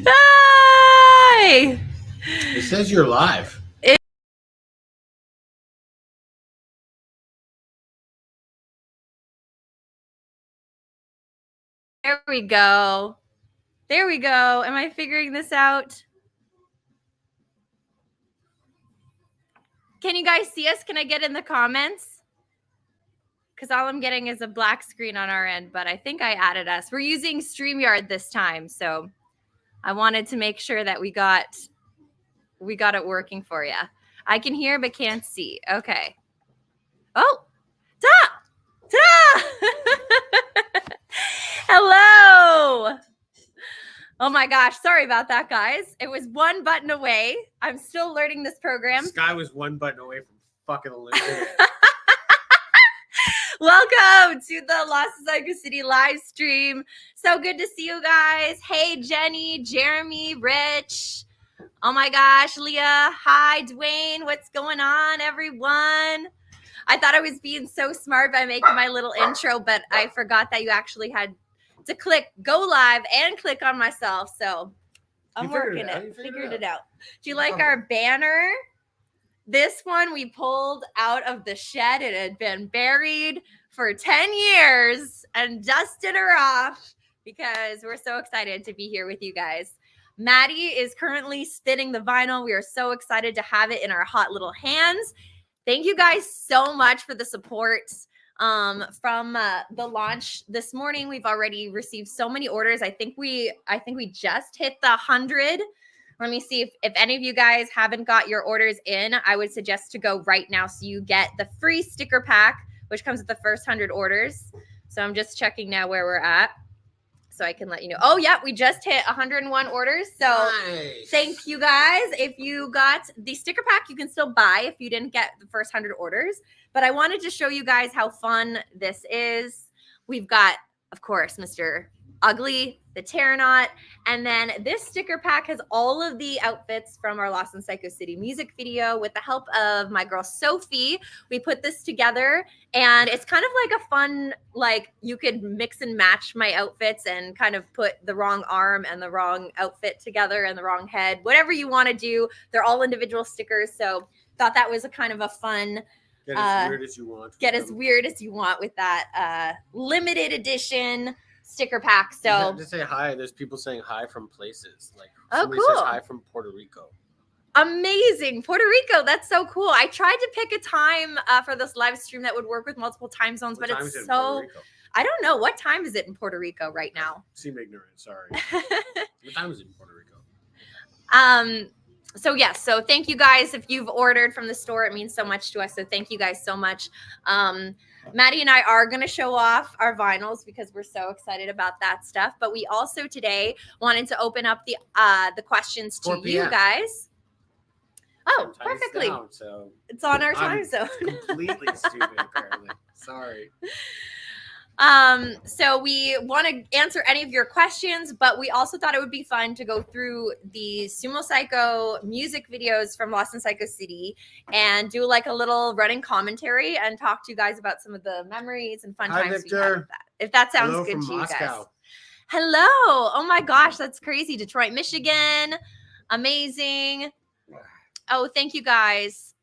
Hi! It says you're live. There we go. There we go. Am I figuring this out? Can you guys see us? Can I get in the comments? Because all I'm getting is a black screen on our end, but I think I added us. We're using StreamYard this time, so I wanted to make sure that we got it working for you. I can hear but can't see. Okay. Oh, ta! Ta! Hello! Oh my gosh, sorry about that, guys. It was one button away. I'm still learning this program. Sky was one button away from fucking eliminating. Welcome to the Psycho City live stream. So good to see you guys. Hey, Jenny, Jeremy, Rich. Oh my gosh, Leah. Hi, Dwayne. What's going on, everyone? I thought I was being so smart by making my little intro, but I forgot that you actually had to click go live and click on myself. So I'm working it. Figured it out. Do you like our banner? This one we pulled out of the shed. It had been buried for 10 years and dusted her off because we're so excited to be here with you guys. Maddie is currently spinning the vinyl. We are so excited to have it in our hot little hands. Thank you guys so much for the support from the launch this morning. We've already received so many orders. I think we just hit the 100. Let me see if any of you guys haven't got your orders in. I would suggest to go right now so you get the free sticker pack, which comes with the first 100 orders. So I'm just checking now where we're at so I can let you know. Oh, yeah, we just hit 101 orders. So nice. Thank you guys. If you got the sticker pack, you can still buy if you didn't get the first 100 orders. But I wanted to show you guys how fun this is. We've got, of course, Mr. Ugly, the Pteranot, and then this sticker pack has all of the outfits from our Lost in Psycho City music video. With the help of my girl Sophie, we put this together, and it's kind of like a fun, like you could mix and match my outfits and kind of put the wrong arm and the wrong outfit together and the wrong head, whatever you want to do. They're all individual stickers, so thought that was a kind of a fun. Get as weird as you want. Get as weird as you want with that limited edition sticker pack. So just say hi. There's people saying hi from places. Like somebody says hi from Puerto Rico. Amazing. Puerto Rico. That's so cool. I tried to pick a time for this live stream that would work with multiple time zones, but it's so I don't know. What time is it in Puerto Rico right now? Seem ignorant. Sorry. What time is it in Puerto Rico? So yes, so thank you guys. If you've ordered from the store, it means so much to us. So thank you guys so much. Maddie and I are going to show off our vinyls because we're so excited about that stuff. But we also today wanted to open up the questions to you guys. Oh, perfectly. Down, so it's on our time zone. Completely stupid, apparently. Sorry. So we want to answer any of your questions, but we also thought it would be fun to go through the Sumo Cyco music videos from Lost in Psycho City and do like a little running commentary and talk to you guys about some of the memories and fun times we had with that. If that sounds good to you guys. Hello. Oh my gosh, that's crazy. Detroit, Michigan. Amazing. Oh, thank you guys.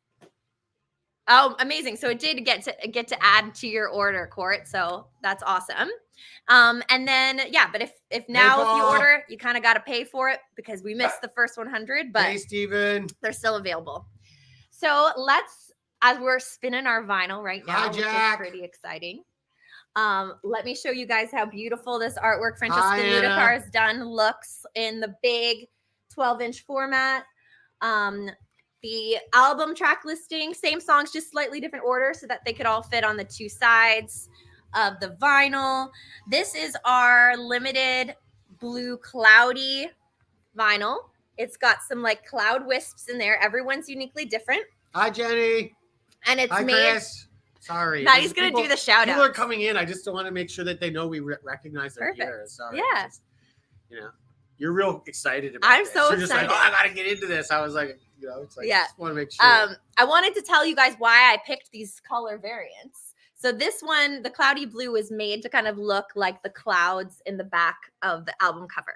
Oh, amazing. So it did get to add to your order, Court. So that's awesome. And then, yeah, but if now if you order, you kind of got to pay for it because we missed the first 100, but hey, Steven. They're still available. So let's, as we're spinning our vinyl right now, which is pretty exciting. Let me show you guys how beautiful this artwork Francesca Ludicar has done looks in the big 12-inch format. The album track listing, same songs, just slightly different order so that they could all fit on the two sides of the vinyl. This is our limited blue cloudy vinyl. It's got some like cloud wisps in there. Everyone's uniquely different. Hi, Jenny. And it's made. Chris. Sorry. Maddie's going to do the shout out. People are coming in. I just don't want to make sure that they know we recognize them here. Sorry. Yeah. Just, you're real excited about I'm this. so You're excited. Just like, I got to get into this. I was like, it's like, yeah. I just want to make sure. I wanted to tell you guys why I picked these color variants. So this one, the cloudy blue, is made to kind of look like the clouds in the back of the album cover.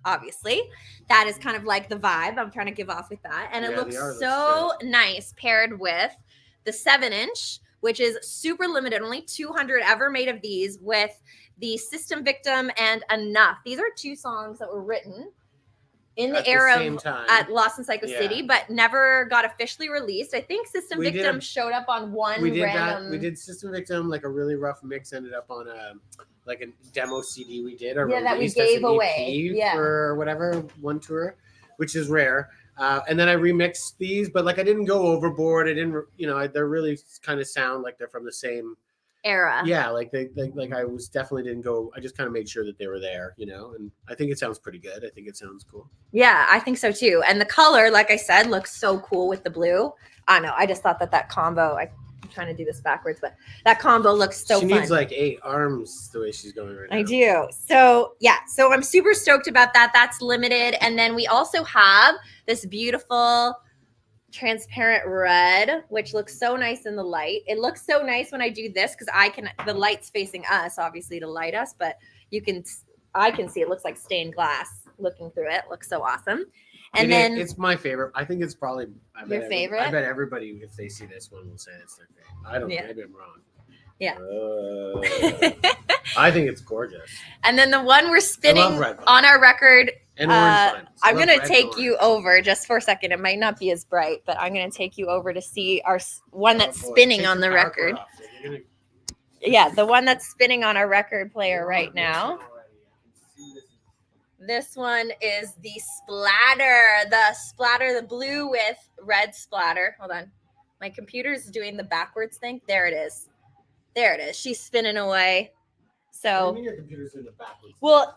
obviously. That is kind of like the vibe I'm trying to give off with that. And it Yeah, looks the art so looks nice paired with the 7-inch, which is super limited, only 200 ever made of these, with the System Victim and Enough. These are 2 songs that were written in the era of at Lost in Psycho City, but never got officially released. I think System Victim showed up on one random. We did System Victim, like a really rough mix, ended up on a like a demo CD we did, or that we gave away for whatever one tour, which is rare. And then I remixed these, but like I didn't go overboard. I didn't, they're really kind of sound like they're from the same era. Yeah, like I was definitely didn't go. I just kind of made sure that they were there, and I think it sounds pretty good. I think it sounds cool. Yeah, I think so too. And the color, like I said, looks so cool with the blue. I don't know. I just thought that combo. I'm trying to do this backwards, but that combo looks so fun. She needs like 8 arms the way she's going right now. I do. So yeah, so I'm super stoked about that. That's limited. And then we also have this beautiful transparent red, which looks so nice in the light. It looks so nice when I do this because the light's facing us, obviously, to light us, but I can see it looks like stained glass looking through it. Looks so awesome. And then it's my favorite. I think it's probably your favorite. I bet everybody, if they see this one, will say it's their favorite. I don't know. Maybe I'm wrong. Yeah. I think it's gorgeous. And then the one we're spinning on our record. And orange I'm going to take you over just for a second. It might not be as bright, but I'm going to take you over to see our one that's spinning on the record. Yeah, the one that's spinning on our record player right now. This one is the splatter, the blue with red splatter. Hold on. My computer's doing the backwards thing. There it is. She's spinning away. So, your computer's doing the backwards. Well,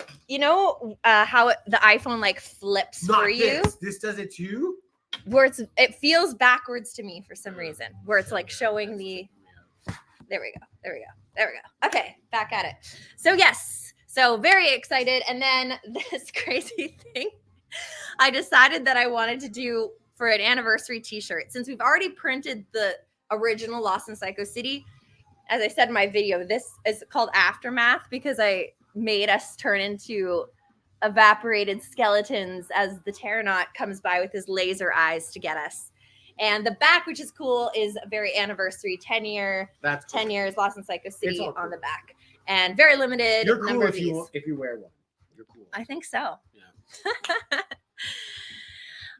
how the iPhone like flips Not for you? This does it too? Where it feels backwards to me for some reason, where it's like showing the, there we go. Okay, back at it. So yes, so very excited. And then this crazy thing, I decided that I wanted to do for an anniversary t-shirt, since we've already printed the original Lost in Psycho City. As I said in my video, this is called Aftermath because I made us turn into evaporated skeletons as the Pteranot comes by with his laser eyes to get us. And the back, which is cool, is a very anniversary 10 years Lost in Psycho City on the back. And very limited number of these. If you wear one. You're cool. I think so.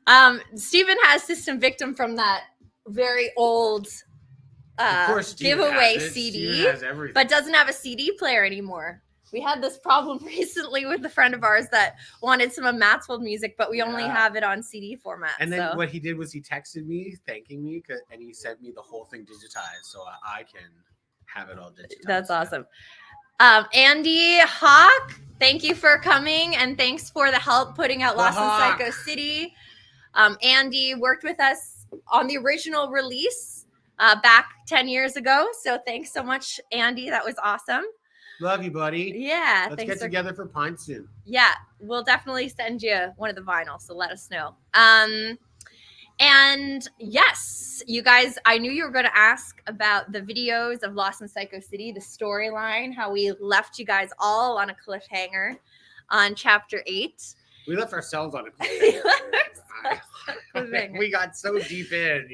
Yeah. Steven has System Victim from that very old giveaway CD, but doesn't have a CD player anymore. We had this problem recently with a friend of ours that wanted some of Matt's old music, but we only have it on CD format. And then what he did was he texted me thanking me, and he sent me the whole thing digitized so I can have it all digitized. That's awesome. Andy Hawk, thank you for coming, and thanks for the help putting out Lost in Psycho City. Andy worked with us on the original release back 10 years ago. So thanks so much, Andy. That was awesome. Love you, buddy. Yeah. Let's get together for Pine soon. Yeah. We'll definitely send you one of the vinyls. So let us know. And yes, you guys, I knew you were going to ask about the videos of Lost in Psycho City, the storyline, how we left you guys all on a cliffhanger on chapter 8. We left ourselves on a cliffhanger. We got so deep in,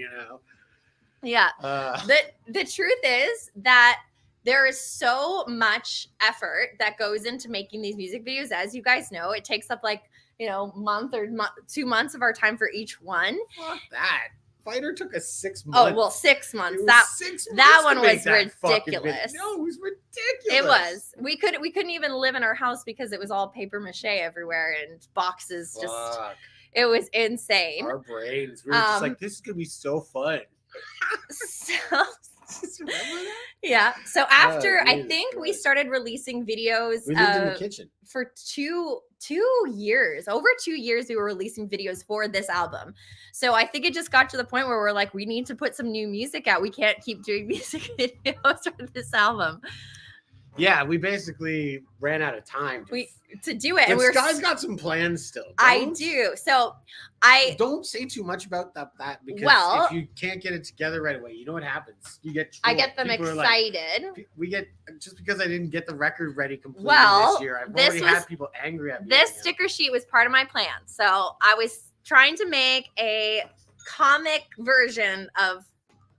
Yeah. The truth is that there is so much effort that goes into making these music videos. As you guys know, it takes up month or 2 months of our time for each one. Fuck that. Fighter took us 6 months. Oh, well, 6 months. 6 months that one was ridiculous. No, it was ridiculous. It was. We couldn't even live in our house because it was all paper mache everywhere and boxes. It was insane. Our brains. We were just like, this is gonna be so fun. Yeah. So after I think we started releasing videos we lived in the kitchen for 2 years. Over 2 years we were releasing videos for this album. So I think it just got to the point where we're like, we need to put some new music out. We can't keep doing music videos for this album. Yeah, we basically ran out of time to do it. But And we were Sky's got some plans still. I do. So don't say too much about that because if you can't get it together right away, you know what happens. You get trolled. I get them People excited. We get just because I didn't get the record ready completely this year. I've already had people angry at me. This sticker sheet was part of my plan. So I was trying to make a comic version of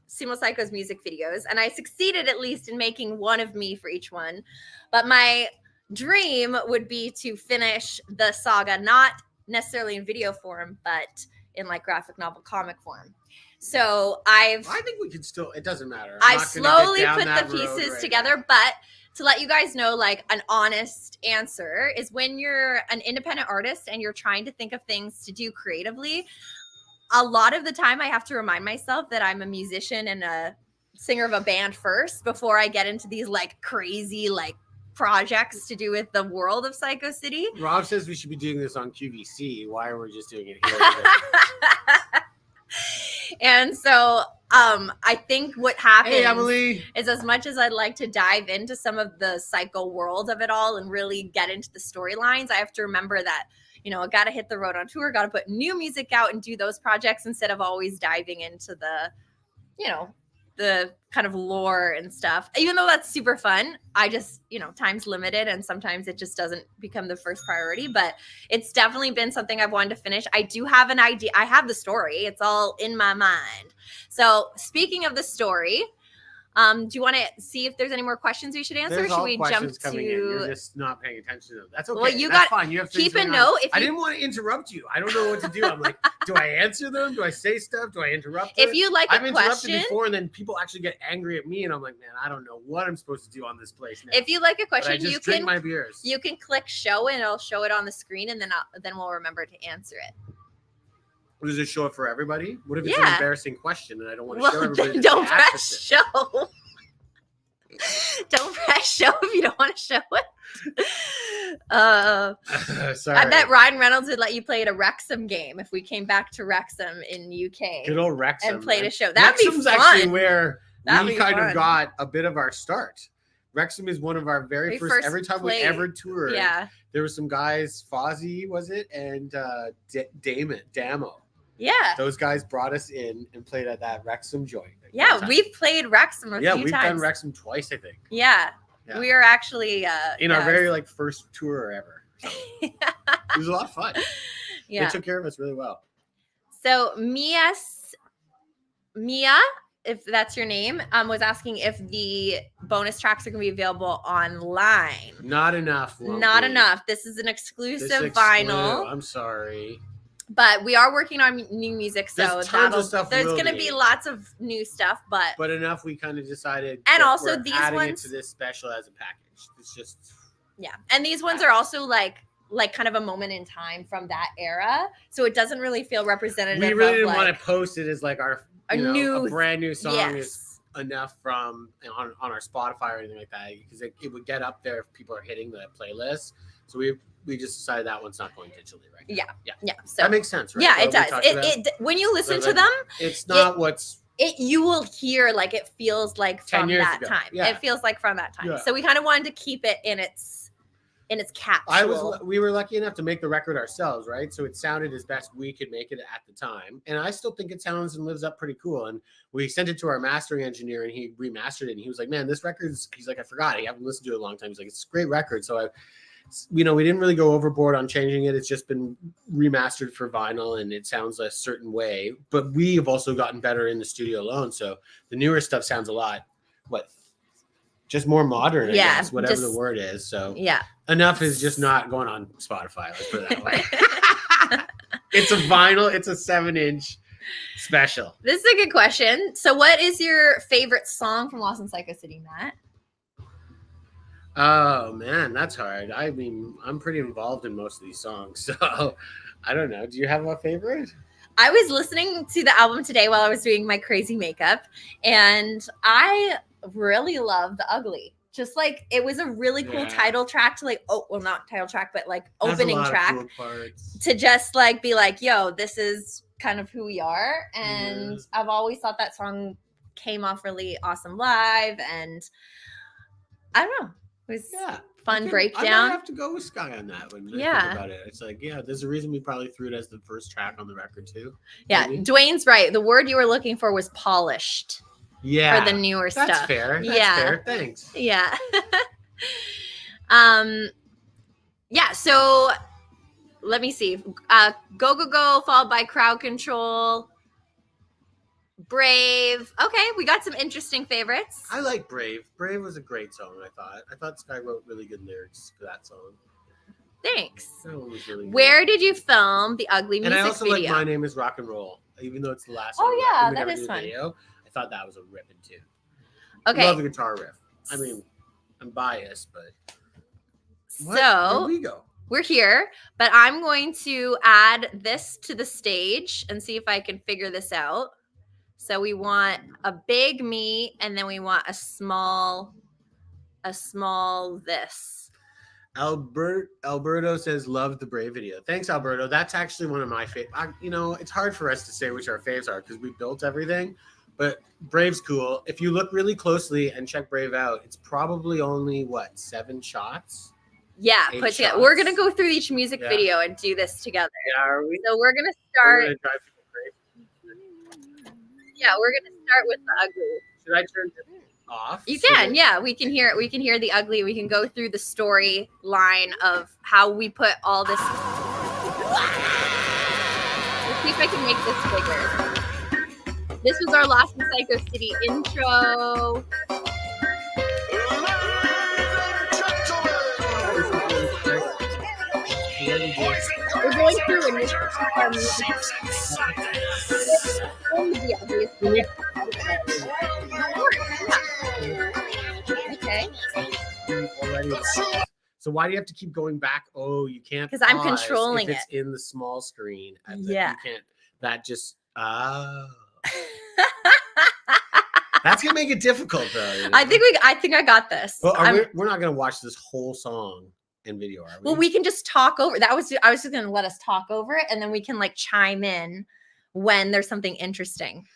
Simo Psycho's music videos, and I succeeded at least in making one of me for each one. But my dream would be to finish the saga, not necessarily in video form, but in like graphic novel comic form. So I think we could still, it doesn't matter. I've slowly put the pieces together, but to let you guys know, like an honest answer is when you're an independent artist and you're trying to think of things to do creatively, a lot of the time I have to remind myself that I'm a musician and a singer of a band first before I get into these like crazy like projects to do with the world of Psycho City. Rob says we should be doing this on QVC. Why are we just doing it here? And so I think what happens is as much as I'd like to dive into some of the psycho world of it all and really get into the storylines, I have to remember that, you know, I got to hit the road on tour, got to put new music out and do those projects instead of always diving into the, you know, the kind of lore and stuff. Even though that's super fun, I just, you know, time's limited and sometimes it just doesn't become the first priority, but it's definitely been something I've wanted to finish. I do have an idea. I have the story. It's all in my mind. So speaking of the story, do you want to see if there's any more questions we should answer? Should we jump to? You're just not paying attention to them. That's okay. Well, you That's fine. You have keep a note. I didn't want to interrupt you. I don't know what to do. I'm like, do I answer them? Do I say stuff? Do I interrupt? If you like I've interrupted before, and then people actually get angry at me, and I'm like, man, I don't know what I'm supposed to do on this place now. If you like a question, I just drink my beers. You can click show, and it'll show it on the screen, and then we'll remember to answer it. Does it show it for everybody? What if it's an embarrassing question and I don't want to show everybody? Don't press show. Don't press show if you don't want to show it. Sorry. I bet Ryan Reynolds would let you play at a Wrexham game if we came back to Wrexham in UK. Good old Wrexham. And played a show. That'd be fun. Actually where we kind of got a bit of our start. Wrexham is one of our very first every time we ever toured. Yeah. There were some guys, Fozzy was it, and Damo. Yeah. Those guys brought us in and played at that Wrexham joint. Yeah, we've played Wrexham a few times. Yeah, we've done Wrexham twice, I think. Yeah. We are actually in our very like first tour ever. So. It was a lot of fun. Yeah. They took care of us really well. So Mia, if that's your name, was asking if the bonus tracks are going to be available online. Not enough. Not enough. This is an exclusive vinyl. I'm sorry. But we are working on new music, so there's going to be lots of new stuff. But enough, we kind of decided. And also these adding ones it to this special as a package. It's just and these ones are also like kind of a moment in time from that era, so it doesn't really feel representative. We really didn't want to post it as like a brand new song is enough from on our Spotify or anything like that, because it would get up there if people are hitting the playlist. So we just decided that one's not going digitally right now. Yeah. So that makes sense, right? Yeah, it does. It when you listen to them, it's not you will hear like it feels like from that time. Yeah. It feels like from that time. Yeah. So we kind of wanted to keep it in its capsule. We were lucky enough to make the record ourselves, right? So it sounded as best we could make it at the time. And I still think it sounds and lives up pretty cool. And we sent it to our mastering engineer and he remastered it. And he was like, man, this record's, he's like, I forgot. I haven't listened to it in a long time. He's like, it's a great record. So we didn't really go overboard on changing it. It's just been remastered for vinyl and it sounds a certain way. But we have also gotten better in the studio alone. So the newer stuff sounds a lot, just more modern, I guess, whatever the word is. So enough is just not going on Spotify. Let's put it that way. It's a vinyl. It's a 7-inch special. This is a good question. So what is your favorite song from Lost in Psycho City, Matt? Oh, man, that's hard. I mean, I'm pretty involved in most of these songs. So I don't know. Do you have a favorite? I was listening to the album today while I was doing my crazy makeup, and I really love The Ugly. Just like it was a really cool title track to not title track, but like opening track to just like be like, yo, this is kind of who we are. And I've always thought that song came off really awesome live. And I don't know. It was Yeah. fun I might breakdown. have to go with Sky on that one. Yeah. Think about it. It's like, yeah, there's a reason we probably threw it as the first track on the record too. Yeah, Maybe. Dwayne's right. The word you were looking for was polished. Yeah. For the newer That's stuff. fair. That's Yeah. fair. Thanks. Yeah. Yeah, so let me see. Go Go Go followed by Crowd Control. Brave. Okay, we got some interesting favorites. I like Brave. Brave was a great song, I thought. I thought Sky wrote really good lyrics for that song. Thanks. That one was really good. Where did you film the ugly music video? And I also video? like My Name is Rock and Roll. Even though it's the last Oh, song yeah, we that never is did a fun. video, I thought that was a ripping tune. Okay. I love the guitar riff. I mean, I'm biased, but what? So Where'd we go? we're here, but I'm going to add this to the stage and see if I can figure this out. So we want a big me, and then we want a small this. Alberto says, love the Brave video. Thanks, Alberto. That's actually one of my favorite. You know, it's hard for us to say which our faves are because we built everything, but Brave's cool. If you look really closely and check Brave out, it's probably only, 7 shots? Yeah, 8 put together. shots. We're going to go through each music Yeah. video and do this together. Yeah, are we? So we're going to We're start. gonna drive people crazy. Yeah, we're going to start with the ugly. Should I turn this off? You so can, that- yeah. We can hear the ugly. We can go through the story line of how we put all this. Let's see if I can make this bigger. This was our Lost in Psycho City intro. We're going through and this is our music. Okay. So why do you have to keep going back? Oh, you can't. 'Cause I'm pause controlling if it's in the small screen. Yeah. You can't. That just. That's gonna make it difficult, though. You know? I think I got this. Well, we're not gonna watch this whole song in video, are we? Well, we can just talk over. I was just gonna let us talk over it, and then we can like chime in when there's something interesting.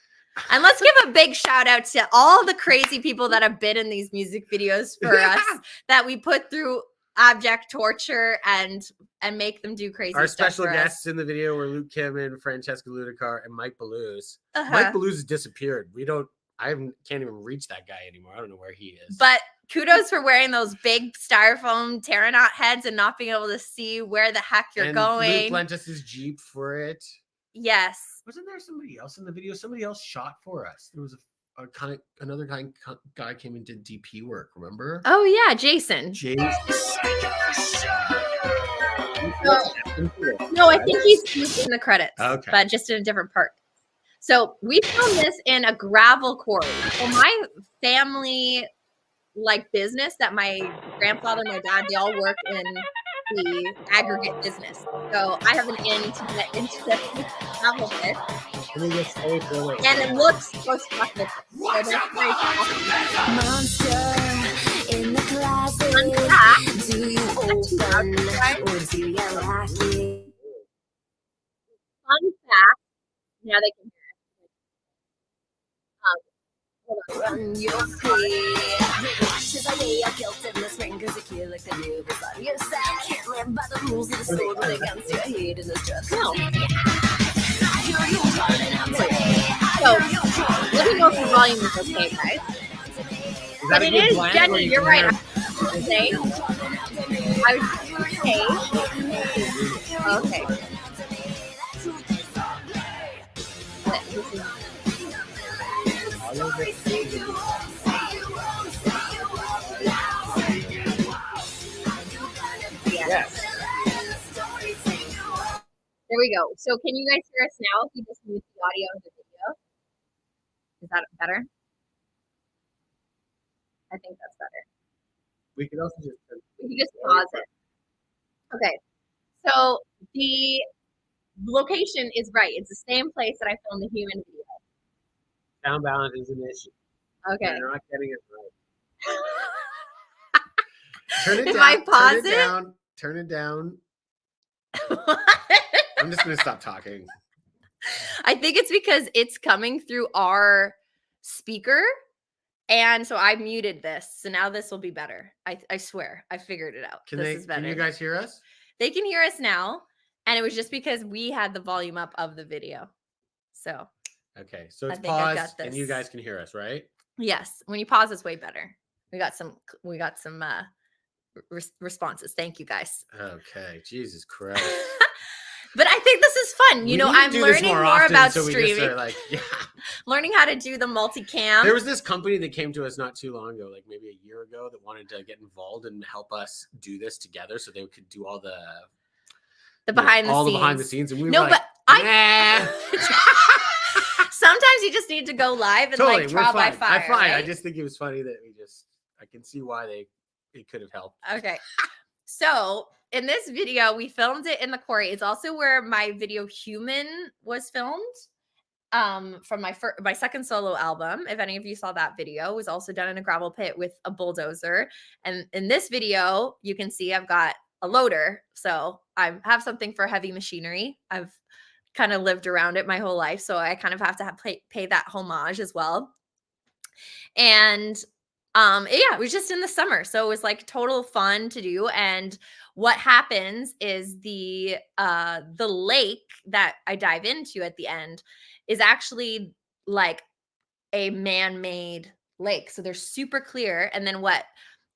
And let's give a big shout out to all the crazy people that have been in these music videos for us that we put through abject torture and make them do crazy Our stuff special for guests in the video were Luke Kimmon, Francesca Ludicar, and Mike Balluz. us. Mike Balluz has disappeared. Can't even reach that guy anymore. I don't know where he is. But kudos for wearing those big styrofoam Terranaut heads and not being able to see where the heck you're and going. Luke lent us his Jeep for it. Yes. Wasn't there somebody else in the video? Somebody else shot for us. There was another guy came and did DP work. Remember? Oh yeah, Jason. No, I think he's in the credits. Okay. But just in a different part. So we filmed this in a gravel quarry. So my family, like business, that my grandfather, my dad, they all work in the aggregate business. So I have an in to get into this gravel pit. And it looks so special. So that's very awesome. Monster in the closet. Fun fact. Do you open or do you lock it? Fun fact. Now they can hear On your feet. Washes away your guilt in the spring because you feel like the new is on your side. Can't live by the rules of the sword when against your head in the struggle. No. I hear you calling out to me. So, let me know if the volume is okay, guys. But it is, Jenny, you're right. I was saying, okay. Yes. There we go. So can you guys hear us now if we just mute the audio of the video? Is that better? I think that's better. We can also just. We can just pause it. Okay. So the location is right. It's the same place that I filmed the human video. Sound balance is an issue. Okay. You're not getting it right. Turn it If down. I pause turn it down. Turn it down. I'm just gonna stop talking. I think it's because it's coming through our speaker And so I muted this. So now this will be better. I swear. I figured it out. This is better. Can you guys hear us? They can hear us now. And it was just because we had the volume up of the video. So. Okay. So I it's think I got paused and you this. guys can hear us, right? Yes. When you pause, it's way better. We got some responses. Thank you guys. Okay. Jesus Christ. But I think this is fun. You know, I'm learning more about streaming. Learning how to do the multicam. There was this company that came to us not too long ago, like maybe a year ago, that wanted to get involved and help us do this together, so they could do all the behind the scenes. And we were like, nah. Sometimes you just need to go live and like trial by fire. I'm fine. Right? I just think it was funny that I can see why it could have helped. Okay. So in this video, we filmed it in the quarry. It's also where my video Human was filmed. From my second solo album. If any of you saw that video, it was also done in a gravel pit with a bulldozer. And in this video, you can see I've got a loader. So I have something for heavy machinery. I've kind of lived around it my whole life. So I kind of have to pay that homage as well. And yeah, it was just in the summer. So it was like total fun to do. And what happens is the lake that I dive into at the end is actually like a man-made lake. So they're super clear. And then what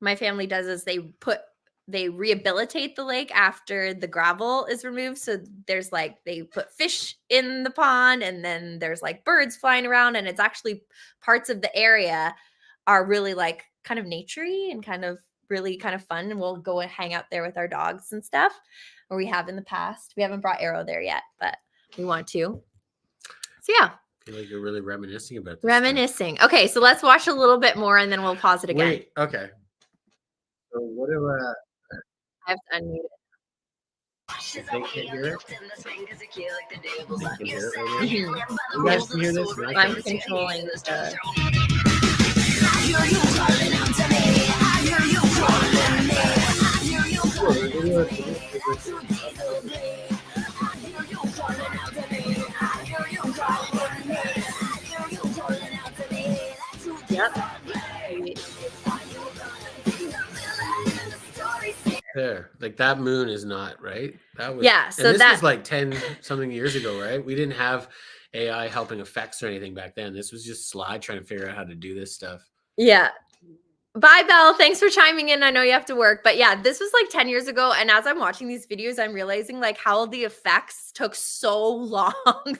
my family does is they rehabilitate the lake after the gravel is removed. So there's like, they put fish in the pond, and then there's like birds flying around, and it's actually parts of the area are really like kind of naturey and kind of really kind of fun. And we'll go and hang out there with our dogs and stuff, or we have in the past. We haven't brought Arrow there yet, but we want to. So yeah. I feel like you're really reminiscing about this. Reminiscing. Stuff. Okay, so let's watch a little bit more and then we'll pause it again. Wait, okay. So what do I have to unmute it. They can't hear it? They can hear it right now? Mm-hmm. You guys can hear this? I'm controlling the... Yep. There, like that moon is not right. That was So and this was like 10 something years ago, right? We didn't have AI helping effects or anything back then. This was just Sly trying to figure out how to do this stuff. Yeah. Bye, Belle. Thanks for chiming in. I know you have to work, but yeah, this was like 10 years ago. And as I'm watching these videos, I'm realizing like how the effects took so long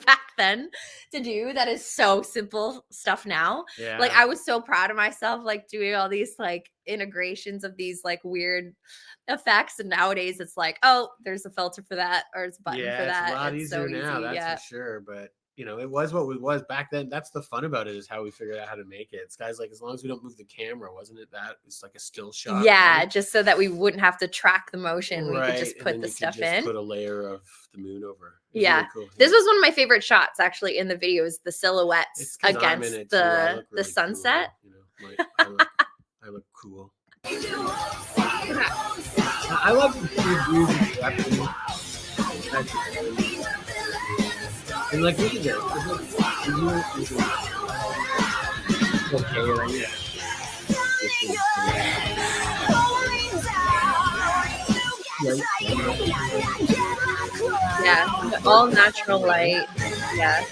back then to do. That is so simple stuff now. Yeah. Like I was so proud of myself, like doing all these like integrations of these like weird effects. And nowadays it's like, oh, there's a filter for that, or it's a button for that. It's a lot it's easier so now, easy. that's for sure. But you know, it was what it was back then. That's the fun about it, is how we figured out how to make it. It's guys like, as long as we don't move the camera, wasn't it that it's like a still shot? Yeah, right? Just so that we wouldn't have to track the motion. We could just put the stuff in. Put a layer of the moon over. Yeah, really cool. This was one of my favorite shots actually in the video, is the silhouettes against the sunset. Cool. You know, I look cool. I love the weapons. And like, look at this. Okay, right here. Yeah, all natural light. Yeah.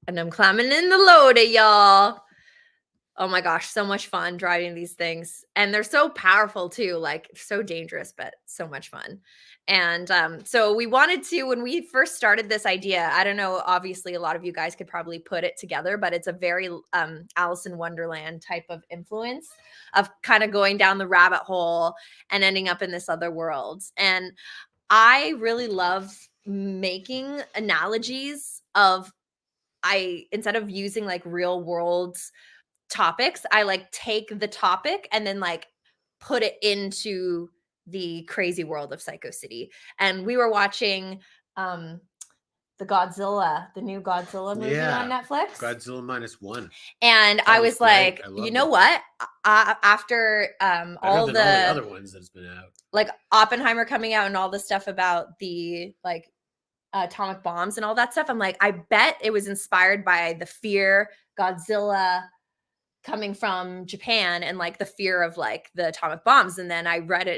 And I'm climbing in the loader, y'all. Oh my gosh, so much fun driving these things. And they're so powerful too, like so dangerous, but so much fun. And so we wanted to, when we first started this idea, I don't know, obviously a lot of you guys could probably put it together, but it's a very Alice in Wonderland type of influence of kind of going down the rabbit hole and ending up in this other world. And I really love making analogies of, instead of using like real world topics, I like take the topic and then like put it into the crazy world of Psycho City. And we were watching the new Godzilla movie on Netflix, Godzilla -1. And I was like, you know what? After all the other ones that's been out, like Oppenheimer coming out and all the stuff about the like atomic bombs and all that stuff. I'm like, I bet it was inspired by the fear Godzilla coming from Japan and like the fear of like the atomic bombs. And then I read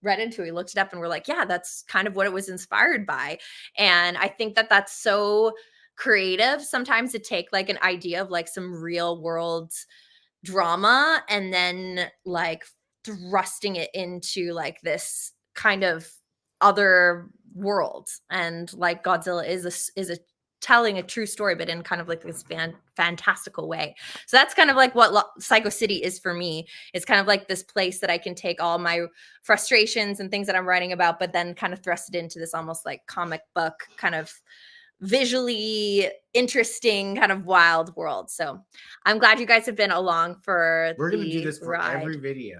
into it, looked it up, and we're like, yeah, that's kind of what it was inspired by. And I think that that's so creative sometimes to take like an idea of like some real world drama and then like thrusting it into like this kind of other world. And like Godzilla is a telling a true story, but in kind of like this fantastical way. So that's kind of like what Psycho City is for me. It's kind of like this place that I can take all my frustrations and things that I'm writing about, but then kind of thrust it into this almost like comic book kind of visually interesting kind of wild world. So I'm glad you guys have been along for We're going to do this for ride. every video.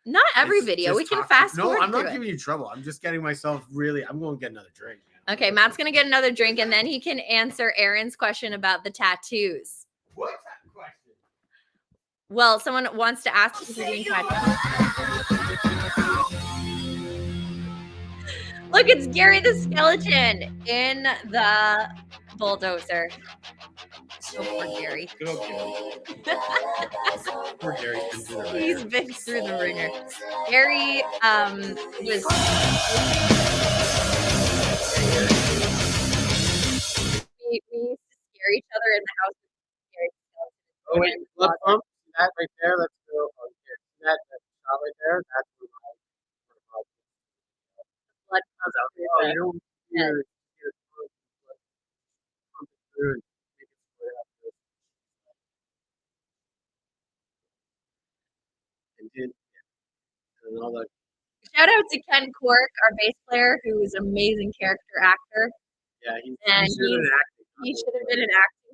Not every video. We can fast forward. No, I'm not through giving you trouble. I'm just getting myself really, I'm going to get another drink. Okay, Matt's going to get another drink, and then he can answer Aaron's question about the tattoos. What's that question? Well, someone wants to ask if you're doing tattoos. Look, it's Gary the Skeleton in the bulldozer. Oh, poor Gary. Good old Gary. Poor Gary's been through the ringer. He's been through the ringer. Gary was... We used to scare each other in the house. Oh, wait, blood pump? That right there, let's go. Oh, here. That shot right there, that's the blood pump. Oh, you don't hear blood pump through and make it split up. And all that. Shout out to Ken Cork, our bass player, who is an amazing character actor. Yeah, he And should have been acting. He should have been an actor.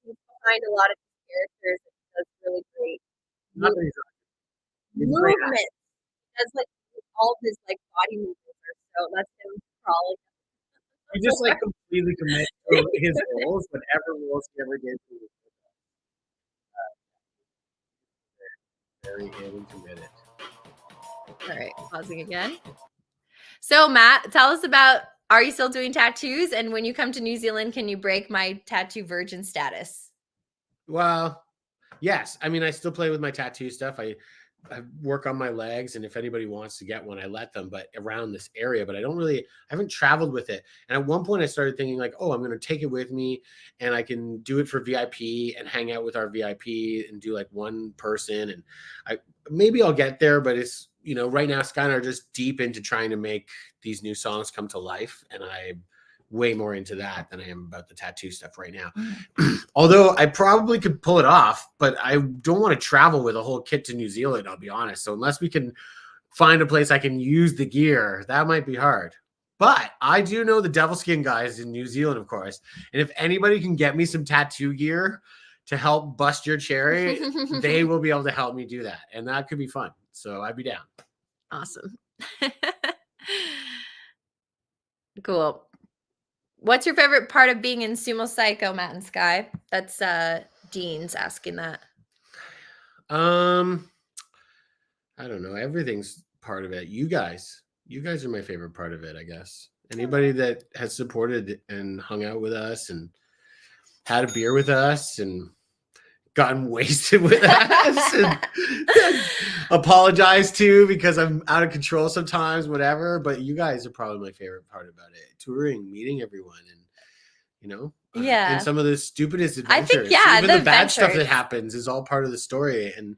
He's behind a lot of these characters. He does really great movement. He does like all of his like body movements are so that's him crawling. He just like completely commits to his roles, whatever roles he ever did. Very in and committed. All right, pausing again. So Matt, tell us about, are you still doing tattoos? And when you come to New Zealand, can you break my tattoo virgin status? Well, yes. I mean, I still play with my tattoo stuff. I work on my legs, and if anybody wants to get one, I let them, but around this area, but I haven't traveled with it. And at one point I started thinking like, oh, I'm going to take it with me and I can do it for VIP and hang out with our VIP and do like one person. And maybe I'll get there, but it's, right now Sky and I are just deep into trying to make these new songs come to life. And I'm way more into that than I am about the tattoo stuff right now. Although I probably could pull it off, but I don't want to travel with a whole kit to New Zealand, I'll be honest. So unless we can find a place I can use the gear, that might be hard. But I do know the Devilskin guys in New Zealand, of course. And if anybody can get me some tattoo gear to help bust your cherry, they will be able to help me do that. And that could be fun. So I'd be down. Awesome. Cool. What's your favorite part of being in Sumo Cyco, Matt and Sky? That's Dean's asking that. I don't know. Everything's part of it. You guys are my favorite part of it, I guess. Anybody that has supported and hung out with us and had a beer with us and gotten wasted with us and apologized to because I'm out of control sometimes, whatever. But you guys are probably my favorite part about it. Touring, meeting everyone, and and some of the stupidest adventures. Even the bad stuff that happens is all part of the story. And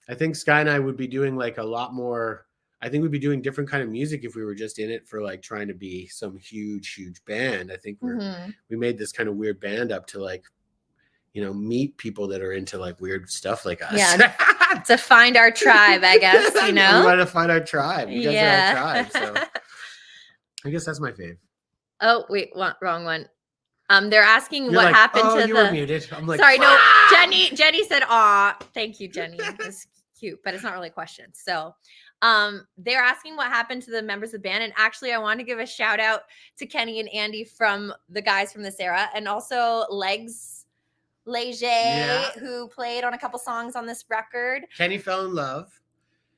I think Sky and I would be doing like a lot more. I think we'd be doing different kind of music if we were just in it for like trying to be some huge band. I think we made this kind of weird band up to like, meet people that are into like weird stuff like us. Yeah, to find our tribe, I guess, We want to find our tribe. You guys are our tribe. So I guess that's my fave. Oh, wait, wrong one. They're asking You're what like, happened to you were muted. I'm like, sorry, no, Jenny said, aw, thank you, Jenny. It's cute, but it's not really a question. So they're asking what happened to the members of the band. And actually, I want to give a shout out to Kenny and Andy from the guys from this era, and also Leger, who played on a couple songs on this record. Kenny fell in love.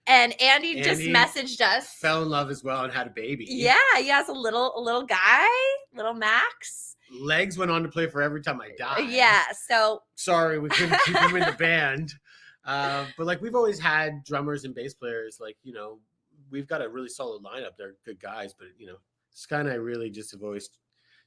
And Andy just messaged us. Fell in love as well and had a baby. Yeah, he has a little guy. little Max. Legs went on to play for Every Time I Die. Yeah. So sorry, we couldn't keep him in the band. But like we've always had drummers and bass players. Like, you know, we've got a really solid lineup. They're good guys, but you know, Sky and I really just have always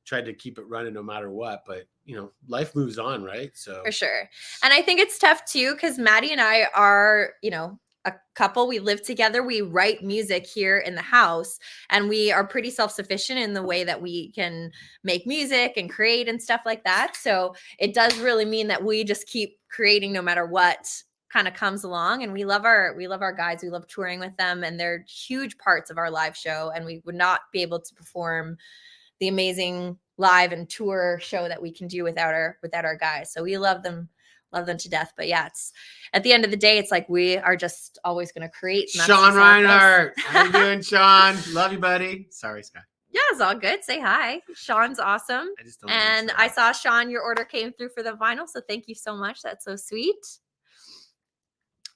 tried to keep it running no matter what. But you know, life moves on, right? So for sure. And I think it's tough too, because Maddie and I are, you know, a couple. We live together. We write music here in the house, and we are pretty self-sufficient in the way that we can make music and create and stuff like that. So it does really mean that we just keep creating no matter what kind of comes along. And we love our guys. We love touring with them, and they're huge parts of our live show. And we would not be able to perform the amazing live and tour show that we can do without our guys. So we love them to death. But yeah, it's at the end of the day, it's like we are just always going to create. Sean Reinhardt, how you doing, Sean? Love you, buddy. Sorry, Scott. Yeah, it's all good. Say hi. Sean's awesome. I just don't. And I saw, Sean, your order came through for the vinyl, so thank you so much. That's so sweet.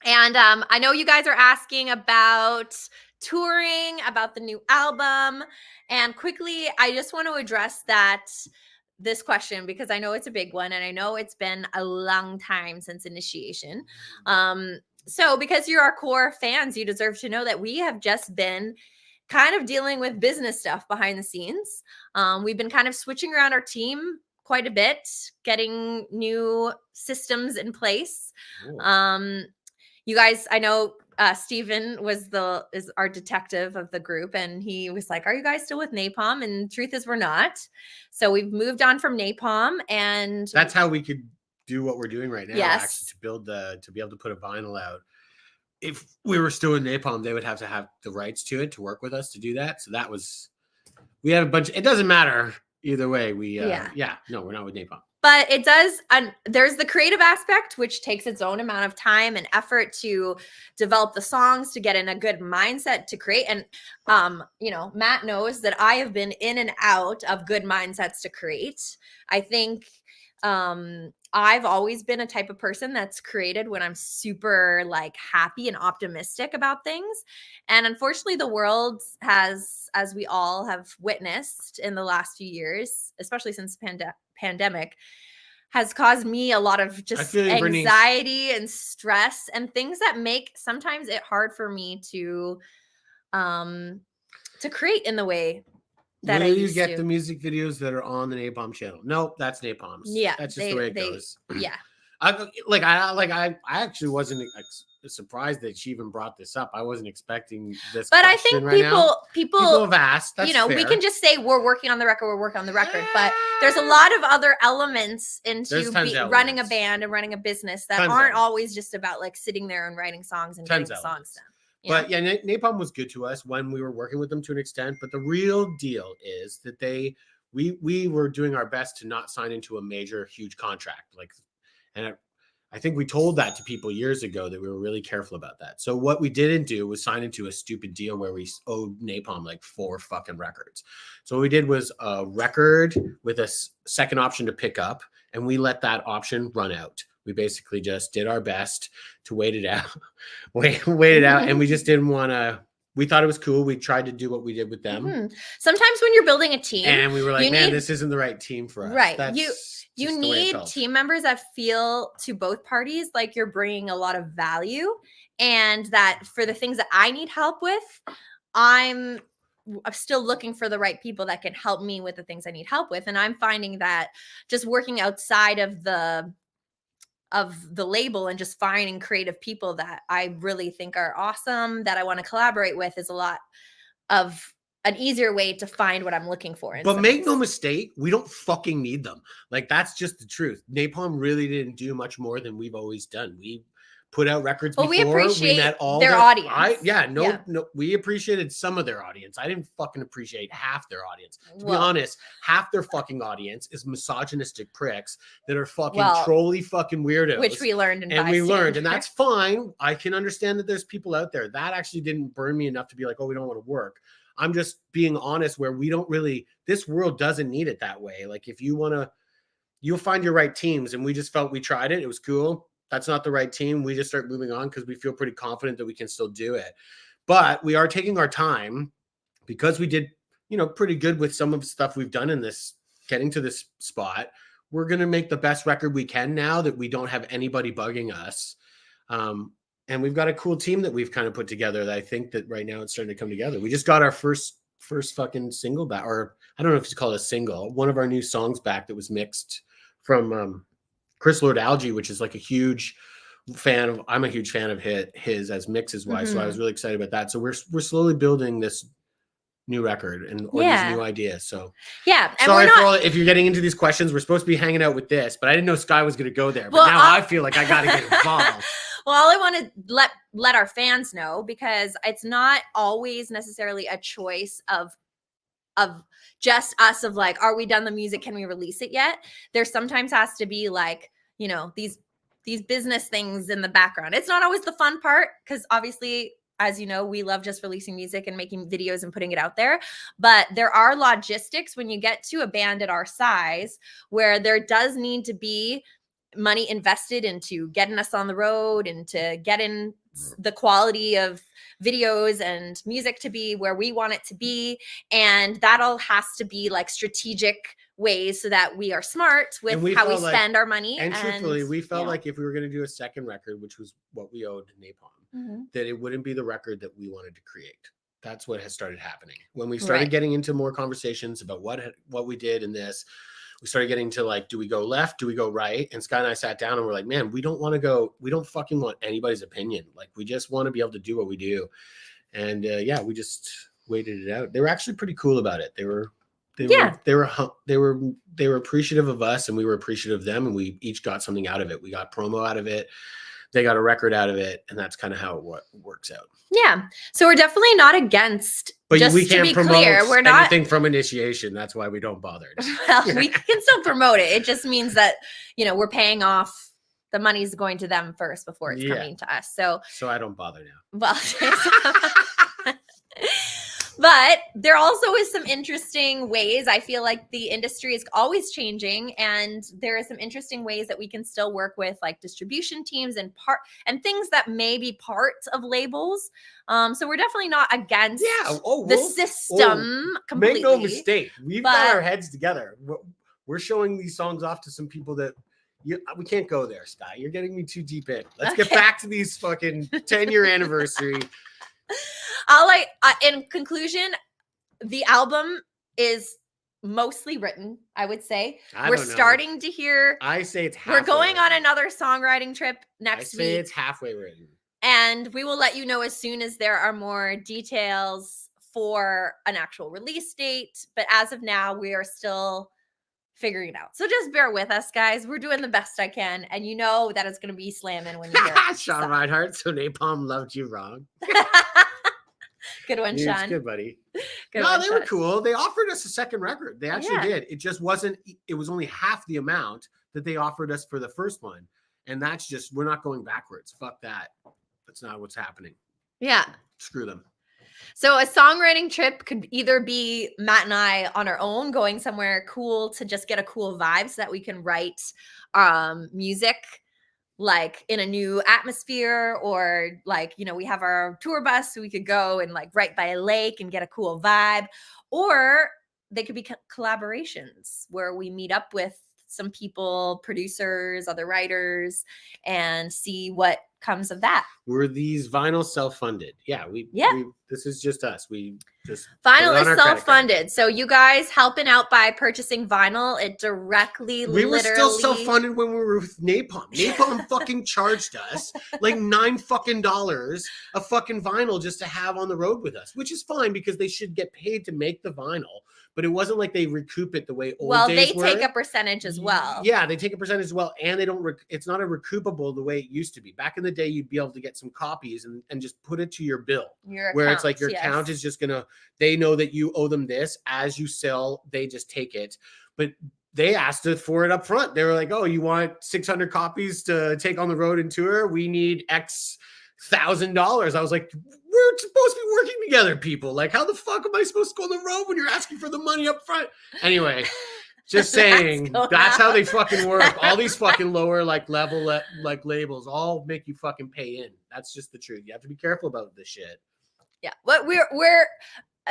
And I know you guys are asking about touring, about the new album, and quickly, I just want to address this question because I know it's a big one, and I know it's been a long time since initiation. So because you're our core fans, you deserve to know that we have just been kind of dealing with business stuff behind the scenes. We've been kind of switching around our team quite a bit, getting new systems in place. You guys, I know Steven is our detective of the group, and he was like, "Are you guys still with Napalm?" And truth is, we're not. So we've moved on from Napalm, and that's how we could do what we're doing right now. Yes. Actually, to be able to put a vinyl out. If we were still in Napalm, they would have to have the rights to it to work with us to do that. So we had a bunch. It doesn't matter either way. No, we're not with Napalm. But it does, there's the creative aspect, which takes its own amount of time and effort to develop the songs, to get in a good mindset to create. And, you know, Matt knows that I have been in and out of good mindsets to create. I think I've always been a type of person that's created when I'm super like happy and optimistic about things. And unfortunately, the world has, as we all have witnessed in the last few years, especially since pandemic, has caused me a lot of just anxiety and stress and things that make sometimes it hard for me to create in the way that Will you get the music videos that are on the Napalm channel? Nope, that's Napalm's. Yeah, that's just the way it goes. Yeah, I actually wasn't surprised that she even brought this up. I wasn't expecting this. But I think people have asked. That's fair. We can just say we're working on the record. But there's a lot of other elements into running a band and running a business that aren't always just about like sitting there and writing songs and getting the songs done. But yeah, Napalm was good to us when we were working with them to an extent. But the real deal is that we were doing our best to not sign into a major, huge contract. And I think we told that to people years ago that we were really careful about that. So what we didn't do was sign into a stupid deal where we owed Napalm like 4 fucking records. So what we did was a record with a second option to pick up, and we let that option run out. We basically just did our best to wait it out, and we just didn't want to. We thought it was cool. We tried to do what we did with them. Mm-hmm. Sometimes when you're building a team, and we were like, "Man, this isn't the right team for us." Right? You need team members that feel to both parties like you're bringing a lot of value, and that for the things that I need help with, I'm still looking for the right people that can help me with the things I need help with. And I'm finding that just working outside of the label and just finding creative people that I really think are awesome, that I want to collaborate with, is a lot of an easier way to find what I'm looking for. But make no mistake, we don't fucking need them. Like, that's just the truth. Napalm really didn't do much more than we've always done. We put out records before. We appreciate met all their audience. No, we appreciated some of their audience. I didn't fucking appreciate half their audience. To be honest, half their fucking audience is misogynistic pricks that are fucking trolly fucking weirdos. Which we learned and that's fine. I can understand that there's people out there. That actually didn't burn me enough to be like, oh, we don't want to work. I'm just being honest where we don't really, this world doesn't need it that way. Like, if you want to, you'll find your right teams. And we just felt we tried it. It was cool. That's not the right team. We just start moving on because we feel pretty confident that we can still do it. But we are taking our time because we did pretty good with some of the stuff we've done in this, getting to this spot. We're going to make the best record we can now that we don't have anybody bugging us. And we've got a cool team that we've kind of put together that I think that right now it's starting to come together. We just got our first fucking single back, or I don't know if it's called a single, one of our new songs back that was mixed from Chris Lord Algae, which is like a huge fan of, I'm a huge fan of his as mixes wise. So I was really excited about that. So we're slowly building this new record and or these new ideas. So and sorry for all, if you're getting into these questions. We're supposed to be hanging out with this, but I didn't know Sky was going to go there. But now I feel like I got to get involved. Well, all I want to let our fans know, because it's not always necessarily a choice of just us of like, are we done the music? Can we release it yet? There sometimes has to be like, these business things in the background. It's not always the fun part, because obviously, as you know, we love just releasing music and making videos and putting it out there. But there are logistics when you get to a band at our size where there does need to be money invested into getting us on the road and to getting the quality of videos and music to be where we want it to be. And that all has to be like strategic ways so that we are smart with how we spend our money. And truthfully, we felt like if we were going to do a second record, which was what we owed Napalm, that it wouldn't be the record that we wanted to create. That's what has started happening. When we started getting into more conversations about what we did in this, we started getting to like, do we go left? Do we go right? And Sky and I sat down and we're like, man, we don't want to go. We don't fucking want anybody's opinion. Like, we just want to be able to do what we do. And we just waited it out. They were actually pretty cool about it. They were appreciative of us and we were appreciative of them. And we each got something out of it. We got promo out of it. They got a record out of it. And that's kind of how it works out. Yeah. So we're definitely not against, but just we can't to be promote clear, we're not anything from Initiation. That's why we don't bother. Well, we can still promote it. It just means that, we're paying off, the money's going to them first before it's coming to us. So I don't bother now. Well, but there also is some interesting ways. I feel like the industry is always changing, and there are some interesting ways that we can still work with like distribution teams and things that may be parts of labels. So we're definitely not against the system completely. Make no mistake. We've got our heads together. We're showing these songs off to some people that we can't go there, Sky. You're getting me too deep in. Let's get back to these fucking 10-year anniversary. In conclusion, the album is mostly written, I would say. We're starting to hear. I say it's halfway. We're going on another songwriting trip next week. I say it's halfway written. And we will let you know as soon as there are more details for an actual release date. But as of now, we are still figuring it out. So just bear with us, guys. We're doing the best I can. And you know that it's going to be slamming when you hear it. Sean Reinhardt, so Napalm loved you wrong. Good one, Sean. It's good, buddy. They were cool. They offered us a second record. They actually did. It just wasn't, it was only half the amount that they offered us for the first one. And that's just, we're not going backwards. Fuck that. That's not what's happening. Yeah. Screw them. So a songwriting trip could either be Matt and I on our own going somewhere cool to just get a cool vibe so that we can write music like in a new atmosphere, or like, we have our tour bus so we could go and like write by a lake and get a cool vibe. Or they could be collaborations where we meet up with some people, producers, other writers, and see what comes of that. Were these vinyl self-funded? Yeah. This is just us. We just vinyl is self-funded. So you guys helping out by purchasing vinyl, it directly we were still self-funded when we were with Napalm. Napalm fucking charged us like $9 fucking a fucking vinyl just to have on the road with us, which is fine because they should get paid to make the vinyl. But it wasn't like they recoup it the way old days were. Well, they take a percentage as well. Yeah, they take a percentage as well. And they don't, it's not a recoupable the way it used to be. Back in the day, you'd be able to get some copies and just put it to your bill. It's like your account is just going to, they know that you owe them this. As you sell, they just take it. But they asked us for it up front. They were like, oh, you want 600 copies to take on the road and tour? We need X $1,000. I was like, we're supposed to be working together, people. Like, how the fuck am I supposed to go on the road when you're asking for the money up front? Anyway, just saying, that's how they fucking work. All these fucking lower level labels all make you fucking pay in. That's just the truth. You have to be careful about this shit. Yeah, what we're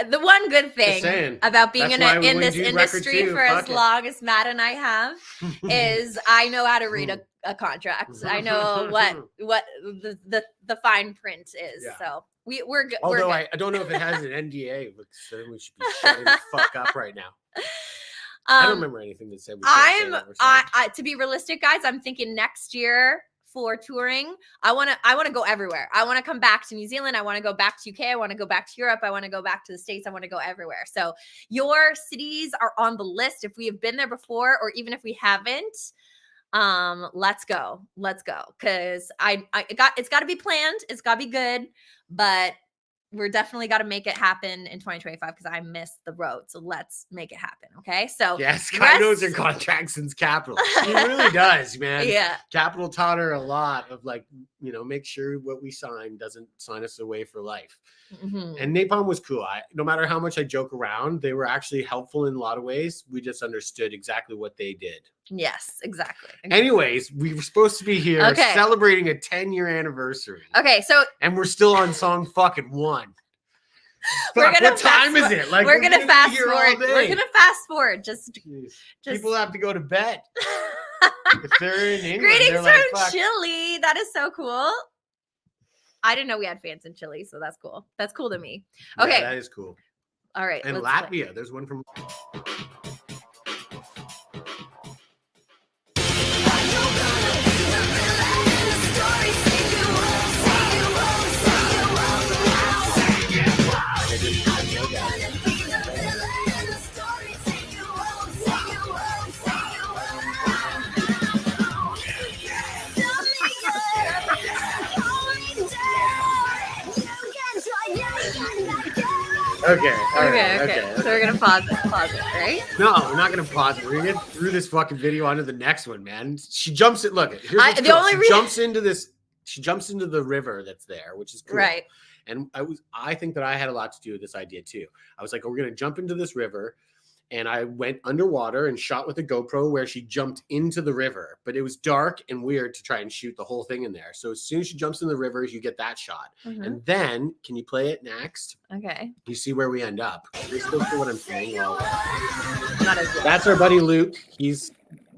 the one good Just thing saying. about being That's why we in wouldn't this do record industry two. for as Fuck it. long as Matt and I have is I know how to read a contract. I know what the fine print is. Yeah. So we're good. Although we're good. I don't know if it has an NDA, but certainly should be shutting the fuck up right now. I don't remember anything that said we can't say what we're saying. I to be realistic, guys, I'm thinking next year for touring, I want to go everywhere. I want to come back to New Zealand. I want to go back to UK. I want to go back to Europe. I want to go back to the States. I want to go everywhere. So your cities are on the list. If we have been there before, or even if we haven't, let's go. Cause it's got to be planned. It's got to be good, but we're definitely got to make it happen in 2025 because I miss the road. So let's make it happen. Okay. So yeah, Sky knows her contracts since Capital. She really does, man. Yeah. Capital taught her a lot of like, make sure what we sign doesn't sign us away for life. Mm-hmm. And Napalm was cool. No matter how much I joke around, they were actually helpful in a lot of ways. We just understood exactly what they did. Yes, exactly. Anyways, we were supposed to be here celebrating a 10-year anniversary. Okay, so and we're still on song fucking 1. What time is it? Like we're gonna fast be here forward. all day. We're gonna fast forward. Just people have to go to bed. If they're in England, greetings they're from like, fuck. Chile. That is so cool. I didn't know we had fans in Chile, so that's cool. That's cool to me. Okay, Yeah, that is cool. All right, And Latvia, there's one from. Okay. So we're gonna pause it, right? No, we're not gonna pause it. We're gonna get through this fucking video onto the next one, man. She jumps it. Look, here's what's cool. She jumps into this. She jumps into the river that's there, which is cool. Right. And I think that I had a lot to do with this idea too. I was like, we're gonna jump into this river. And I went underwater and shot with a GoPro where she jumped into the river, but it was dark and weird to try and shoot the whole thing in there. So as soon as she jumps in the river, you get that shot. Mm-hmm. And then, can you play it next? Okay. You see where we end up. You're still sure what I'm saying? Well, that's our buddy Luke.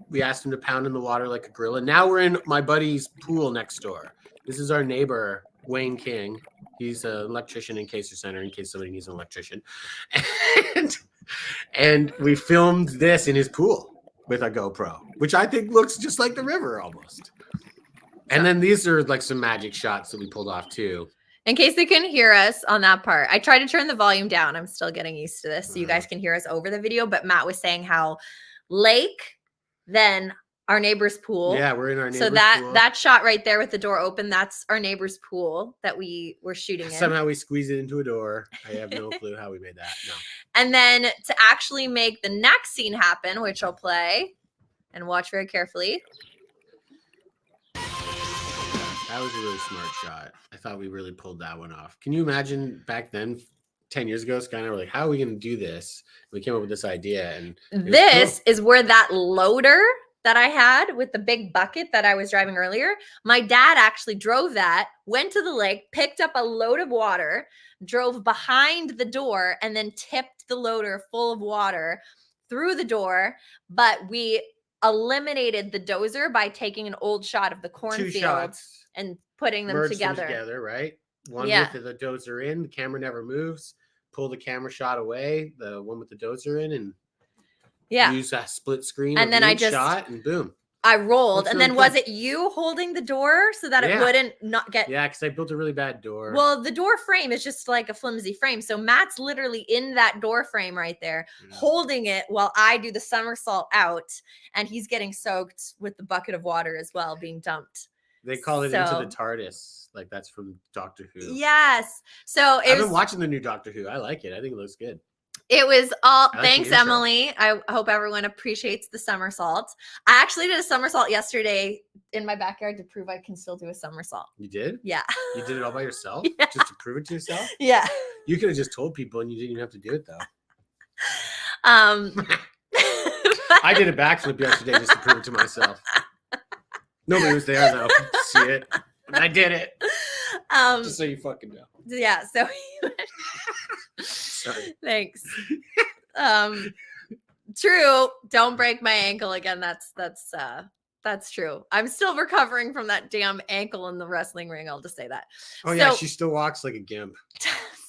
We asked him to pound in the water like a gorilla. Now we're in my buddy's pool next door. This is our neighbor, Wayne King. He's an electrician in case somebody needs an electrician. And we filmed this in his pool with a GoPro, which I think looks just like the river almost. And then these are like some magic shots that we pulled off too. In case they couldn't hear us on that part, I tried to turn the volume down. I'm still getting used to this, so you guys can hear us over the video. But Matt was saying how lake, then our neighbor's pool. Yeah, we're in our neighbor's pool. So that shot right there with the door open, that's our neighbor's pool that we were shooting in. Somehow we squeezed it into a door. I have no clue how we made that. No. And then to actually make the next scene happen, which I'll play and watch very carefully. That was a really smart shot. I thought we really pulled that one off. Can you imagine back then, 10 years ago, Sky and I were like, how are we going to do this? We came up with this idea. And this is where that loader that I had with the big bucket that I was driving earlier, my dad actually drove that, went to the lake, picked up a load of water, drove behind the door, and then tipped the loader full of water through the door. But we eliminated the dozer by taking an old shot of the cornfield and putting them together. Right? One with the dozer in, the camera never moves. Pull the camera shot away, the one with the dozer in, and use that split screen. And then I just shot and boom. I rolled. And then was it you holding the door so that it wouldn't not get? Yeah, because I built a really bad door. Well, the door frame is just like a flimsy frame. So Matt's literally in that door frame right there, holding it while I do the somersault out. And he's getting soaked with the bucket of water as well, being dumped. They call it Into the TARDIS. Like that's from Doctor Who. Yes. So I've been watching the new Doctor Who. I like it. I think it looks good. It was all thanks, Emily. I hope everyone appreciates the somersault. I actually did a somersault yesterday in my backyard to prove I can still do a somersault. You did? Yeah. You did it all by yourself? Yeah. Just to prove it to yourself? Yeah. You could have just told people and you didn't even have to do it though. I did a backflip yesterday just to prove it to myself. Nobody was there though to see it. And I did it. Just so you fucking know. Yeah. Sorry. Thanks. True. Don't break my ankle again. That's true. I'm still recovering from that damn ankle in the wrestling ring. I'll just say that. Oh yeah, So- she still walks like a gimp.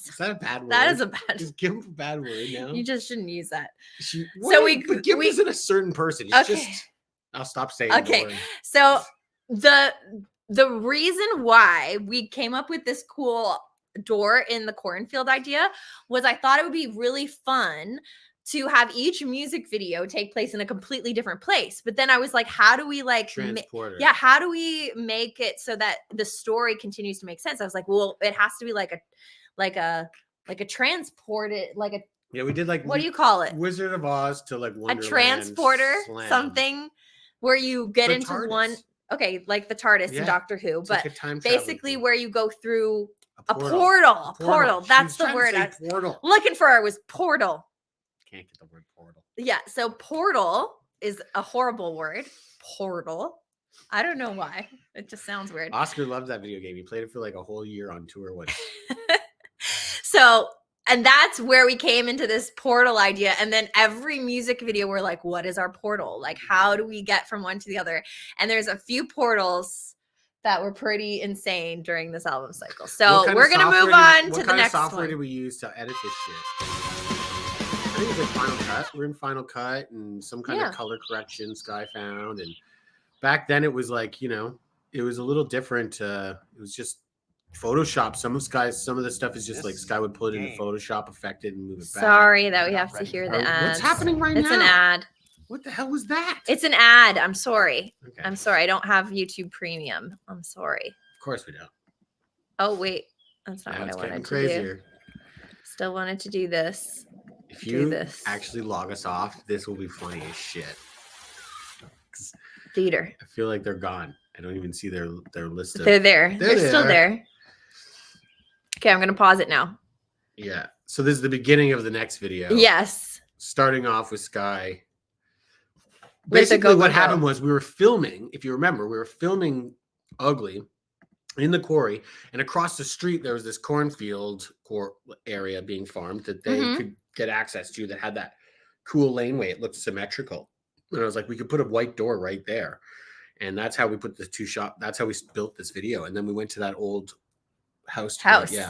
Is that a bad word? That is a bad. Is gimp a bad word now? You just shouldn't use that. But gimp isn't a certain person. It's Okay. just. I'll stop saying Okay. the word. So the reason why we came up with this cool door in the cornfield idea was I thought it would be really fun to have each music video take place in a completely different place. But then I was like, how do we like Transporter. yeah, how do we make it so that the story continues to make sense? I was like, well, it has to be like a transported, like a Yeah, we did like what do you call it? Wizard of Oz to like A Wonderland transporter, slam. something where you get The into TARDIS. one. Okay, like the TARDIS Yeah, in Doctor Who, It's but like a time travel basically thing. where you go through a portal. portal. She That's was the trying to word say I was portal. looking for. It was portal. Can't get the word portal. Yeah, so portal is a horrible word. Portal. I don't know why. It just sounds weird. Oscar loves that video game. He played it for like a whole year on tour once. So, and that's where we came into this portal idea. And then every music video, we're like, what is our portal? Like, how do we get from one to the other? And there's a few portals that were pretty insane during this album cycle. So we're going to move on to the next What software one. did we use to edit this shit? I think it was like Final Cut. We're in Final Cut and some kind of color correction Sky found. And back then it was like, it was a little different. It was just Photoshop. Some of the stuff is just like Sky would put it into Photoshop, affect it, and move it back. Sorry that we have to hear the ad. What's happening right now? It's an ad. What the hell was that? It's an ad. I'm sorry. Okay. I'm sorry. I don't have YouTube Premium. I'm sorry. Of course we don't. Oh, wait. That's not Now what I it's wanted getting to crazier. do. Still wanted to do this. If Do you this. actually log us off, this will be funny as shit. Theater. I feel like they're gone. I don't even see their list of. They're there. They're still there. there. Okay, I'm going to pause it now. Yeah. So this is the beginning of the next video. Yes. Starting off with Sky. With the Basically, go, what go, happened go. was we were filming, if you remember, we were filming Ugly in the quarry, and across the street there was this cornfield area being farmed that they could get access to that had that cool laneway. It looked symmetrical. And I was like, we could put a white door right there. And that's how we put the that's how we built this video. And then we went to that old house.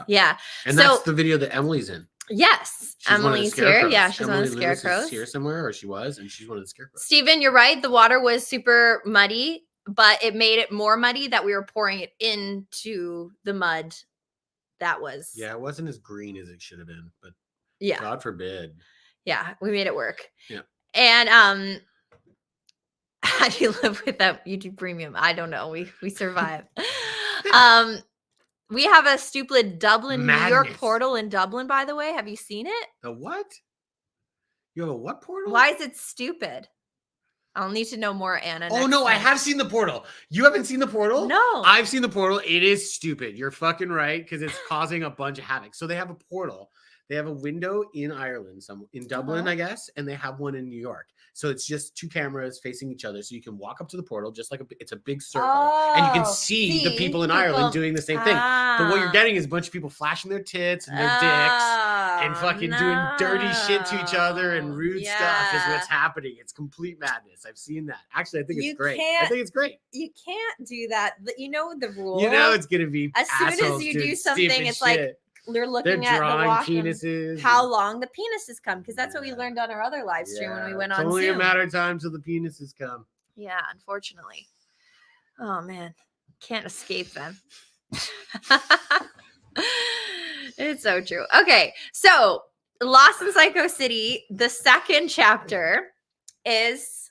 Yeah. And So- that's the video that Emily's in. Yes. She's one of the Emily's here. scarecrows. Yeah, she's one of the Emily Lewis is scarecrows. here somewhere, or she was, and she's one of the scarecrows. Steven, you're right. The water was super muddy, but it made it more muddy that we were pouring it into the mud. That was. Yeah, it wasn't as green as it should have been, but Yeah. God forbid. Yeah. We made it work. Yeah. And how do you live without YouTube Premium? I don't know. We survive. We have a stupid Dublin, New York Madness. portal in Dublin, by the way. Have you seen it? The what? You have a what portal? Why is it stupid? I'll need to know more, Anna. Oh next no, I time. have seen the portal. You haven't seen the portal? No. I've seen the portal. It is stupid. You're fucking right, because it's causing a bunch of havoc. So they have a portal. They have a window in Ireland, in Dublin, I guess, and they have one in New York. So it's just two cameras facing each other. So you can walk up to the portal, just like it's a big circle, and you can see the people in Ireland doing the same thing. But what you're getting is a bunch of people flashing their tits and their dicks and fucking doing dirty shit to each other and rude stuff is what's happening. It's complete madness. I've seen that. Actually, I think You it's great. I can't- think it's great. You can't do that. You know the rule. You know it's gonna be As soon as assholes you doing do something, stupid it's like shit. They're They're looking at the drawing walk and penises. how and- long the penises come, because that's what we Yeah. learned on our other live stream when we went it's on only Zoom. a matter of time till the penises come. Yeah, unfortunately. Oh man, can't escape them. It's so true. Okay, so Lost in Psycho City, the second chapter is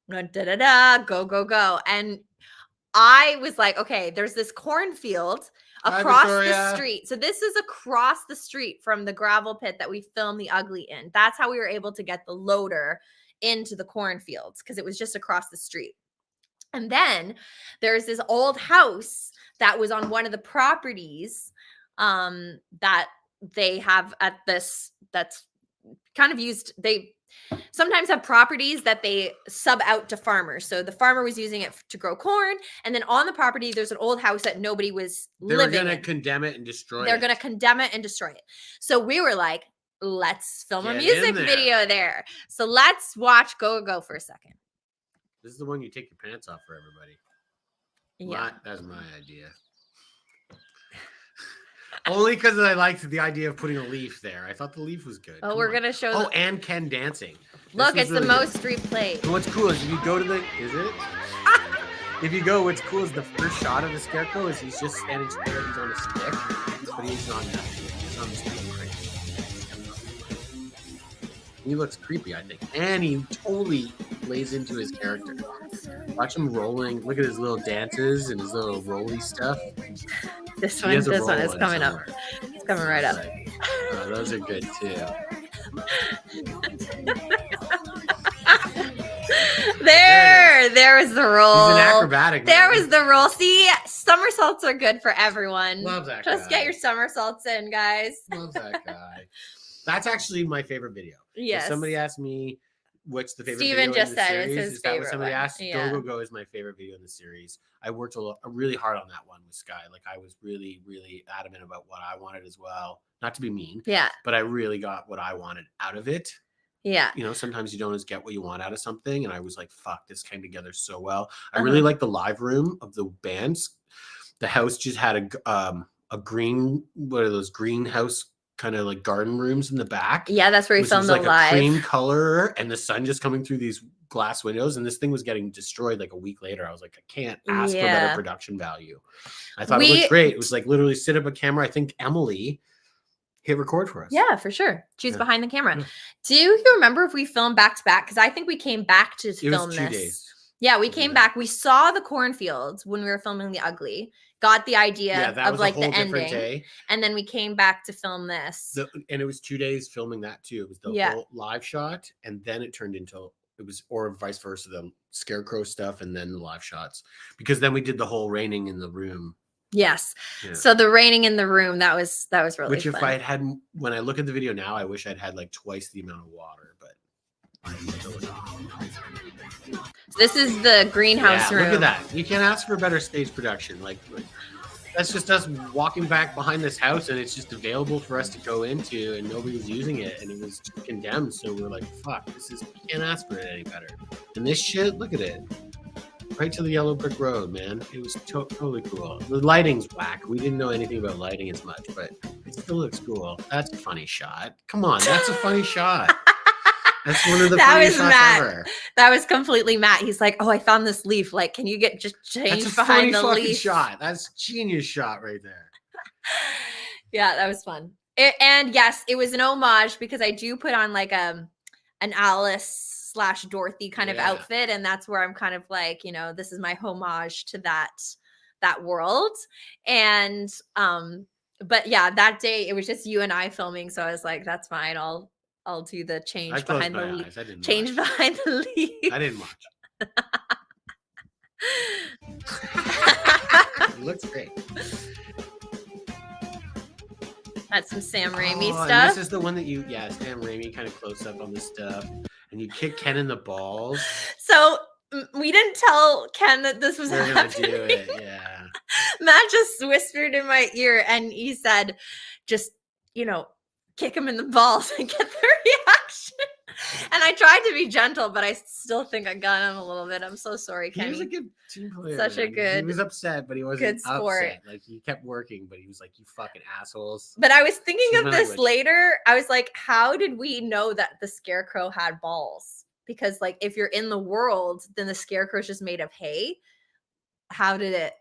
go, go, go. And I was like, okay, there's this cornfield Hi, across the Victoria. street. So this is across the street from the gravel pit that we filmed the Ugly in. That's how we were able to get the loader into the cornfields, because it was just across the street. And then there's this old house that was on one of the properties that they have at this, that's kind of used, they sometimes have properties that they sub out to farmers. So the farmer was using it to grow corn, and then on the property there's an old house that nobody was They were living gonna in. condemn it and destroy They're it. going to condemn it and destroy it. So we were like, let's film a Get in music there. video there. So let's watch Go for a second. This is the one you take your pants off for everybody. Yeah. That's my idea. Only because I liked the idea of putting a leaf there. I thought the leaf was good. Oh, Come we're on. going to show Oh, and Ken dancing. Look, This it's was the really most replayed. good. And what's cool is if you go to the... Is it? If you go, what's cool is the first shot of the Scarecrow is he's just standing square. He's on a stick. But he's on the stick. He looks creepy, I think. And he totally lays into his character. Watch him rolling. Look at his little dances and his little rolly stuff. This He one, has a this one roll is in coming up. somewhere. It's coming right up. Oh, those are good too. There was the roll. He's an acrobatic. There man. was the roll. See, somersaults are good for everyone. Love that Just guy. get your somersaults in, guys. Love that guy. That's actually my favorite video. Yes. If somebody asked me what's the favorite Steven video just in the said it's series, his is that what favorite somebody one. asked? Yeah. Go is my favorite video in the series. I worked really hard on that one with Sky. Like I was really, really adamant about what I wanted as well. Not to be mean, Yeah. but I really got what I wanted out of it. Yeah. You know, sometimes you don't always get what you want out of something. And I was like, fuck, this came together so well. I really like the live room of the bands. The house just had a green, what are those greenhouse kind of like garden rooms in the back? Yeah, that's where we Which filmed was the like live. a cream color and the sun just coming through these glass windows. And this thing was getting destroyed like a week later. I was like, I can't ask for Yeah. better production value. I thought it looked great. It was like literally sit up a camera. I think Emily hit record for us. Yeah, for sure. She's Yeah. behind the camera. Yeah. Do you remember if we filmed back to back? Because I think we came back to It film was 2 this. days. Yeah, we Yeah. came back. We saw the cornfields when we were filming The Ugly. Got the idea Yeah, that of was like a whole the different ending, day. and then we came back to film this. And it was 2 days filming that too. It was the Yeah. whole live shot, and then it turned into or vice versa, the Scarecrow stuff, and then the live shots. Because then we did the whole raining in the room. Yes. Yeah. So the raining in the room, that was really Which if fun. I had when I look at the video now, I wish I'd had like twice the amount of water, but This is the greenhouse room. Look at that. You can't ask for better stage production. Like that's just us walking back behind this house and it's just available for us to go into and nobody's using it and it was condemned. So we're like, fuck, you can't ask for it any better. And this shit, look at it. Right to the yellow brick road, man. It was totally cool. The lighting's whack. We didn't know anything about lighting as much, but it still looks cool. That's a funny shot. Come on, that's a funny shot. That's one of the That funniest was shots Matt. ever. That was completely Matt. He's like, "Oh, I found this leaf. Like, can you get just That's change a funny behind the fucking leaf?" shot. That's a genius shot right there. Yeah, that was fun. And yes, it was an homage because I do put on like an Alice/Dorothy kind of Yeah. outfit, and that's where I'm kind of like, this is my homage to that world. And but yeah, that day it was just you and I filming, so I was like, that's fine. I'll do the I change closed behind my the leaf. eyes. I didn't Change watch. behind the leaf. I didn't watch. It looks great. That's some Sam Raimi Oh, and stuff. this is the one that Sam Raimi kind of close up on the stuff, and you kick Ken in the balls. So we didn't tell Ken that this was We're gonna happening. do it, yeah. Matt just whispered in my ear and he said, just, kick him in the balls and get the reaction. And I tried to be gentle, but I still think I got him a little bit. I'm so sorry, He was a Kenny. good team player. Such a man. He good- was upset, but he wasn't good sport. upset. Like he kept working, but he was like, "You fucking assholes." But I was thinking Excuse of my this language. later. I was like, how did we know that the Scarecrow had balls? Because like if you're in the world, then the Scarecrow's just made of hay. How did it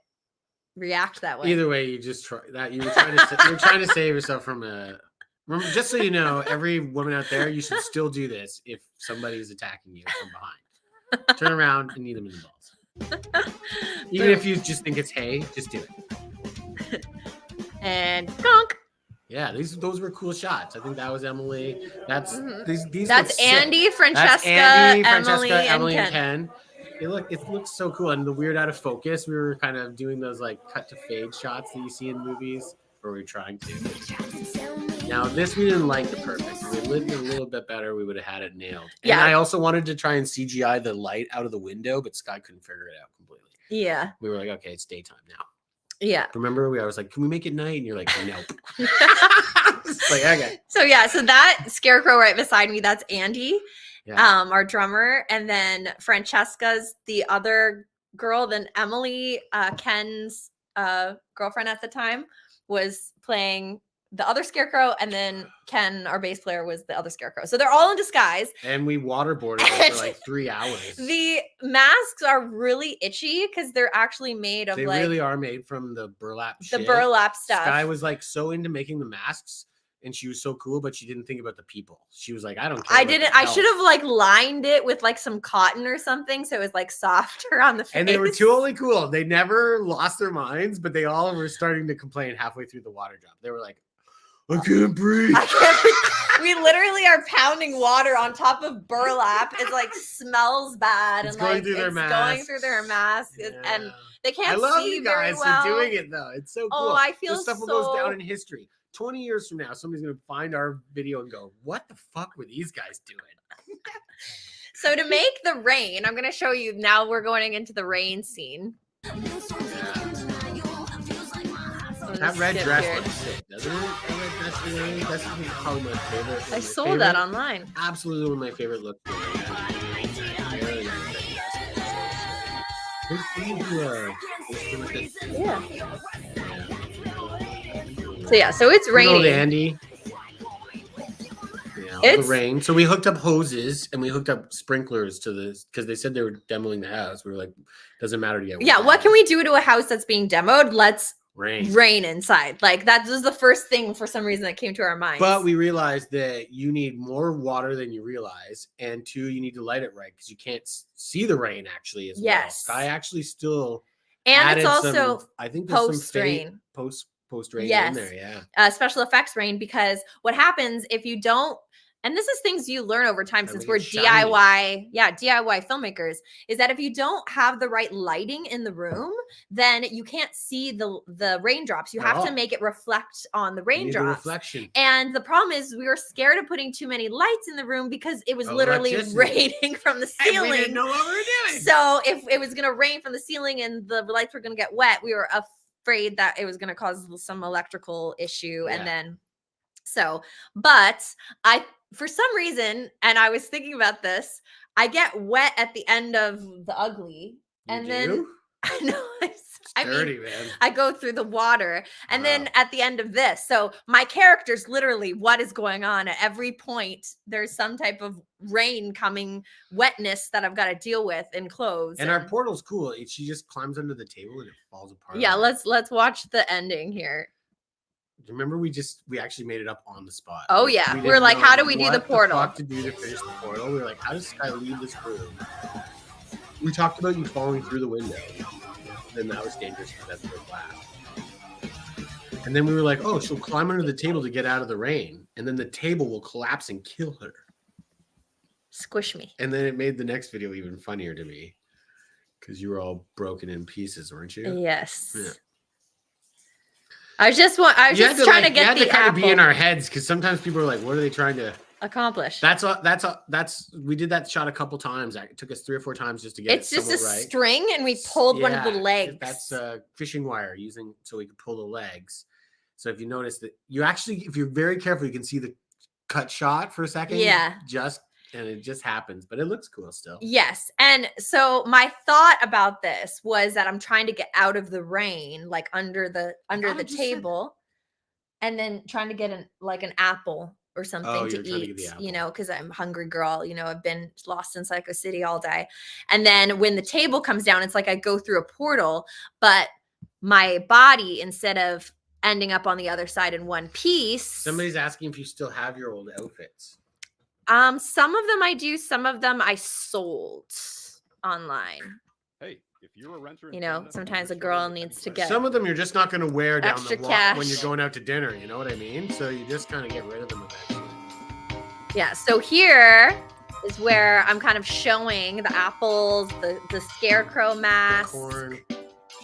react that way? Either way, you just try that. You were trying to save yourself from a. Remember, just so you know, every woman out there, you should still do this if somebody is attacking you from behind. Turn around and knee them in the balls. Even if you just think it's hay, just do it. And gunk. Yeah, those were cool shots. I think that was Emily. That's these. Look That's sick. Andy, Francesca, That's Andy, Emily, Emily, and and Ken. Ken. It looks so cool. And the weird out of focus, we were kind of doing those like cut to fade shots that you see in movies, or we were trying to. Now this we didn't like the purpose. If we lit it a little bit better, we would have had it nailed. And Yeah. I also wanted to try and CGI the light out of the window, but Sky couldn't figure it out completely. Yeah. We were like, okay, it's daytime now. Yeah. Remember, I was like, can we make it night? And you're like, nope. It's like, okay. So that Scarecrow right beside me, that's Andy, Yeah. our drummer, and then Francesca's the other girl. Then Emily, Ken's girlfriend at the time, was playing the other Scarecrow, and then Ken, our bass player, was the other Scarecrow. So they're all in disguise. And we waterboarded them for like 3 hours. The masks are really itchy because they're actually made of They like really are made from the burlap the shit. burlap stuff. Sky was like so into making the masks, and she was so cool, but she didn't think about the people. She was like, I don't care. I didn't. I should have like lined it with like some cotton or something, so it was like softer on the face. And they were totally cool. They never lost their minds, but they all were starting to complain halfway through the water drop. They were like, I can't breathe. We literally are pounding water on top of burlap. It like smells bad. It's and going like through their it's masks. going through their masks. Yeah. And they can't I love see you very guys well. for doing it though. It's so cool. Oh, I feel this stuff will so- goes down in history. 20 years from now, somebody's gonna find our video and go, what the fuck were these guys doing? So to make the rain, I'm gonna show you now. We're going into the rain scene. That red skip dress here. looks sick, doesn't it? That red dress really, that's probably my favorite. I sold that online. Absolutely one of my favorite looks. Yeah. So yeah, so it's Raining. raining. Andy. Yeah, all It's- the rain. So we hooked up hoses and we hooked up sprinklers to this because they said they were demoing the house. We were like, doesn't matter to get Yeah, what can we do to a house that's being demoed? Let's rain. rain inside. Like that was the first thing for some reason that came to our minds. But we realized that you need more water than you realize, and 2, you need to light it right because you can't see the rain actually as well. Yes. Sky actually still and it's added also some, I think there's some post rain. post rain Yes. in there. Yeah. Special effects rain, because what happens if you don't, and this is things you learn over time And since we we're get shiny. DIY filmmakers, is that if you don't have the right lighting in the room, then you can't see the raindrops. You have to Oh. make it reflect on the You need the raindrops. reflection. And the problem is we were scared of putting too many lights in the room because it was literally Electricity. raining from the And ceiling. we didn't know what we were doing. So if it was going to rain from the ceiling and the lights were going to get wet, we were afraid that it was going to cause some electrical issue. Yeah. And then, but for some reason, and I was thinking about this, I get wet at the end of the ugly. And then I know, I mean, dirty, man. I go through the water, and then Wow. at the end of this, so my character's literally what is going on at every point. There's some type of rain coming, wetness that I've got to deal with in clothes. And our portal's cool. She just climbs under the table and it falls apart. yeah, let's watch the ending here. Remember, we actually made it up on the spot. Oh, Like, yeah. we We're didn't like, know how do we do the what portal? fuck to do to finish the portal. We were like, how does Sky leave this room? We talked about you falling through the window. Then that was dangerous because that's the glass. And then we were like, oh, she'll climb under the table to get out of the rain, and then the table will collapse and kill her. Squish me. And then it made the next video even funnier to me because you were all broken in pieces, weren't you? Yes. Yeah. I was just trying to you get had the to kind of apple be in our heads because sometimes people are like, what are they trying to accomplished. That's we did that shot a couple times. It took us 3 or 4 times just to get It's it just a somewhat right. string, and we pulled one of the Yeah, legs. That's fishing wire so we could pull the legs. So if you notice that you actually, if you're very careful, you can see the cut shot for a second. Yeah. And it just happens, but it looks cool still. Yes. And so my thought about this was that I'm trying to get out of the rain, like under the table, and then trying to get an apple or something to eat, because I'm a hungry girl. I've been lost in Psycho City all day. And then when the table comes down, it's like I go through a portal, but my body, instead of ending up on the other side in one piece. Somebody's asking if you still have your old outfits. Some of them I do, some of them I sold online. Hey, if you're a renter, sometimes a girl needs to get Some of them you're just not going to wear down extra the walk cash when you're going out to dinner. You know what I mean? So you just kind of get rid of them eventually. Yeah. So here is where I'm kind of showing the apples, the Scarecrow mask. Corn.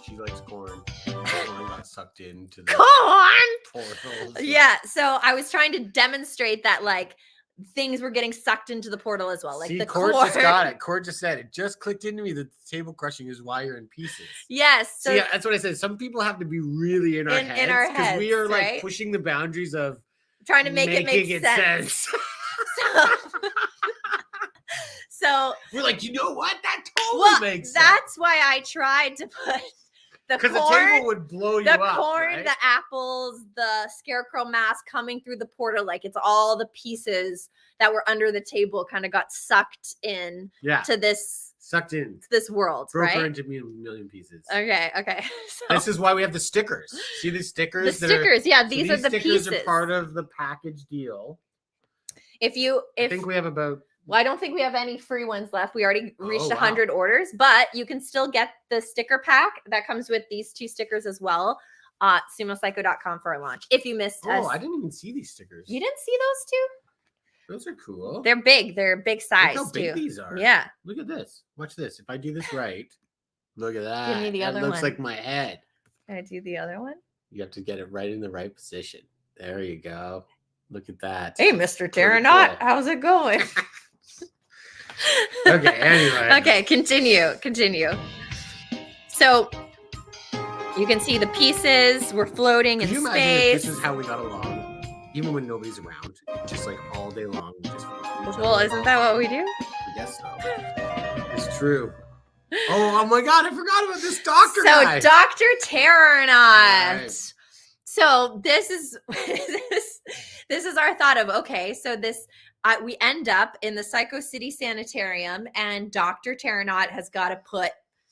She likes corn. Corn got sucked into the Corn. portal. Yeah. So I was trying to demonstrate that things were getting sucked into the portal as well. See, The Court corn. just got it. Court just said it. Just clicked into me that the table crushing is why you're in pieces. Yes. So See, that's what I said. Some people have to be really in our heads. in our Because we are heads, right? pushing the boundaries of trying to make it make Making sense. So we're like, you know what? That totally makes sense. that's why I tried to put the Because the corn, table would blow you the up. corn, right? the apples, the scarecrow mask coming through the portal, like it's all the pieces that were under the table kind of got sucked in Yeah. to this Sucked in. world, Broke her right? into a million pieces. Okay. So This is why we have the stickers. See these stickers? the stickers, yeah, these are the stickers pieces. are part of the package deal. I think we have about. Well, I don't think we have any free ones left. We already reached wow. 100 orders, but you can still get the sticker pack that comes with these 2 stickers as well. SumoPsycho.com for our launch. If you missed us, I didn't even see these stickers. you didn't see those 2? Those are cool. They're big. They're big size Look how big too. these are. Yeah. Look at this. Watch this. If I do this right, look at that. Give me the other That looks one. like my head. Can I do the other one? You have to get it right in the right position. There you go. Look at that. Hey, Mr. Pretty Terranot, cool. how's it going? Okay, anyway. Okay, continue. So you can see the pieces were floating Can in you imagine if space. this is how we got along? Even when nobody's around, just like all day long. We just Well, isn't that what we do? I guess so. It's true. Oh my god, I forgot about this doctor So guy. Dr. Terranot. Right. So this is this is our thought of, okay, so this we end up in the Psycho City Sanitarium and Dr. Terranot has got to put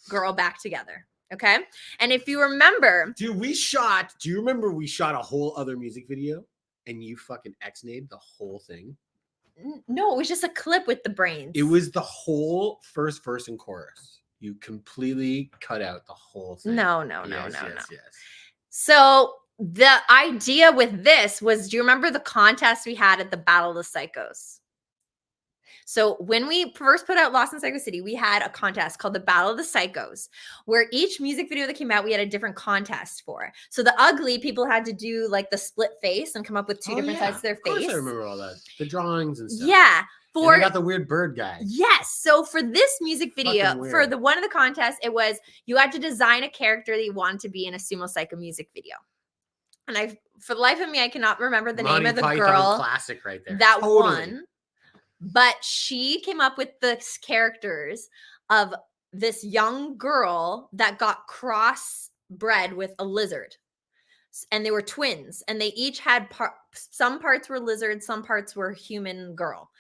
girl back together. Okay. And if you remember, Dude, do you remember we shot a whole other music video and you fucking X-nayed the whole thing? no, it was just a clip with the brains. It was the whole first verse and chorus. You completely cut out the whole thing. No. Yes. So the idea with this was, do you remember the contest we had at the Battle of the Psychos? So when we first put out Lost in Psycho City, we had a contest called the Battle of the Psychos, where each music video that came out, we had a different contest for. So the ugly people had to do like the split face and come up with 2 different sides of their Of course face. I remember all that. The drawings and stuff. Yeah. And For they got the weird bird guy. yes. So for this music video, Fucking for weird. the one of the contests, it was you had to design a character that you wanted to be in a Sumo Cyco music video. And for the life of me, I cannot remember the Monty name of the Python girl classic right there. that Totally. won. But she came up with the characters of this young girl that got crossbred with a lizard. And they were twins. And they each had some parts were lizard, some parts were human girl.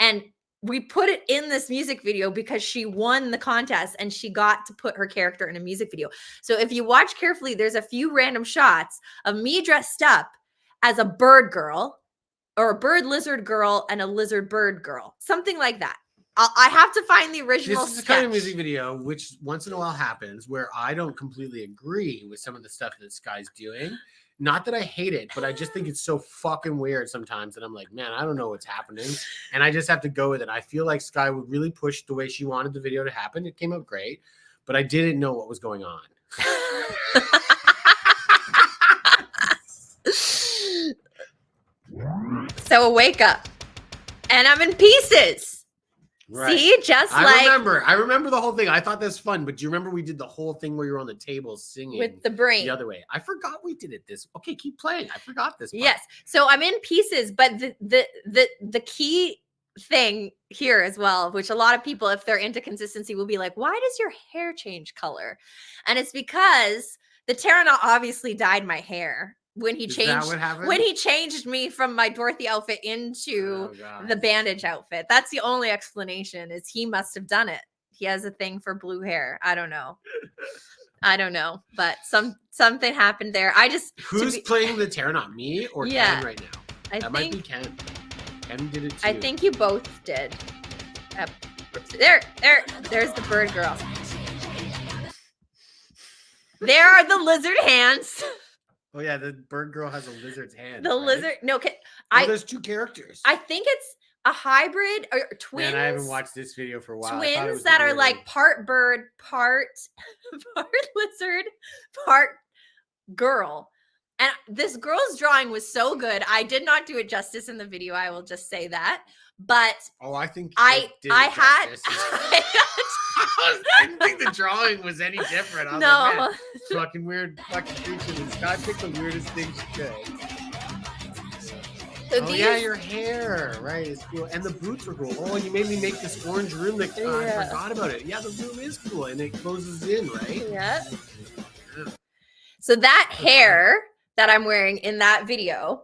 And we put it in this music video because she won the contest and she got to put her character in a music video. So if you watch carefully, there's a few random shots of me dressed up as a bird girl, or a bird lizard girl and a lizard bird girl, something like that. I have to find the original This is the sketch. kind of music video which once in a while happens where I don't completely agree with some of the stuff that this guy's doing. Not that I hate it, but I just think it's so fucking weird sometimes that I'm like, man, I don't know what's happening. And I just have to go with it. I feel like Sky would really push the way she wanted the video to happen. It came out great, but I didn't know what was going on. So wake up. And I'm in pieces. Right. See, just I like remember the whole thing. I thought that's fun, but do you remember we did the whole thing where you were on the table singing with the brain. the other way? I forgot we did it this. Okay, keep playing. I forgot this part. Yes. So I'm in pieces, but the key thing here as well, which a lot of people, if they're into consistency, will be like, why does your hair change color? And it's because the Terranot obviously dyed my hair when he Is changed that what happened? when he changed me from my Dorothy outfit into Oh, God. the bandage outfit. That's the only explanation, is he must have done it. He has a thing for blue hair. I don't know. But something happened there. Who's playing the Terranot? Me or Yeah. Ken right now? I That might be think Ken. Ken did it too. I think you both did. There's the bird girl. There are the lizard hands. Oh yeah, the bird girl has a lizard's hand. The right? lizard. No, Oh, there's 2 characters. I think it's a hybrid or twins. Man, I haven't watched this video for a while. I thought it Twins was that the are weird like one. part bird, part lizard, part girl. And this girl's drawing was so good. I did not do it justice in the video. I will just say that. But Oh, I think I it did had justice. I didn't think the drawing was any different. I was no. like, man, fucking weird fucking creature. This guy picked the weirdest thing she could. So Oh yeah, your hair, right? It's cool, and the boots are cool. Oh, and you made me make this orange room. That I forgot about it. Yeah, the room is cool, and it closes in, right? Yeah. So that hair that I'm wearing in that video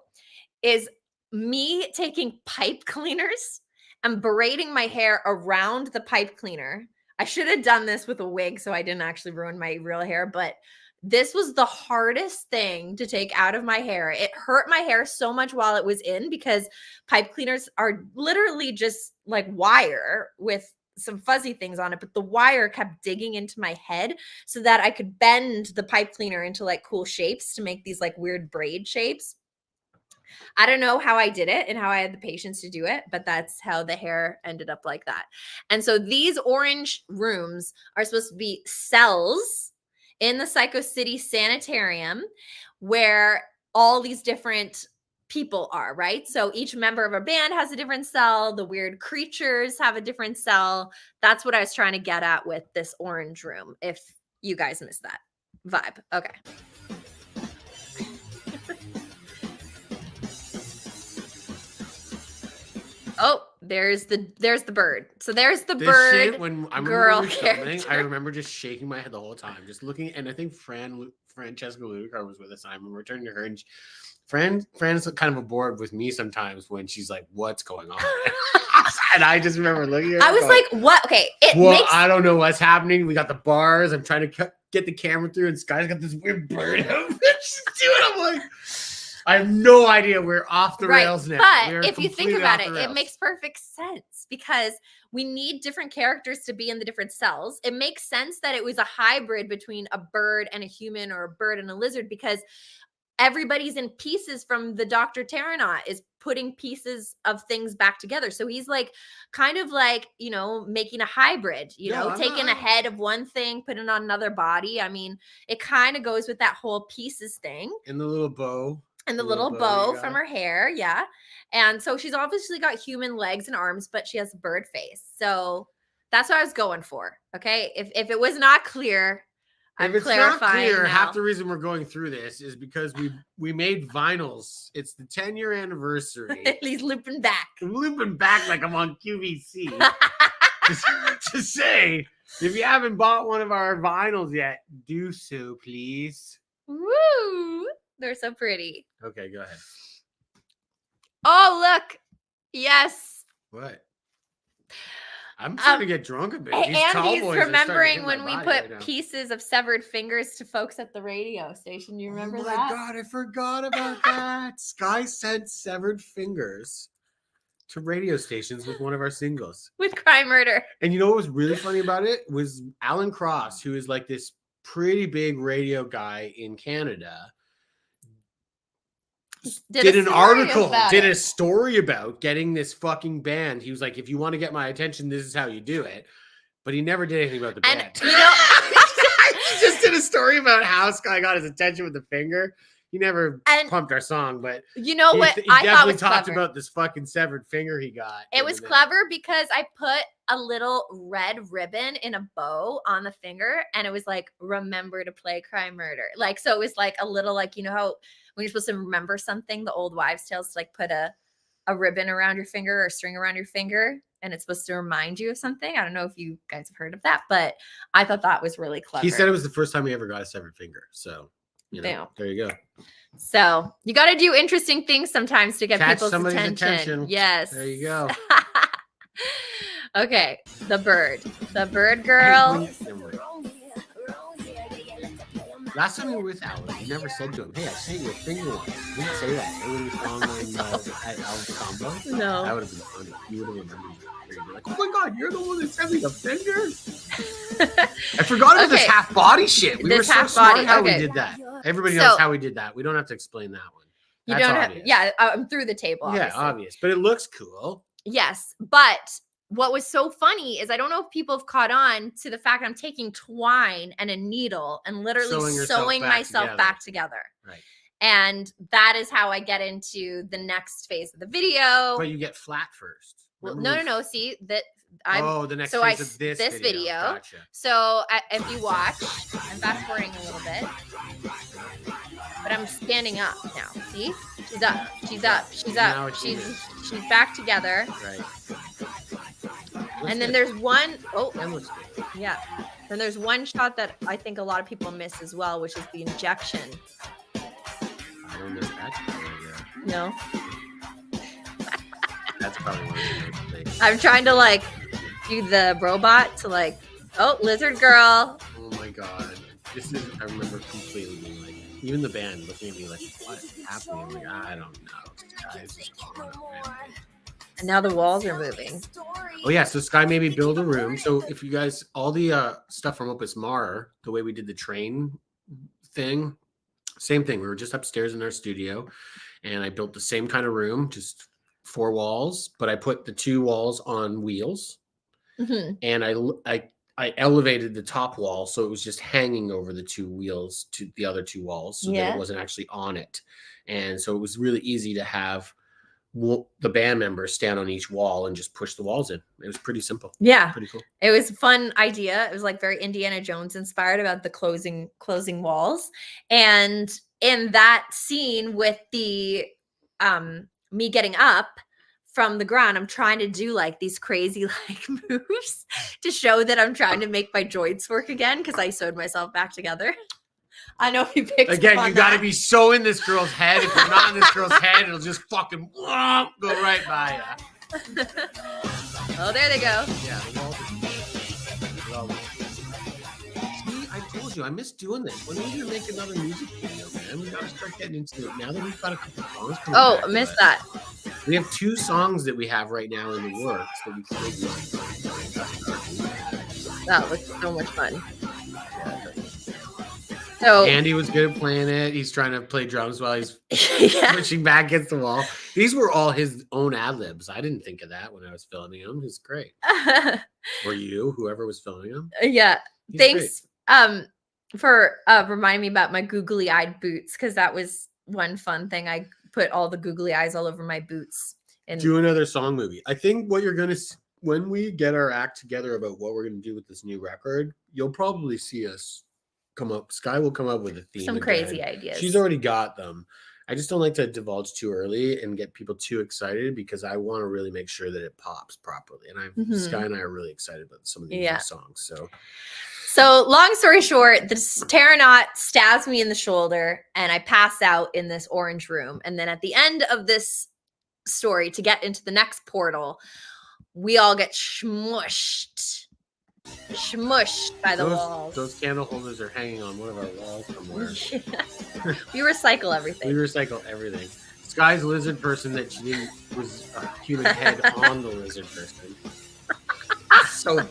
is me taking pipe cleaners and braiding my hair around the pipe cleaner. I should have done this with a wig so I didn't actually ruin my real hair, but this was the hardest thing to take out of my hair. It hurt my hair so much while it was in because pipe cleaners are literally just like wire with some fuzzy things on it, but the wire kept digging into my head so that I could bend the pipe cleaner into like cool shapes to make these like weird braid shapes. I don't know how I did it and how I had the patience to do it, but that's how the hair ended up like that. And so these orange rooms are supposed to be cells in the Psycho City Sanitarium where all these different people are, right? So each member of a band has a different cell. The weird creatures have a different cell. That's what I was trying to get at with this orange room, if you guys missed that vibe. Okay. Oh, there's the bird. So there's the This bird. shit, when I remember girl when we were filming, character. I remember just shaking my head the whole time, just looking. And I think Francesca Ludicar was with us. And I remember turning to her, and Fran's kind of bored with me sometimes when she's like, "What's going on?" And I just remember looking at her. I was going, like, "What? Okay, I don't know what's happening. We got the bars. I'm trying to get the camera through, and Sky's got this weird bird outfit she's doing. I'm like, I have no idea. We're off the rails now. But if you think about it, it makes perfect sense because we need different characters to be in the different cells. It makes sense that it was a hybrid between a bird and a human or a bird and a lizard because everybody's in pieces from the Dr. Terranaut is putting pieces of things back together. So he's like kind of like, you know, making a hybrid, taking a head of one thing, putting on another body. I mean, it kind of goes with that whole pieces thing. And the little bow. And the little bow from her hair, yeah. And so she's obviously got human legs and arms, but she has a bird face. So that's what I was going for. Okay. If it was not clear, I'm clarifying. Not clear, now. half the reason we're going through this is because we made vinyls. It's the 10-year anniversary. He's looping back. I'm looping back like I'm on QVC. to say, if you haven't bought one of our vinyls yet, do so, please. Woo! They're so pretty. Okay, go ahead. Oh, look. Yes. What? I'm trying to get drunk a bit. Andy's remembering when we put pieces of severed fingers to folks at the radio station. You remember that? Oh my God, I forgot about that. Sky sent severed fingers to radio stations with one of our singles. With Crime Murder. And you know what was really funny about it? Was Alan Cross, who is like this pretty big radio guy in Canada, did a story about getting this fucking band. He was like, if you want to get my attention, this is how you do it. But he never did anything about the band. You know, he just did a story about how Sky got his attention with the finger. He never pumped our song, but you know what? He definitely talked about this fucking severed finger he got. It was clever because I put a little red ribbon in a bow on the finger, and it was like, remember to play Crime Murder. Like, so it was like a little, like, you know how when you're supposed to remember something, the old wives' tales, to like put a ribbon around your finger or string around your finger, and it's supposed to remind you of something. I don't know if you guys have heard of that, but I thought that was really clever. He said it was the first time he ever got a severed finger. So, there you go. So you got to do interesting things sometimes to get people's attention. Yes. There you go. Okay. The bird girl. Last time we were with Alan, you never said to him, "Hey, I sent you a finger once." You didn't say that. When we found at Alan's combo. No. That would have been funny. You would have remembered. You'd be like, "Oh my God, you're the one that sent me the finger." I forgot about this half body shit. We were so smart how we did that. Everybody knows how we did that. We don't have to explain that one. You don't have. Yeah, I'm through the table. Obviously. Yeah, obvious, but it looks cool. Yes, but what was so funny is I don't know if people have caught on to the fact I'm taking twine and a needle and literally sewing myself back together. Right. And that is how I get into the next phase of the video. But you get flat first. Well, no. See that. The next phase of this video. Gotcha. So if you watch, I'm fast forwarding a little bit. but I'm standing up now. See? She's up. She's up. She's Now up. it's She's back together. Right. And then there's one oh That looks good. yeah. Then there's one shot that I think a lot of people miss as well, which is the injection. I don't miss that. Probably, No. That's probably one of the first things. I'm trying to like do the robot to like, oh, lizard girl. Oh my god. This is, I remember completely being like, even the band looking at me like, what's happening? I'm like, I don't know. Guys, just going up, man. And now the walls are moving. Oh yeah, so Sky maybe build a room. So if you guys, all the stuff from Opus Mar, the way we did the train thing, same thing. We were just upstairs in our studio, and I built the same kind of room, just 4 walls, but I put the 2 walls on wheels, and I elevated the top wall so it was just hanging over the 2 wheels to the other 2 walls, so that it wasn't actually on it, and so it was really easy to have the band members stand on each wall and just push the walls in. It was pretty simple. Yeah. Pretty cool. It was a fun idea. It was like very Indiana Jones inspired about the closing walls. And in that scene with the me getting up from the ground, I'm trying to do like these crazy like moves to show that I'm trying to make my joints work again because I sewed myself back together. I know if you picked again, up on you got to that. be so in this girl's head. If you're not in this girl's head, it'll just fucking go right by you. Oh, there they go. Yeah, the walls are See, I told you, I miss doing this. When are we gonna make another music video, man? We gotta start getting into it now that we've got a couple songs. coming Oh, back I to missed us. that. We have 2 songs that we have right now in the works that we can make music for. That looks so much fun. So Andy was good at playing it. He's trying to play drums while he's yeah. pushing back against the wall. These were all his own ad libs. I didn't think of that when I was filming him. He's great. Or you, whoever was filming him. Yeah. He's Thanks for reminding me about my googly eyed boots, because that was one fun thing. I put all the googly eyes all over my boots. And Do another song movie. I think what you're gonna when we get our act together about what we're gonna do with this new record, you'll probably see us come up. Sky will come up with a theme. some again. crazy ideas. She's already got them. I just don't like to divulge too early and get people too excited because I want to really make sure that it pops properly. And Sky and I are really excited about some of these new songs. So long story short, this Pteranot stabs me in the shoulder and I pass out in this orange room. And then at the end of this story, to get into the next portal, we all get smushed by the walls. Those candle holders are hanging on one of our walls somewhere. We recycle everything. We recycle everything. Sky's lizard person that she didn't was a human head on the lizard person. So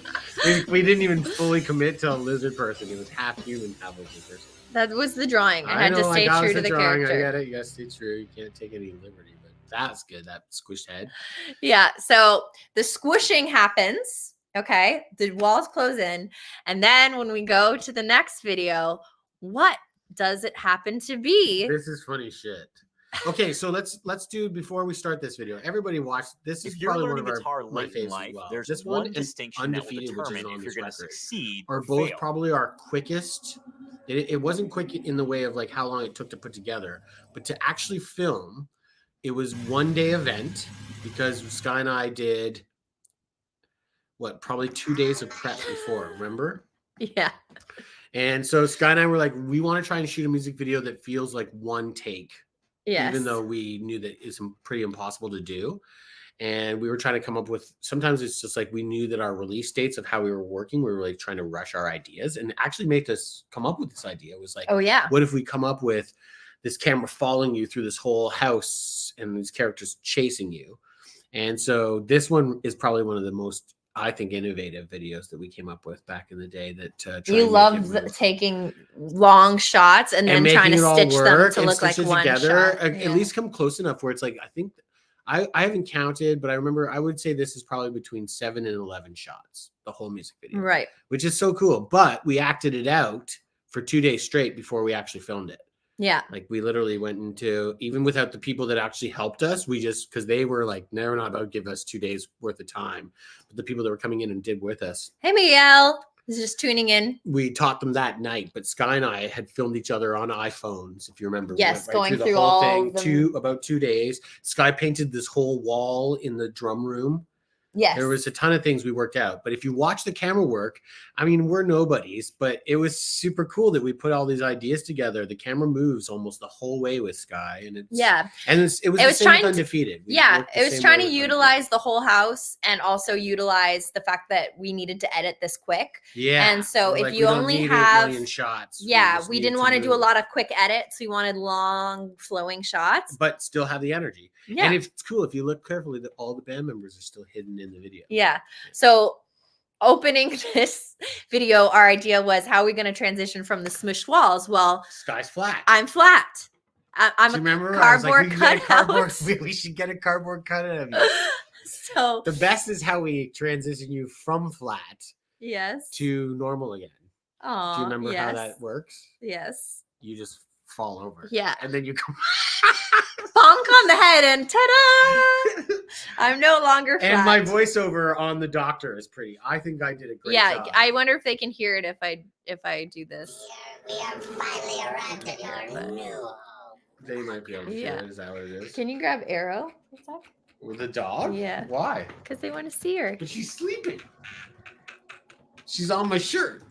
we didn't even fully commit to a lizard person. It was half human, half lizard person. That was the drawing. I had to stay that true was to the drawing. character. I get it. You gotta stay true. You can't take any liberty, but that's good. That squished head. Yeah. So the squishing happens. Okay. The walls close in. And then when we go to the next video, what does it happen to be? This is funny shit. Okay, so let's do before we start this video. Everybody watch this. Is If you're probably one learning of guitar my late in favorites life, as well. there's This one one and distinction that will Undefeated, which is determine on if this you're going to record, succeed are or both fail. probably our quickest. It wasn't quick in the way of like how long it took to put together, but to actually film, it was 1-day event because Sky and I did probably 2 days of prep before, remember? Yeah. And so Sky and I were like, we want to try and shoot a music video that feels like one take. Yes. Even though we knew that it's pretty impossible to do. And we were trying to come up with, sometimes it's just like we knew that our release dates of how we were working, we were like trying to rush our ideas, and actually make us come up with this idea. It was like, oh yeah, what if we come up with this camera following you through this whole house and these characters chasing you? And so this one is probably one of the most, I think, innovative videos that we came up with back in the day. That you loved taking long shots and then trying to stitch them to look like one shot. At least come close enough where it's like, I think I haven't counted, but I remember I would say this is probably between 7 and 11 shots, the whole music video, right? Which is so cool. But we acted it out for 2 days straight before we actually filmed it. Yeah. Like we literally went into, even without the people that actually helped us, we just, because they were like, they're not about to give us 2 days worth of time. But the people that were coming in and did with us. Hey, Miguel. This is just tuning in. We taught them that night, but Sky and I had filmed each other on iPhones, if you remember. Yes, we went going the through whole all thing. of them. About 2 days. Sky painted this whole wall in the drum room. Yes. There was a ton of things we worked out. But if you watch the camera work, I mean, we're nobodies, but it was super cool that we put all these ideas together. The camera moves almost the whole way with Sky, and it's and it was the same with Undefeated. It was trying to utilize the whole house and also utilize the fact that we needed to edit this quick. Yeah. And so We're if like, you we don't only need have 8 million shots, we didn't want to do a lot of quick edits. We wanted long flowing shots, but still have the energy. Yeah. And if it's cool, if you look carefully, that all the band members are still hidden in the video. Yeah. So opening this video, our idea was, how are we going to transition from the smushed walls? Well, Sky's flat. I'm flat. I'm Do you remember? cardboard cutout. We should get a cardboard cutout of you. So the best is how we transition you from flat to normal again. Oh, do you remember how that works? Yes. You just fall over. Yeah. And then you come bonk on the head and ta-da! I'm no longer flat. And my voiceover on the doctor is pretty. I think I did a great job. I wonder if they can hear it if I do this. We are finally arrived at your new. They might be able to hear it. Is that what it is? Can you grab Arrow? What's that? With the dog? Yeah. Why? Because they want to see her. But she's sleeping. She's on my shirt.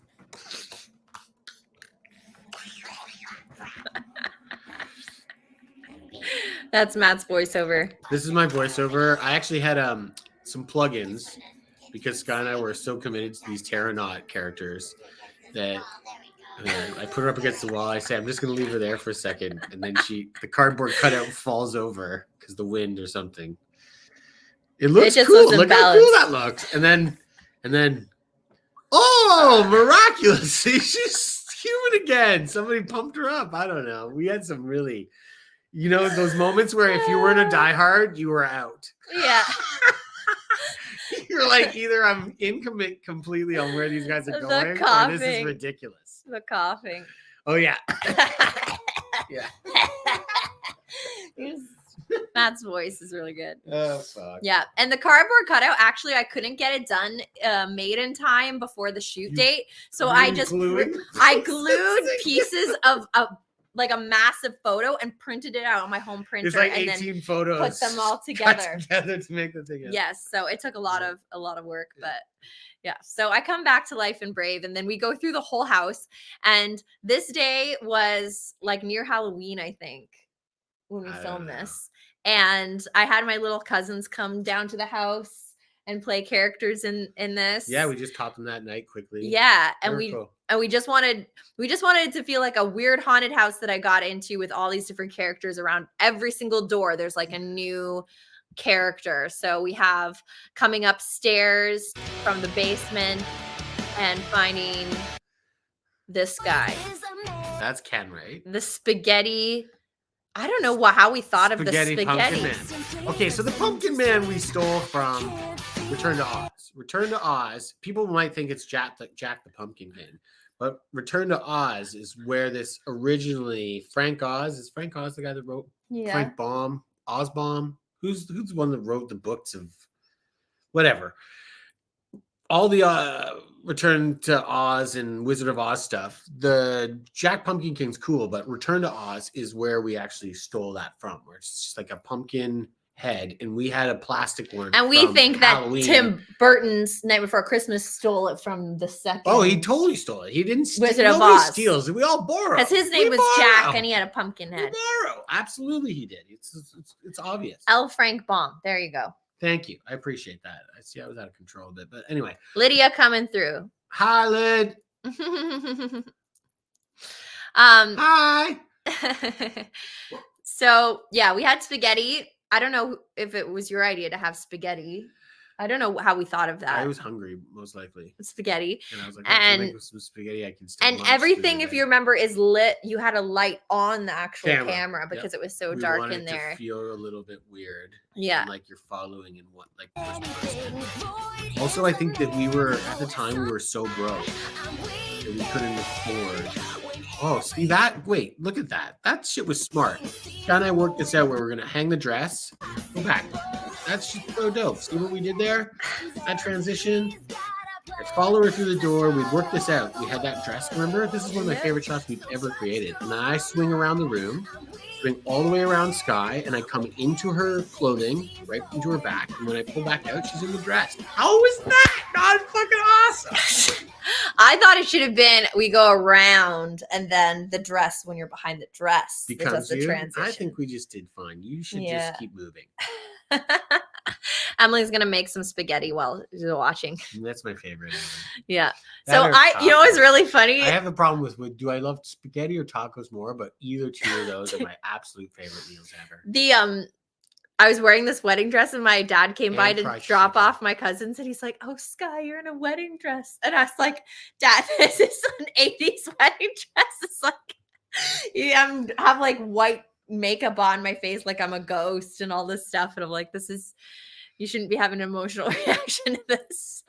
That's Matt's voiceover. This is my voiceover. I actually had some plugins because Sky and I were so committed to these Terranaut characters that I put her up against the wall. I say, I'm just going to leave her there for a second. And then the cardboard cutout falls over because the wind or something. It looks cool. Look how cool that looks. And then, oh, miraculously, she's human again. Somebody pumped her up. I don't know. We had some really... You know, those moments where if you weren't a diehard, you were out. Yeah. You're like, either I'm in completely on where these guys are going, or this is ridiculous. The coughing. Oh, yeah. Yeah. Matt's voice is really good. Oh, fuck. Yeah. And the cardboard cutout, actually, I couldn't get it done made in time before the shoot date. So I glued pieces of like a massive photo and printed it out on my home printer. It's like and 18 photos. Put them all together. To make the thing. Yes. So it took a lot of work, but yeah. So I come back to life and brave, and then we go through the whole house. And this day was like near Halloween, I think, when we filmed this. And I had my little cousins come down to the house and play characters in this. Yeah, we just taught them that night quickly. Yeah, and we just wanted it to feel like a weird haunted house that I got into with all these different characters around every single door. There's like a new character. So we have coming upstairs from the basement and finding this guy. That's Ken, right? The spaghetti. I don't know how we thought of the spaghetti. Pumpkin Man. Okay, so the Pumpkin Man we stole from Return to Oz. Return to Oz. People might think it's Jack the Pumpkin Man, but Return to Oz is where this originally Frank Oz. Is Frank Oz the guy that wrote Frank Baum? Ozbaum? Who's the one that wrote the books of whatever? All the Return to Oz and Wizard of Oz stuff. The Jack Pumpkin King's cool, but Return to Oz is where we actually stole that from, where it's just like a pumpkin head, and we had a plastic one. And we think Halloween. That Tim Burton's Night Before Christmas stole it from the second. Oh, he totally stole it. He didn't steal. Wizard of Nobody Oz. steals. We all borrow. Because his name was Jack, and he had a pumpkin head. We borrow. Absolutely, he did. It's obvious. L. Frank Baum. There you go. Thank you. I appreciate that. I see I was out of control a bit, but anyway. Lydia coming through. Hi, Lyd. Hi. So yeah, we had spaghetti. I don't know if it was your idea to have spaghetti. I don't know how we thought of that. I was hungry, most likely. Spaghetti. And I was like, I can make some spaghetti. I can still and everything, if you remember, is lit. You had a light on the actual camera because it was so dark in there. To feel a little bit weird. Yeah. And like you're following in what, like first person. Also, I think that we were, at the time, we were so broke that we couldn't afford. Oh, see that? Wait, look at that. That shit was smart. John and I worked this out where we're going to hang the dress. Go back. That's just so dope. See what we did there? That transition. It's follow her through the door. We'd work this out. We had that dress. Remember, this is one of my favorite shots we've ever created. And then I swing around the room, swing all the way around Sky, and I come into her clothing, right into her back. And when I pull back out, she's in the dress. How was that not fucking awesome? I thought it should have been we go around and then the dress when you're behind the dress. Becomes the you. transition. I think we just did fine. You should just keep moving. Emily's gonna make some spaghetti while she's watching. That's my favorite. Yeah. That So or you know what's really funny? I have a problem with do I love spaghetti or tacos more? But either two of those are my absolute favorite meals ever. I was wearing this wedding dress and my dad came by And to fried drop chicken. off my cousins and he's like, "Oh, Sky, you're in a wedding dress." And I was like, "Dad, this is an 80s wedding dress." It's like have like white makeup on my face like I'm a ghost and all this stuff. And I'm like, you shouldn't be having an emotional reaction to this.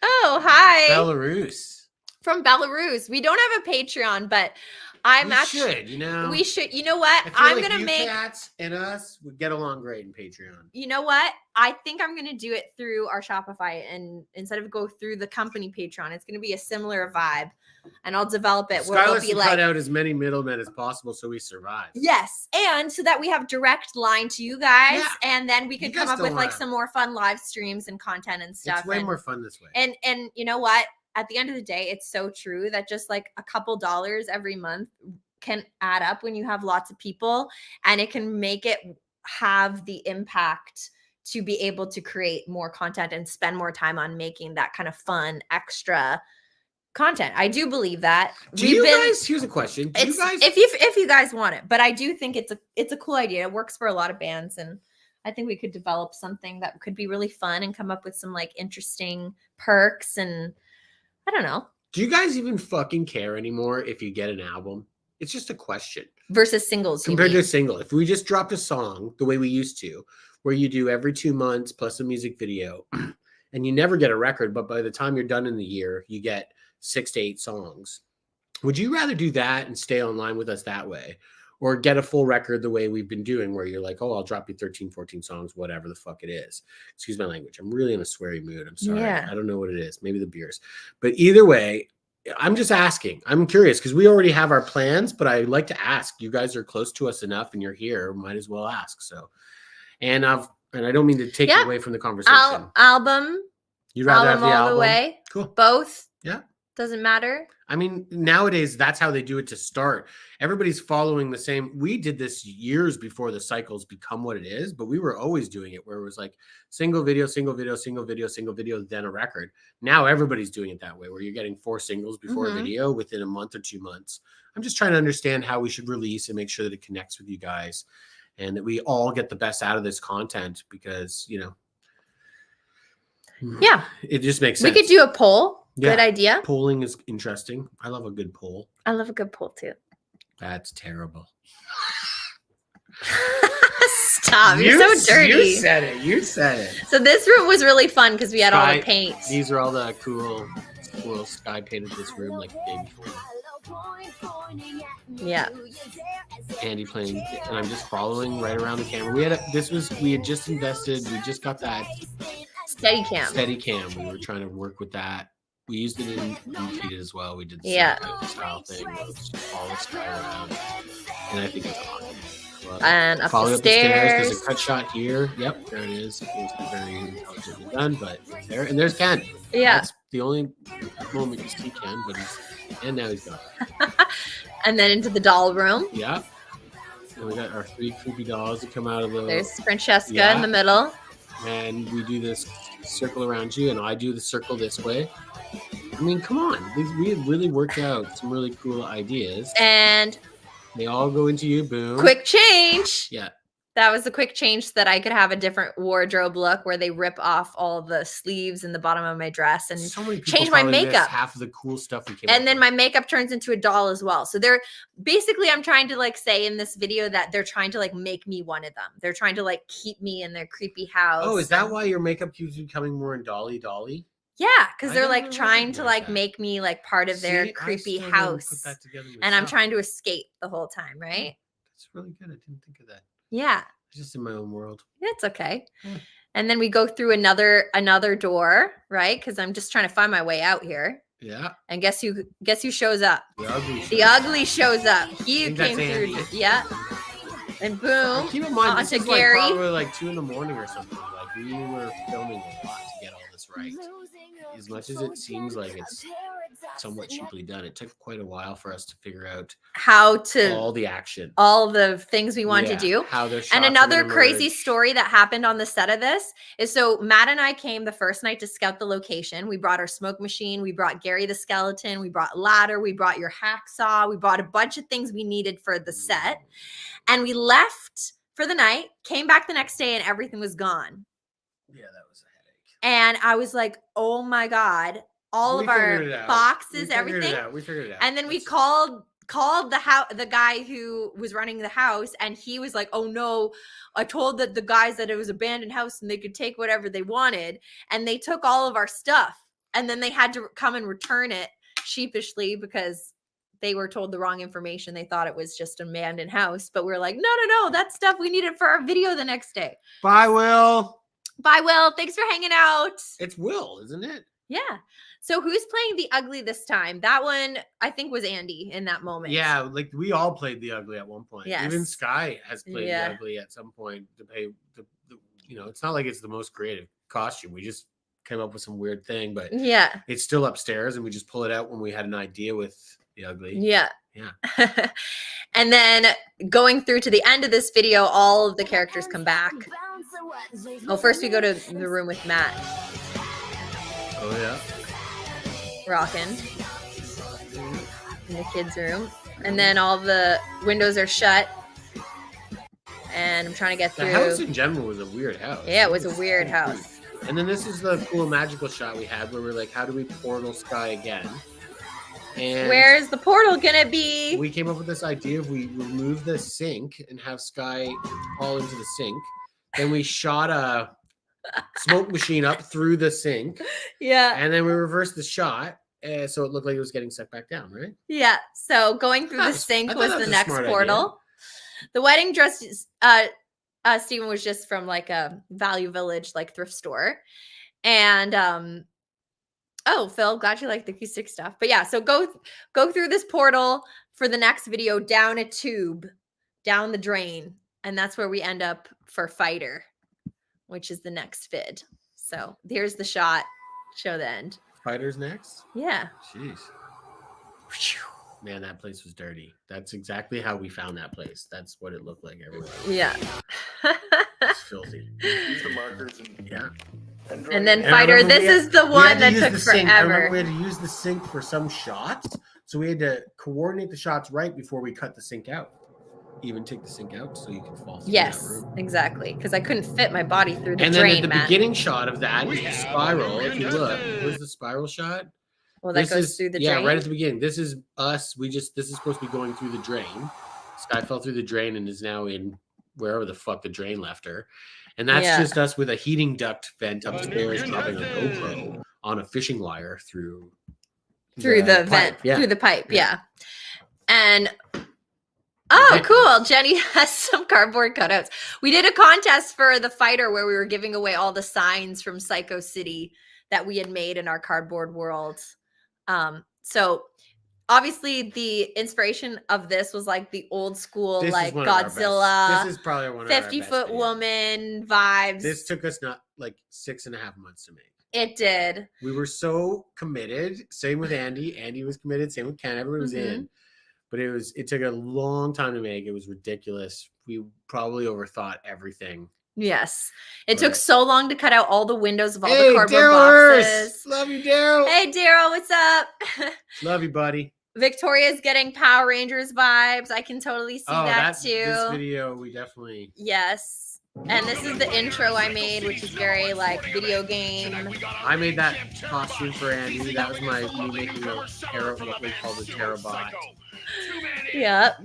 Oh, hi. Belarus. From Belarus. We don't have a Patreon, but we should. You know what? I feel I'm like gonna you make cats and us would get along great in Patreon. You know what? I think I'm gonna do it through our Shopify, and instead of go through the company Patreon, it's gonna be a similar vibe, and I'll develop it where it'll Skylar's be to like cut out as many middlemen as possible so we survive. yes, and so that we have direct line to you guys, Yeah. and then we could You come guys up don't with like wanna- some more fun live streams and content and stuff. It's way and, more fun this way. And you know what? At the end of the day, it's so true that just like a couple dollars every month can add up when you have lots of people, and it can make it have the impact to be able to create more content and spend more time on making that kind of fun extra content. I do believe that. Here's a question. Do you It's guys if you guys want it, but I do think it's a cool idea. It works for a lot of bands, and I think we could develop something that could be really fun and come up with some like interesting perks, and I don't know. do you guys even fucking care anymore if you get an album? It's just a question. Versus singles. you Compared to mean. a single. If we just dropped a song the way we used to, where you do every 2 months plus a music video, and you never get a record, but by the time you're done in the year, you get 6 to 8 songs. Would you rather do that and stay online with us that way? Or get a full record the way we've been doing, where you're like, oh, I'll drop you 13, 14 songs, whatever the fuck it is. Excuse my language. I'm really in a sweary mood. I'm sorry. Yeah. I don't know what it is. Maybe the beers. But either way, I'm just asking. I'm curious because we already have our plans, but I like to ask. You guys are close to us enough and you're here. Might as well ask. So, and I don't mean to take Yeah. it away from the conversation. Album. You'd rather have Album the all album? the way. Cool. Both. Yeah. Doesn't matter. I mean, nowadays, that's how they do it to start. Everybody's following the same. We did this years before the cycles become what it is, but we were always doing it where it was like single video, single video, single video, single video, then a record. Now everybody's doing it that way, where you're getting 4 singles before a video within a month or 2 months. I'm just trying to understand how we should release and make sure that it connects with you guys and that we all get the best out of this content because, Yeah. it just makes sense. We could do a poll. Yeah. Good idea. Polling is interesting. I love a good poll. I love a good poll too. That's terrible. Stop. You're so dirty. You said it. You said it. So this room was really fun because we had all the paint. These are all the cool Sky painted this room like the day before. Yeah. Andy playing, and I'm just following right around the camera. We had just invested. We just got that Steady cam. steady cam. We were trying to work with that. We used it in Repeated as well. We did the style thing. Just follow Sky around, and I think it's awesome. And up Follow the up the stairs. stairs. There's a cut shot here. Yep, there it is. It was very intelligently done, but it's there. And there's Ken. Yeah. That's the only moment you see Ken, but and now he's gone. And then into the doll room. Yeah. And we got our 3 creepy dolls that come out of the. There's Francesca Yeah. in the middle. And we do this circle around you, and I do the circle this way. I mean, come on. We had really worked out some really cool ideas. And They all go into you. Boom. quick change. Yeah. That was a quick change so that I could have a different wardrobe look where they rip off all the sleeves and the bottom of my dress and So many people change my probably missed makeup. half of the cool stuff we came and up then with. my makeup turns into a doll as well. So they're basically, I'm trying to like say in this video that they're trying to like make me one of them. They're trying to like keep me in their creepy house. Oh, is that and- why your makeup keeps becoming more in Dolly? Yeah, because I they're never like trying to recognized like that. make me like part of their See, I creepy still didn't house. put that together And I'm myself. trying to escape the whole time, right? That's really good. I didn't think of that. Yeah. It's just in my own world. It's okay. Yeah. And then we go through another door, right? Because I'm just trying to find my way out here. Yeah. And guess who shows up? The ugly Shows up. He think came that's through. Andy. Yeah. And boom. Keep in mind, this onto is like Gary. probably like 2 a.m. or something. Like we were filming a lot to get all this right. As much as it seems like it's somewhat cheaply done, it took quite a while for us to figure out How to all the action, all the things we want to do. how they're And another crazy story that happened on the set of this is, so Matt and I came the first night to scout the location. We brought our smoke machine. We brought Gary the skeleton. We brought ladder. We brought your hacksaw. We brought a bunch of things we needed for the set. And we left for the night, came back the next day, and everything was gone. Yeah, that was a headache. And I was like, oh my God, all of our boxes, everything. We figured it out. And then we called the guy who was running the house, and he was like, oh no, I told the guys that it was an abandoned house and they could take whatever they wanted, and they took all of our stuff, and then they had to come and return it sheepishly because they were told the wrong information. They thought it was just an abandoned house, but we're like, no, that's stuff we needed for our video the next day. Bye, Will. Bye, Will. Thanks for hanging out. It's Will, isn't it? Yeah. So who's playing the ugly this time? That one, I think, was Andy in that moment. Yeah, like we all played the ugly at one point. Yes. Even Sky has played Yeah. the ugly at some point to pay the it's not like it's the most creative costume. We just came up with some weird thing, but Yeah. it's still upstairs and we just pull it out when we had an idea with the ugly. Yeah. Yeah. And then going through to the end of this video, all of the characters come back. Oh, first we go to the room with Matt Oh yeah. rocking in the kids' room. And then all the windows are shut. And I'm trying to get The through. house in general was a weird house. Yeah, it was a weird house. And then this is the cool magical shot we had where we're like, how do we portal Sky again? And Where's the portal gonna be? we came up with this idea of we remove the sink and have Sky fall into the sink. Then we shot a smoke machine up through the sink, Yeah. and then we reversed the shot, so it looked like it was getting sucked back down, right? Yeah. So going through the That's- sink I thought was that the was a next smart portal. The wedding dress is Stephen was just from like a Value Village like thrift store. And oh, Phil, glad you like the acoustic stuff. But yeah, so go through this portal for the next video, down a tube, down the drain, and that's where we end up for Fighter, which is the next vid. So here's the shot. Show the end. Fighters next. Yeah. Jeez. Man, that place was dirty. That's exactly how we found that place. That's what it looked like everywhere. Yeah. It's filthy. Use the markers and Yeah. And then And I Fighter, remember this is the we one had to that use took the sink. I remember forever. we had to use the sink for some shots. So we had to coordinate the shots right before we cut the sink out. Even take the sink out so you can fall through that Yes, room. exactly. Because I couldn't fit my body through the And then drain, at the Matt. beginning shot of that is We the have spiral. If you look, Undead. where's the spiral shot? Well, that This goes is- through the yeah, drain. right at the beginning. This is us. This is supposed to be going through the drain. Sky fell through the drain and is now in wherever the fuck the drain left her. And that's Yeah. just us with a heating duct vent upstairs, dropping a GoPro on a fishing wire through through the pipe. vent, Yeah. through the pipe. Yeah. Yeah. And oh, Yeah. cool. Jenny has some cardboard cutouts. We did a contest for the Fighter where we were giving away all the signs from Psycho City that we had made in our cardboard world. So obviously the inspiration of this was like the old school, This is like one of our best- Godzilla, This is probably one of our 50-foot best videos. woman vibes. This took us not like 6.5 months to make. It did. We were so committed. Same with Andy. Andy was committed. Same with Ken. Everybody was in. But it took a long time to make. It was ridiculous. We probably overthought everything. Yes. It took Right. so long to cut out all the windows of all Hey, the cardboard Daryl boxes. Love you, Daryl. Hey, Daryl, what's up? Love you, buddy. Victoria's getting Power Rangers vibes. I can totally see that too. This video we definitely. Yes. And this is the intro I made, which is very like video game. I made that costume for Andy. That was me making a what we call the Terrabot. Yep.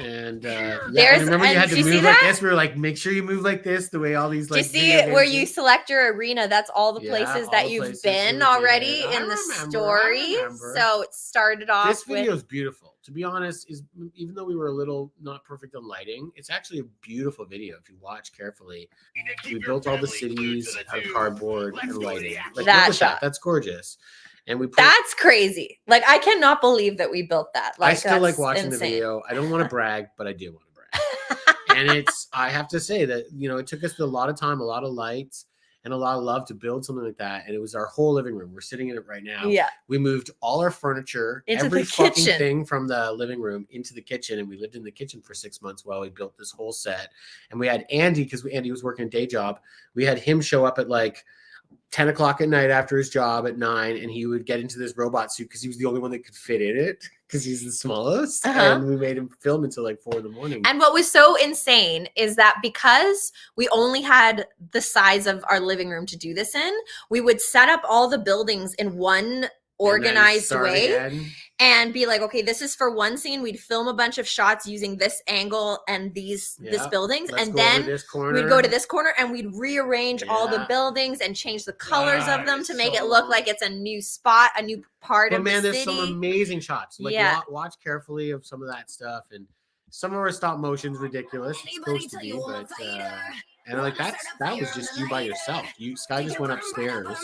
And There's- remember you and had to did you see move like that? this. We were like, make sure you move like this, the way all these Do you like. see video it where games you do. select your arena? That's all the Yeah, places all that the you've places been we already did. in I the remember, story. I remember. So it started off This with video is beautiful. To be honest, is even though we were a little not perfect on lighting, it's actually a beautiful video if you watch carefully. We built all the cities out of cardboard and lighting. Like, That look at shot. that. That's gorgeous. And we put, that's crazy. Like I cannot believe that we built that. Like I still like that's watching the insane. video. I don't want to brag, but I do want to brag. And I have to say that, it took us a lot of time, a lot of lights, and a lot of love to build something like that. And it was our whole living room. We're sitting in it right now. Yeah. We moved all our furniture, Into every the fucking kitchen. thing from the living room into the kitchen. And we lived in the kitchen for 6 months while we built this whole set. And we had Andy, because Andy was working a day job. We had him show up at like 10 o'clock at night after his job at 9, and he would get into this robot suit because he was the only one that could fit in it because he's the smallest. And we made him film until like 4 a.m. And what was so insane is that because we only had the size of our living room to do this in, we would set up all the buildings in one organized way and be like, okay, this is for one scene. We'd film a bunch of shots using this angle and this buildings, and then we'd go to this corner and we'd rearrange all the buildings and change the colors of them to make it look like it's a new spot, a new part of the city. There's some amazing shots. Like watch carefully of some of that stuff, and some of our stop motion's ridiculous. It's supposed to be, but and like that was just you by yourself. Sky just went upstairs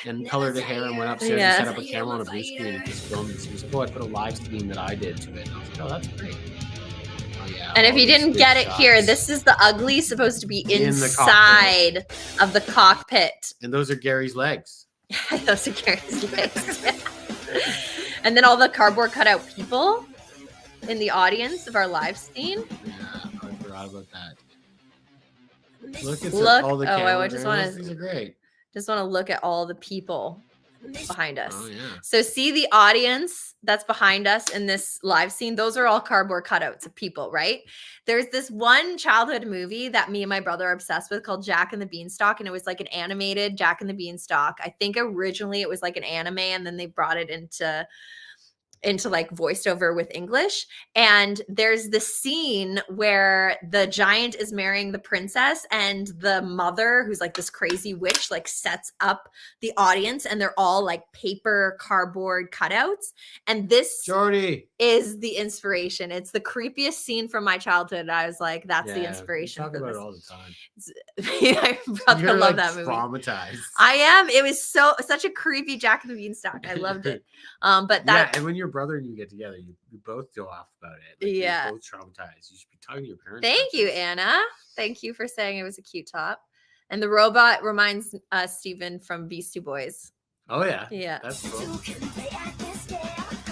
and colored the hair and went upstairs and set up a camera on a blue screen and just filmed this. He was like, oh, I put a live stream that I did to it. And I was like, oh, that's great. Oh, yeah. And if you didn't get it here, this is the ugly supposed to be inside of the cockpit. And those are Gary's legs. Those are Gary's legs. And then all the cardboard cutout people in the audience of our live scene. Yeah, I forgot about that. Look at all the I just want These are great. Just want to look at all the people behind us. Oh, yeah. So see the audience that's behind us in this live scene. Those are all cardboard cutouts of people, right? There's this one childhood movie that me and my brother are obsessed with called Jack and the Beanstalk. And it was like an animated Jack and the Beanstalk. I think originally it was like an anime, and then they brought it into like voiced over with English. And there's this scene where the giant is marrying the princess, and the mother, who's like this crazy witch, like sets up the audience, and they're all like paper cardboard cutouts. And this Jordy is the inspiration. It's the creepiest scene from my childhood. I was like, that's the inspiration. We talk about it all the time. My brother You're loved like that movie. Traumatized. I am. It was such a creepy Jack and the Beanstalk. I loved it. But that and when your brother and you get together, you both go off about it. Like, you're both traumatized. You should be talking to your parents. Thank you, Anna. Thank you for saying it was a cute top. And the robot reminds Steven from Beastie Boys. Oh yeah. Yeah. That's cool.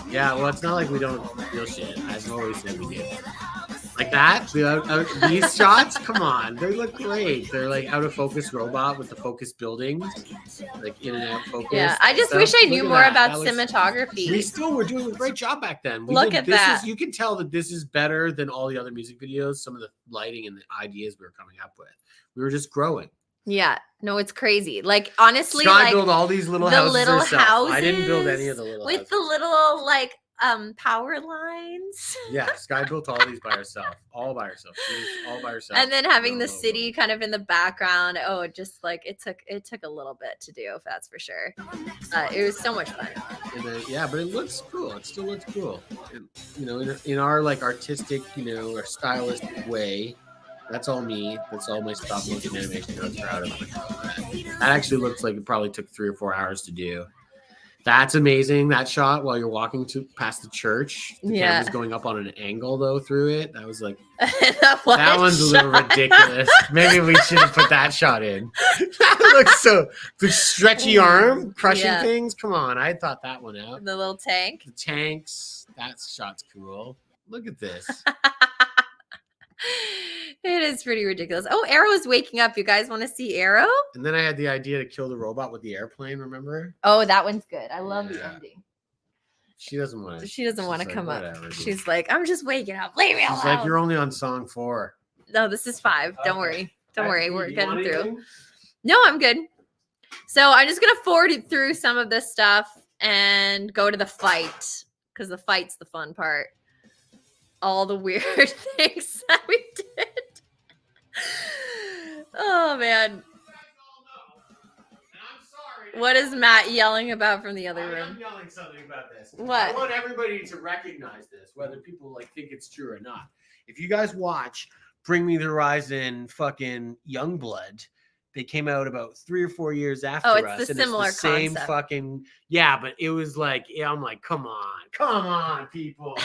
Yeah, well, it's not like we don't feel shit. I've always said we do. Like that? These shots? Come on. They look great. They're like out of focus robot with the focus buildings. Like in and out focus. Yeah, I just wish I knew more about cinematography. We still were doing a great job back then. Look at that. You can tell that this is better than all the other music videos, some of the lighting and the ideas we were coming up with. We were just growing. Yeah. No, it's crazy. Like, honestly, Sky built all these little houses herself. I didn't build any of the little houses. With the little, like, power lines. Yeah, Sky built all these by herself. All by herself. She was all by herself. And then having the city kind of in the background. Oh, just like it took a little bit to do, if that's for sure. It was so much fun. And then, but it looks cool. It still looks cool. And, in our like artistic, or stylistic way. That's all me. That's all my stop motion animation. I'm proud of it. That actually looks like it probably took 3 or 4 hours to do. That's amazing. That shot while you're walking past the church. The camera's going up on an angle though through it. That was like that one's a little ridiculous. Maybe we should have put that shot in. That looks so the stretchy arm crushing things. Come on, I thought that one out. The little tank. The tanks. That shot's cool. Look at this. It is pretty ridiculous. Oh, Arrow's waking up. You guys want to see Arrow? And then I had the idea to kill the robot with the airplane, remember? Oh, that one's good. I love the ending. She doesn't want to. She doesn't want to come up. She's like, I'm just waking up. Leave me alone. She's like, you're only on song 4. No, this is 5. Don't worry. Don't worry. We're getting through. No, I'm good. So I'm just going to forward it through some of this stuff and go to the fight, because the fight's the fun part. all the weird things that we did. Oh man. What is Matt yelling about from the other room? I'm yelling something about this. What? I want everybody to recognize this, whether people like think it's true or not. If you guys watch Bring Me the Horizon fucking Youngblood, they came out about 3 or 4 years after Oh, it's us. the and similar it's the same concept. fucking yeah, but it was like, yeah, I'm like, come on, people.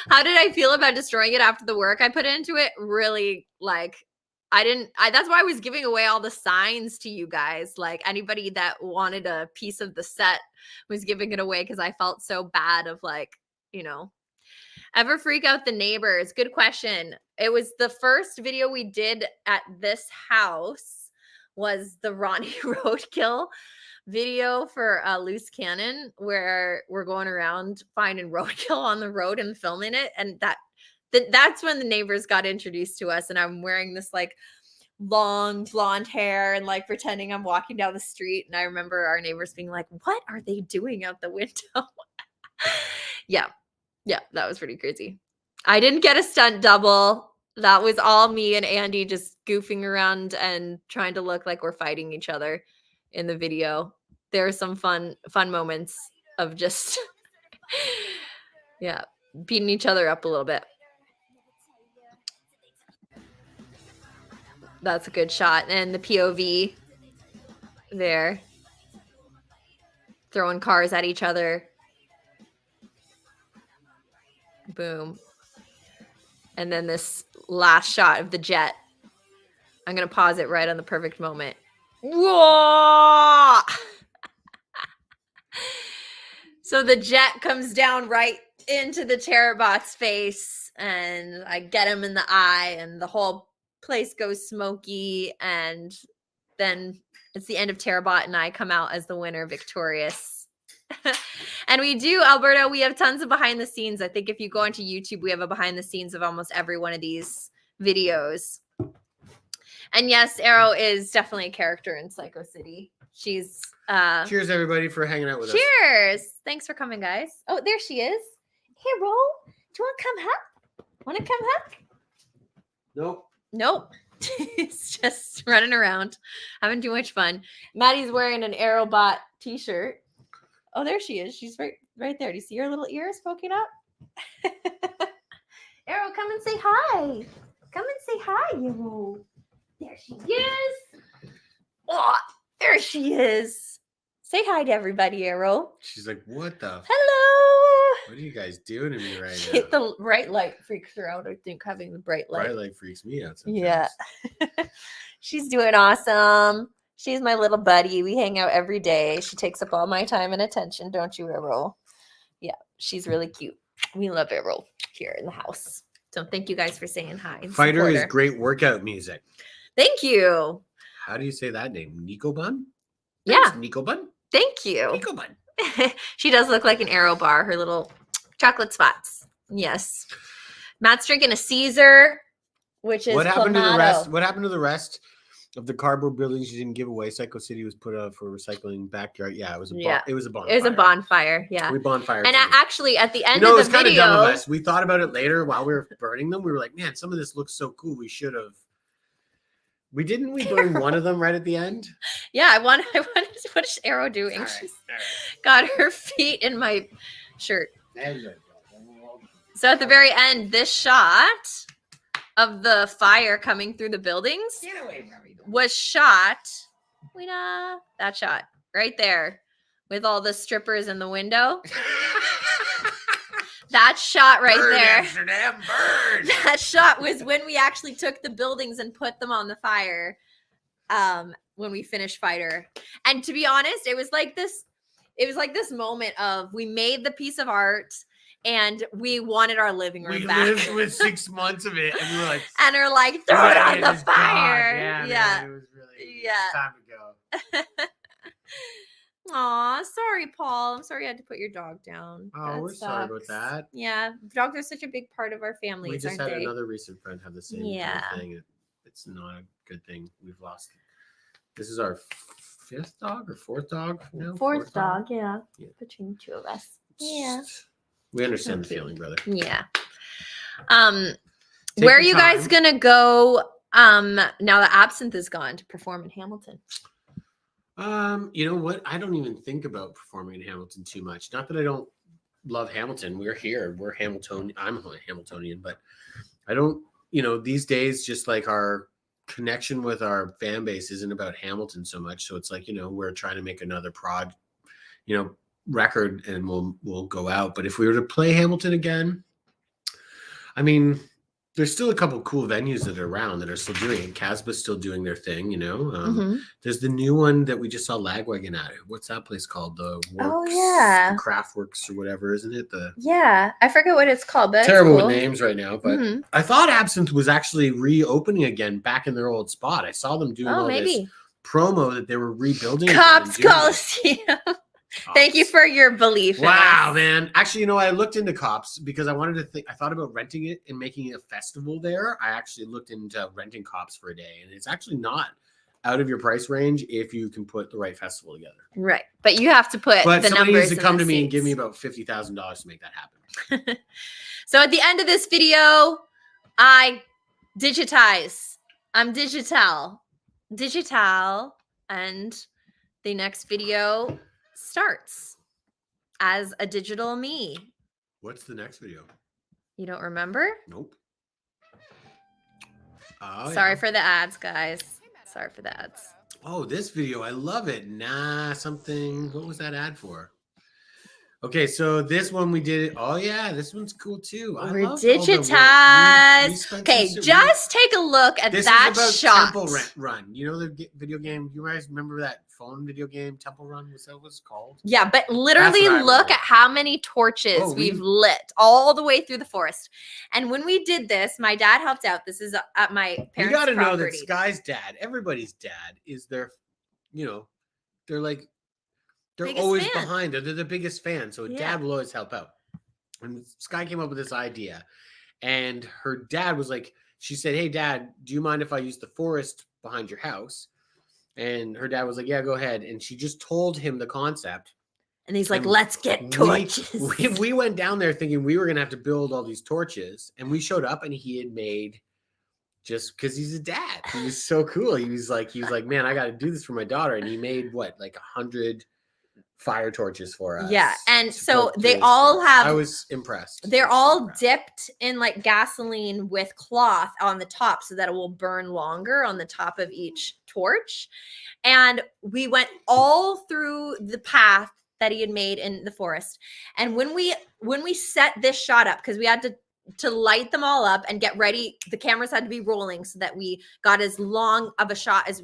How did I feel about destroying it after the work I put into it? Really, like, that's why I was giving away all the signs to you guys. Like, anybody that wanted a piece of the set was giving it away because I felt so bad of, like, you know. Ever freak out the neighbors? Good question. It was the first video we did at this house was the Ronnie Roadkill video for Loose Cannon, where we're going around finding roadkill on the road and filming it. And that's when the neighbors got introduced to us. And I'm wearing this like long blonde hair and like pretending I'm walking down the street. And I remember our neighbors being like, what are they doing out the window? Yeah, that was pretty crazy. I didn't get a stunt double. That was all me and Andy just goofing around and trying to look like we're fighting each other in the video. There are some fun moments of just yeah, beating each other up a little bit. That's a good shot. And the POV there, throwing cars at each other. Boom. And then this last shot of the jet. I'm going to pause it right on the perfect moment. Whoa! So the jet comes down right into the Terrabot's face, and I get him in the eye, and the whole place goes smoky, and then it's the end of Terrabot, and I come out as the winner, victorious. And we do, Alberto, we have tons of behind the scenes. I think if you go onto YouTube, we have a behind the scenes of almost every one of these videos. And yes, Arrow is definitely a character in Psycho City. She's Cheers, everybody, for hanging out with us. cheers. Thanks for coming, guys. Oh, there she is. Hey, Ro, do you want to come hug? Want to come hug? Nope. Nope. It's just running around, having too much fun. Maddie's wearing an Aerobot t-shirt. Oh, there she is. She's right there. Do you see her little ears poking up? Arrow, come and say hi. Come and say hi, you. There she is. Oh, there she is. Say hi to everybody, Arrow. She's like, what the? Hello. What are you guys doing to me right now? The bright light freaks her out, I think, having the bright light. Bright light freaks me out sometimes. Yeah. She's doing awesome. She's my little buddy. We hang out every day. She takes up all my time and attention, don't you, Arrow? Yeah, she's really cute. We love Arrow here in the house. So thank you guys for saying hi. and Fighter support is her. great workout music. Thank you. How do you say that name? Nico Bun? Yeah, Nico Bun? thank you. Nico Bun. She does look like an Arrow bar, her little chocolate spots. Yes. Matt's drinking a Caesar, which is What happened to the Clamato. rest? What happened to the rest of the cardboard buildings you didn't give away? Psycho City was put up for recycling backyard. Yeah, it was a it was a bonfire. It was a bonfire. Yeah. We bonfire. And actually, at the end it of was the kind of video, dumb of us. We thought about it later while we were burning them. We were like, man, some of this looks so cool. We should have. We burn one of them right at the end. yeah, I wanted. What is Arrow doing? All right, She's all right. got her feet in my shirt. There you go. So at the very end, this shot of the fire coming through the buildings Get away from me. was shot. That shot right there with all the strippers in the window. That shot right Burn, there. Amsterdam, burn. That shot was when we actually took the buildings and put them on the fire. When we finished Fighter. And to be honest, it was like this moment of we made the piece of art and we wanted our living room We back. lived with 6 months of it, and we were like, And are like, throw it on "Man, the it's gone." fire. Yeah, Yeah. man, it was really Yeah. time to go. Aw, sorry, Paul. I'm sorry you had to put your dog down. Oh, That we're sorry about sucks. that. Yeah, dogs are such a big part of our We families, just aren't had they? another recent friend have the same kind Yeah. of thing. It's not a good thing. We've lost. This is our 5th dog or 4th dog now? Fourth dog, yeah. Yeah. Between the two of us. Yeah. We understand the feeling, brother. Yeah. Take Where are your you guys time. gonna go now that Absinthe is gone to perform in Hamilton? You know what? I don't even think about performing in Hamilton too much. Not that I don't love Hamilton. We're here. We're Hamiltonian. I'm a Hamiltonian, but I don't, these days, just like our connection with our fan base isn't about Hamilton so much. So it's like, we're trying to make another record and we'll go out. But if we were to play Hamilton again, I mean, there's still a couple cool venues that are around that are still doing it. Casba's still doing their thing, There's the new one that we just saw Lagwagon at. What's that place called? The Works, yeah. the Craftworks or whatever, isn't it? Yeah, I forget what it's called, but Terrible it's cool. with names right now. But I thought Absinthe was actually reopening again back in their old spot. I saw them doing this promo that they were rebuilding. Cops Coliseum. Thank you for your belief. Wow, man. Actually, I looked into Cops because I wanted to I thought about renting it and making it a festival there. I actually looked into renting Cops for a day, and it's actually not out of your price range if you can put the right festival together. Right. But you have to put the somebody numbers needs to come to me seats. and give me about $50,000 to make that happen. So at the end of this video, I digitize. I'm digital, and the next video starts as a digital me. What's the next video? You don't remember? Nope. Sorry for the ads, guys. Sorry for the ads. Oh, this video. I love it. What was that ad for? Okay, so this one we did. Oh, yeah, this one's cool too. We're digitized. Okay, just take a look at that shot. Temple Run. You know the video game? You guys remember that phone video game, Temple Run? Was that what it's called? Yeah, but literally look at how many torches we've lit all the way through the forest. And when we did this, my dad helped out. This is at my parents' property. You got to know that Sky's dad, everybody's dad, is their, they're like, they're biggest always fan. Behind her. They're the biggest fan. So dad will always help out. And Sky came up with this idea. And her dad was like, she said, "Hey, Dad, do you mind if I use the forest behind your house?" And her dad was like, "Yeah, go ahead." And she just told him the concept. And he's like, "Let's get torches." We went down there thinking we were going to have to build all these torches. And we showed up and he had made, just because he's a dad. He was so cool. He was like, "Man, I got to do this for my daughter." And he made what, like 100 fire torches for us. Yeah, and so they all have. I was impressed. They're all dipped in like gasoline with cloth on the top so that it will burn longer on the top of each torch. And we went all through the path that he had made in the forest. And when we set this shot up, because we had to light them all up and get ready, the cameras had to be rolling so that we got as long of a shot as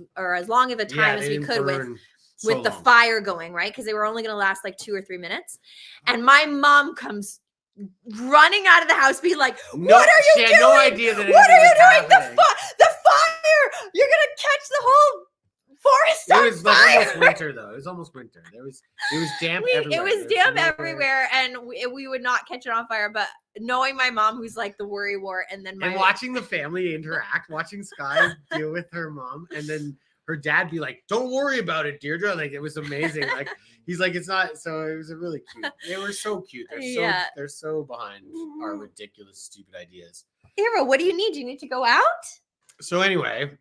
long of a time as we could with the fire going, right? Because they were only going to last like 2 or 3 minutes. And my mom comes running out of the house being like, "What are you doing? She had no idea that what are you doing? The fire! You're going to catch the whole forest on fire." It was like almost winter, though. It was almost winter. It was damp everywhere. It was damp everywhere, and we would not catch it on fire. But knowing my mom, who's like the worry wart, and watching the family interact, watching Sky deal with her mom, and then her dad be like, "Don't worry about it, Deirdre." Like, it was amazing. Like, he's like, "It's not." So it was really cute. They were so cute. They're so behind our ridiculous, stupid ideas. Ira, what do you need? Do you need to go out? So anyway.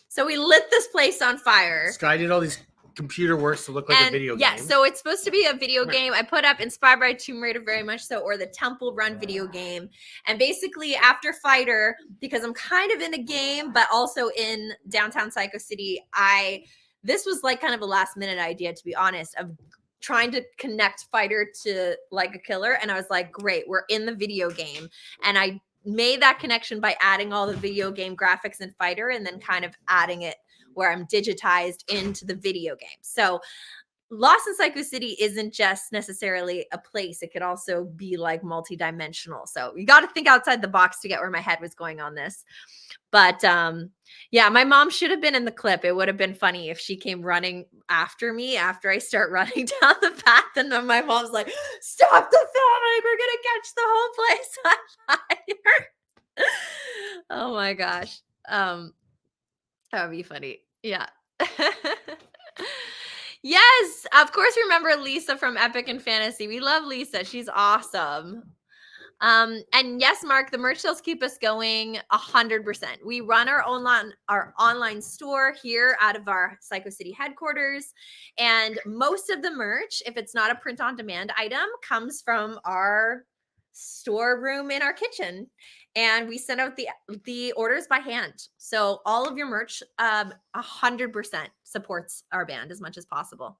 So we lit this place on fire. Sky did all these computer works to look like a video game. Yeah, so it's supposed to be a video game. I put up inspired by Tomb Raider very much so, or the Temple Run video game. And basically after Fighter, because I'm kind of in a game, but also in downtown Psycho City, this was like kind of a last minute idea, to be honest, of trying to connect Fighter to Like a Killer. And I was like, great, we're in the video game. And I made that connection by adding all the video game graphics in Fighter and then kind of adding it where I'm digitized into the video game. So Lost in Psycho City isn't just necessarily a place. It could also be like multidimensional. So you got to think outside the box to get where my head was going on this. But yeah, my mom should have been in the clip. It would have been funny if she came running after me after I start running down the path. And then my mom's like, "Stop the filming. We're going to catch the whole place on fire." Oh my gosh. That would be funny. Yeah. Yes, of course. Remember Lisa from Epic and Fantasy. We love Lisa. She's awesome. And yes, Mark, the merch sales keep us going 100%. We run our online store here out of our Psycho City headquarters, and most of the merch, if it's not a print on demand item, comes from our storeroom in our kitchen, and we send out the orders by hand. So all of your merch 100% supports our band as much as possible.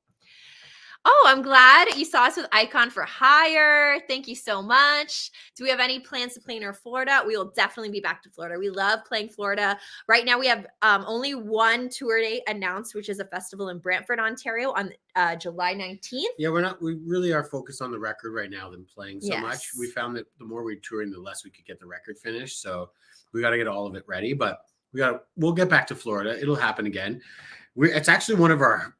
Oh, I'm glad you saw us with Icon for Hire. Thank you so much. Do we have any plans to play in Florida? We will definitely be back to Florida. We love playing Florida. Right now, we have only one tour date announced, which is a festival in Brantford, Ontario on July 19th. Yeah, we really are focused on the record right now than playing so much. We found that the more we touring, the less we could get the record finished. So we got to get all of it ready, but we'll get back to Florida. It'll happen again. It's actually one of our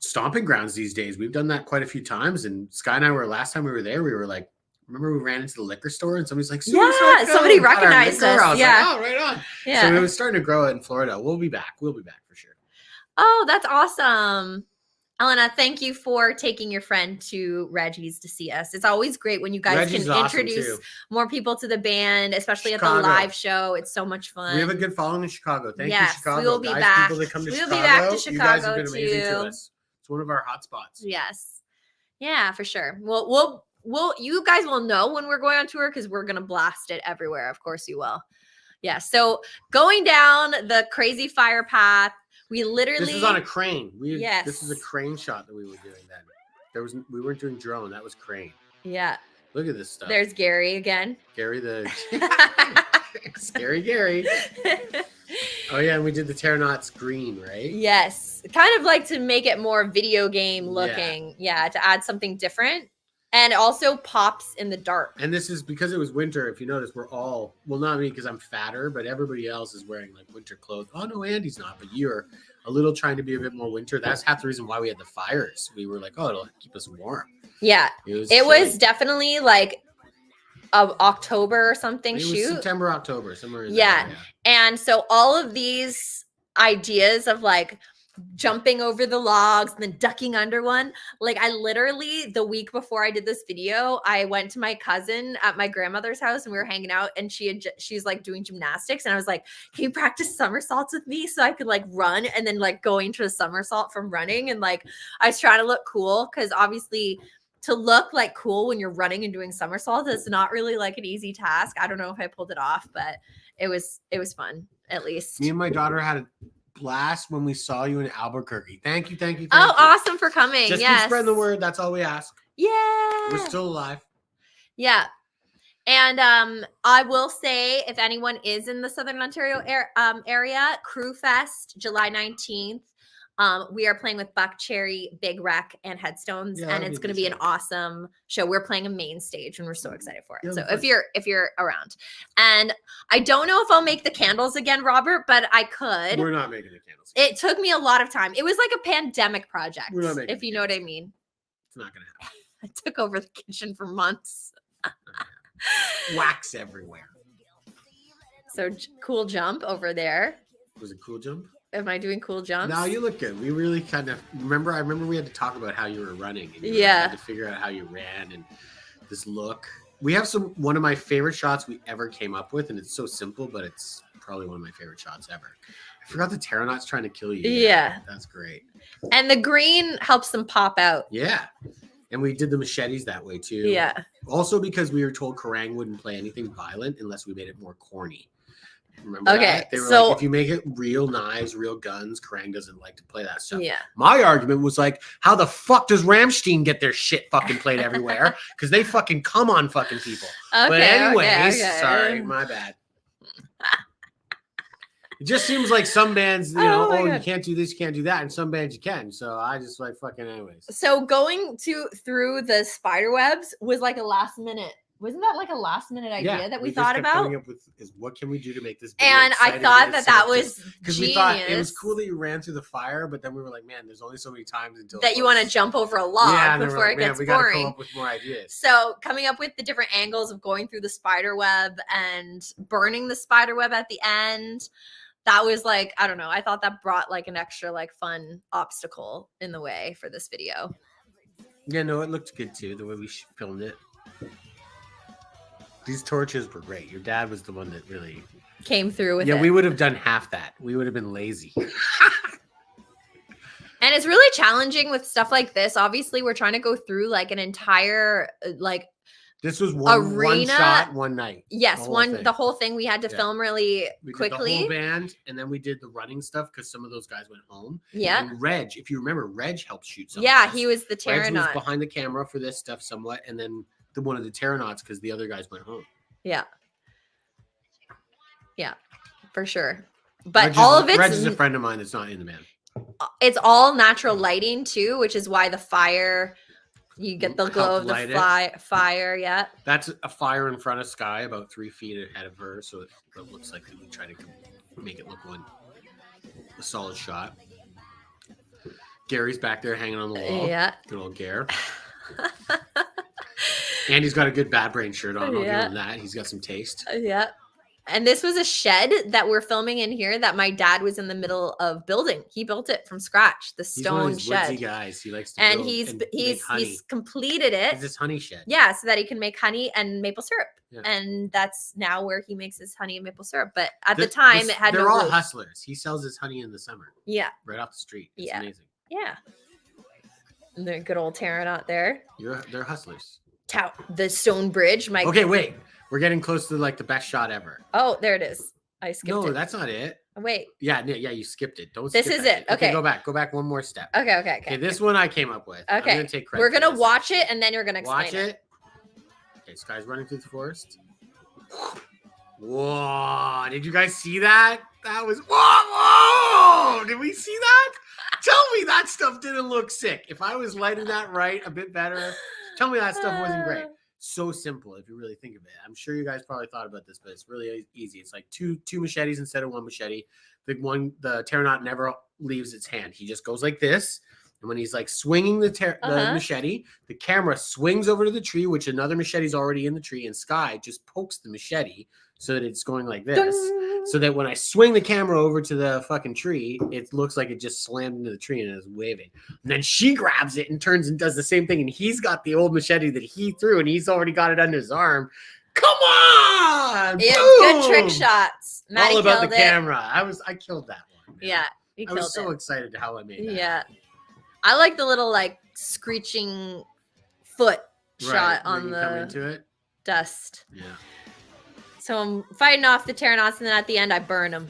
stomping grounds these days. We've done that quite a few times, and Sky and I were, last time we were there, we were like, remember we ran into the liquor store and somebody's like, yeah, somebody recognized us. Yeah, like, oh, right on. Yeah, so it was starting to grow in Florida. We'll be back for sure. Oh, that's awesome. Elena, thank you for taking your friend to Reggie's to see us. It's always great when you guys Reggie's can introduce more people to the band, especially Chicago. At the live show. It's so much fun. We have a good following in Chicago. Thank you, Chicago. We will be guys, back. People that come to we'll Chicago, be back to Chicago, you guys have been amazing to us. It's one of our hot spots. Yes. Yeah, for sure. We'll you guys will know when we're going on tour because we're gonna blast it everywhere. Of course you will. Yeah. So going down the crazy fire path, we literally this is on a crane. Yes. This is a crane shot that we were doing then. We weren't doing drone, that was crane. Yeah. Look at this stuff. There's Gary again. Gary the Scary Gary. Oh yeah, and we did the Terranauts green, right? Yes. Kind of like to make it more video game looking. Yeah, to add something different. And also pops in the dark. And this is because it was winter. If you notice, we're all, well, not me because I'm fatter, but everybody else is wearing like winter clothes. Oh, no, Andy's not, but you're a little trying to be a bit more winter. That's half the reason why we had the fires. We were like, oh, it'll keep us warm. Yeah. It was definitely like October or something it shoot. Was September, October, somewhere in there. Yeah. And so all of these ideas of like jumping over the logs and then ducking under one. Like I literally, the week before I did this video, I went to my cousin at my grandmother's house and we were hanging out and she's like doing gymnastics. And I was like, can you practice somersaults with me so I could like run and then like go into a somersault from running? And like, I was trying to look cool because obviously to look like cool when you're running and doing somersaults is not really like an easy task. I don't know if I pulled it off, but it was fun at least. Me and my daughter had a blast when we saw you in Albuquerque. Thank you. Awesome for coming. Just yes. spread the word. That's all we ask. Yeah. We're still alive. Yeah. And I will say, if anyone is in the Southern Ontario area, Crew Fest, July 19th. We are playing with Buck Cherry, Big Wreck, and Headstones, and it's going to be an awesome show. We're playing a main stage, and we're so excited for it. Yeah, so if you're around, and I don't know if I'll make the candles again, Robert, but I could. We're not making the candles. It took me a lot of time. It was like a pandemic project, we're not making if you know what I mean. It's not going to happen. I took over the kitchen for months. Wax everywhere. So cool jump over there. Was it cool jump? Am I doing cool jumps? No, you look good. We really kind of remember. I remember we had to talk about how you were running. And you had to figure out how you ran and this look. We have one of my favorite shots we ever came up with, and it's so simple, but it's probably one of my favorite shots ever. I forgot the Terranauts trying to kill you. Yeah, that's great. And the green helps them pop out. Yeah, and we did the machetes that way too. Yeah. Also because we were told Kerrang wouldn't play anything violent unless we made it more corny. Remember that? They were like, if you make it real knives, real guns, Kerrang doesn't like to play that stuff. Yeah. My argument was like, how the fuck does Rammstein get their shit fucking played everywhere? Because they fucking come on fucking people. But anyways, sorry, my bad. It just seems like some bands, you know, you can't do this, you can't do that, and some bands you can. So I just like fucking anyways. So going through the spider webs was like a last minute. Wasn't that like a last minute idea that we thought about? Coming up with is what can we do to make this? And I thought that was because we thought it was cool that you ran through the fire, but then we were like, man, there's only so many times until that you want to jump over a log before it gets boring. We gotta come up with more ideas. So coming up with the different angles of going through the spider web and burning the spider web at the end. that was like, I don't know. I thought that brought like an extra like fun obstacle in the way for this video. Yeah, no, it looked good too, the way we filmed it. These torches were great. Your dad was the one that really Came through with it. Yeah, we would have done half that. We would have been lazy. And it's really challenging with stuff like this. Obviously, we're trying to go through like an entire like This was one Arena. shot, one night. yes, thing. the whole thing we had to Yeah. film really We did quickly. the whole band, and then we did the running stuff because some of those guys went home. Yeah. And Reg, if you remember, Reg helped shoot some. Yeah, of he this. was the Reg was Terranaut. behind the camera for this stuff somewhat, and then one of the Terranauts because the other guys went home. Yeah. Yeah, for sure. But Reg all is, of it's Reg is a friend of mine that's not in the band. it's all natural lighting too, which is why the fire, you get the glow Helped of the light it. fire. Yeah. That's a fire in front of Sky, about 3 feet ahead of her, so it looks like we try to make it look a solid shot. Gary's back there hanging on the wall. Yeah. Good old Gare. Andy's got a good Bad Brain shirt on. I'll Yeah. give him that. He's got some taste. Yeah. And this was a shed that we're filming in here that my dad was in the middle of building. He built it from scratch, the He's one of stone these woodsy shed. guys. He likes to And build and make he's honey. completed it. It's this honey shed. Yeah, so that he can make honey and maple syrup. Yeah. And that's now where he makes his honey and maple syrup. But at the time, it had they're no all roof. hustlers. He sells his honey in the summer, Yeah, right off the street. It's Yeah. amazing. yeah. And the good old Terranaut there. They're hustlers. The stone bridge. Okay, wait. We're getting close to like the best shot ever. Oh, there it is. I skipped No, it. that's not it. Wait. Yeah, you skipped it. Don't. This skip is that it. shit. Okay. Go back one more step. Okay. This one I came up with. I'm Okay. gonna take credit. We're for gonna this. watch it and then you're gonna explain Watch it. Okay, Sky's running through the forest. Whoa! Did you guys see that? That was whoa! Did we see that? Tell me that stuff didn't look sick. If I was lighting that right a bit better, tell me that stuff wasn't great. So simple if you really think of it. I'm sure you guys probably thought about this, but it's really easy. It's like two machetes instead of one machete. The Terranaut never leaves its hand. He just goes like this. And when he's like swinging the machete, the camera swings over to the tree, which another machete's already in the tree, and Sky just pokes the machete so that it's going like this. Ding. So that when I swing the camera over to the fucking tree, it looks like it just slammed into the tree and is waving. And then she grabs it and turns and does the same thing. And he's got the old machete that he threw, and he's already got it under his arm. Come on! Yeah, Boom! good trick shots. Maddie All about killed the it. camera. I killed that one. man. Yeah, he I killed was so it. excited how I made that. Yeah. I like the little like screeching foot shot when on you come the into it. dust. Yeah. So I'm fighting off the Terranauts, and then at the end I burn him.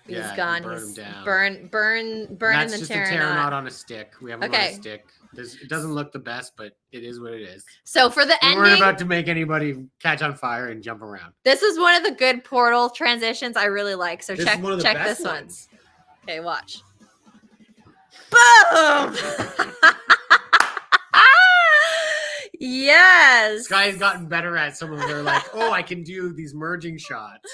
He's Yeah, you gone. burn He's him down. burning That's the just Terranaut. a Terranaut on a stick. We have him on Okay. a stick. It doesn't look the best, but it is what it is. So for the We weren't ending, about to make anybody catch on fire and jump around. this is one of the good portal transitions I really like. So This check is one of the check best this one. ones. Okay, watch. Boom! Yes. Sky has gotten better at some of her, like, oh, I can do these merging shots.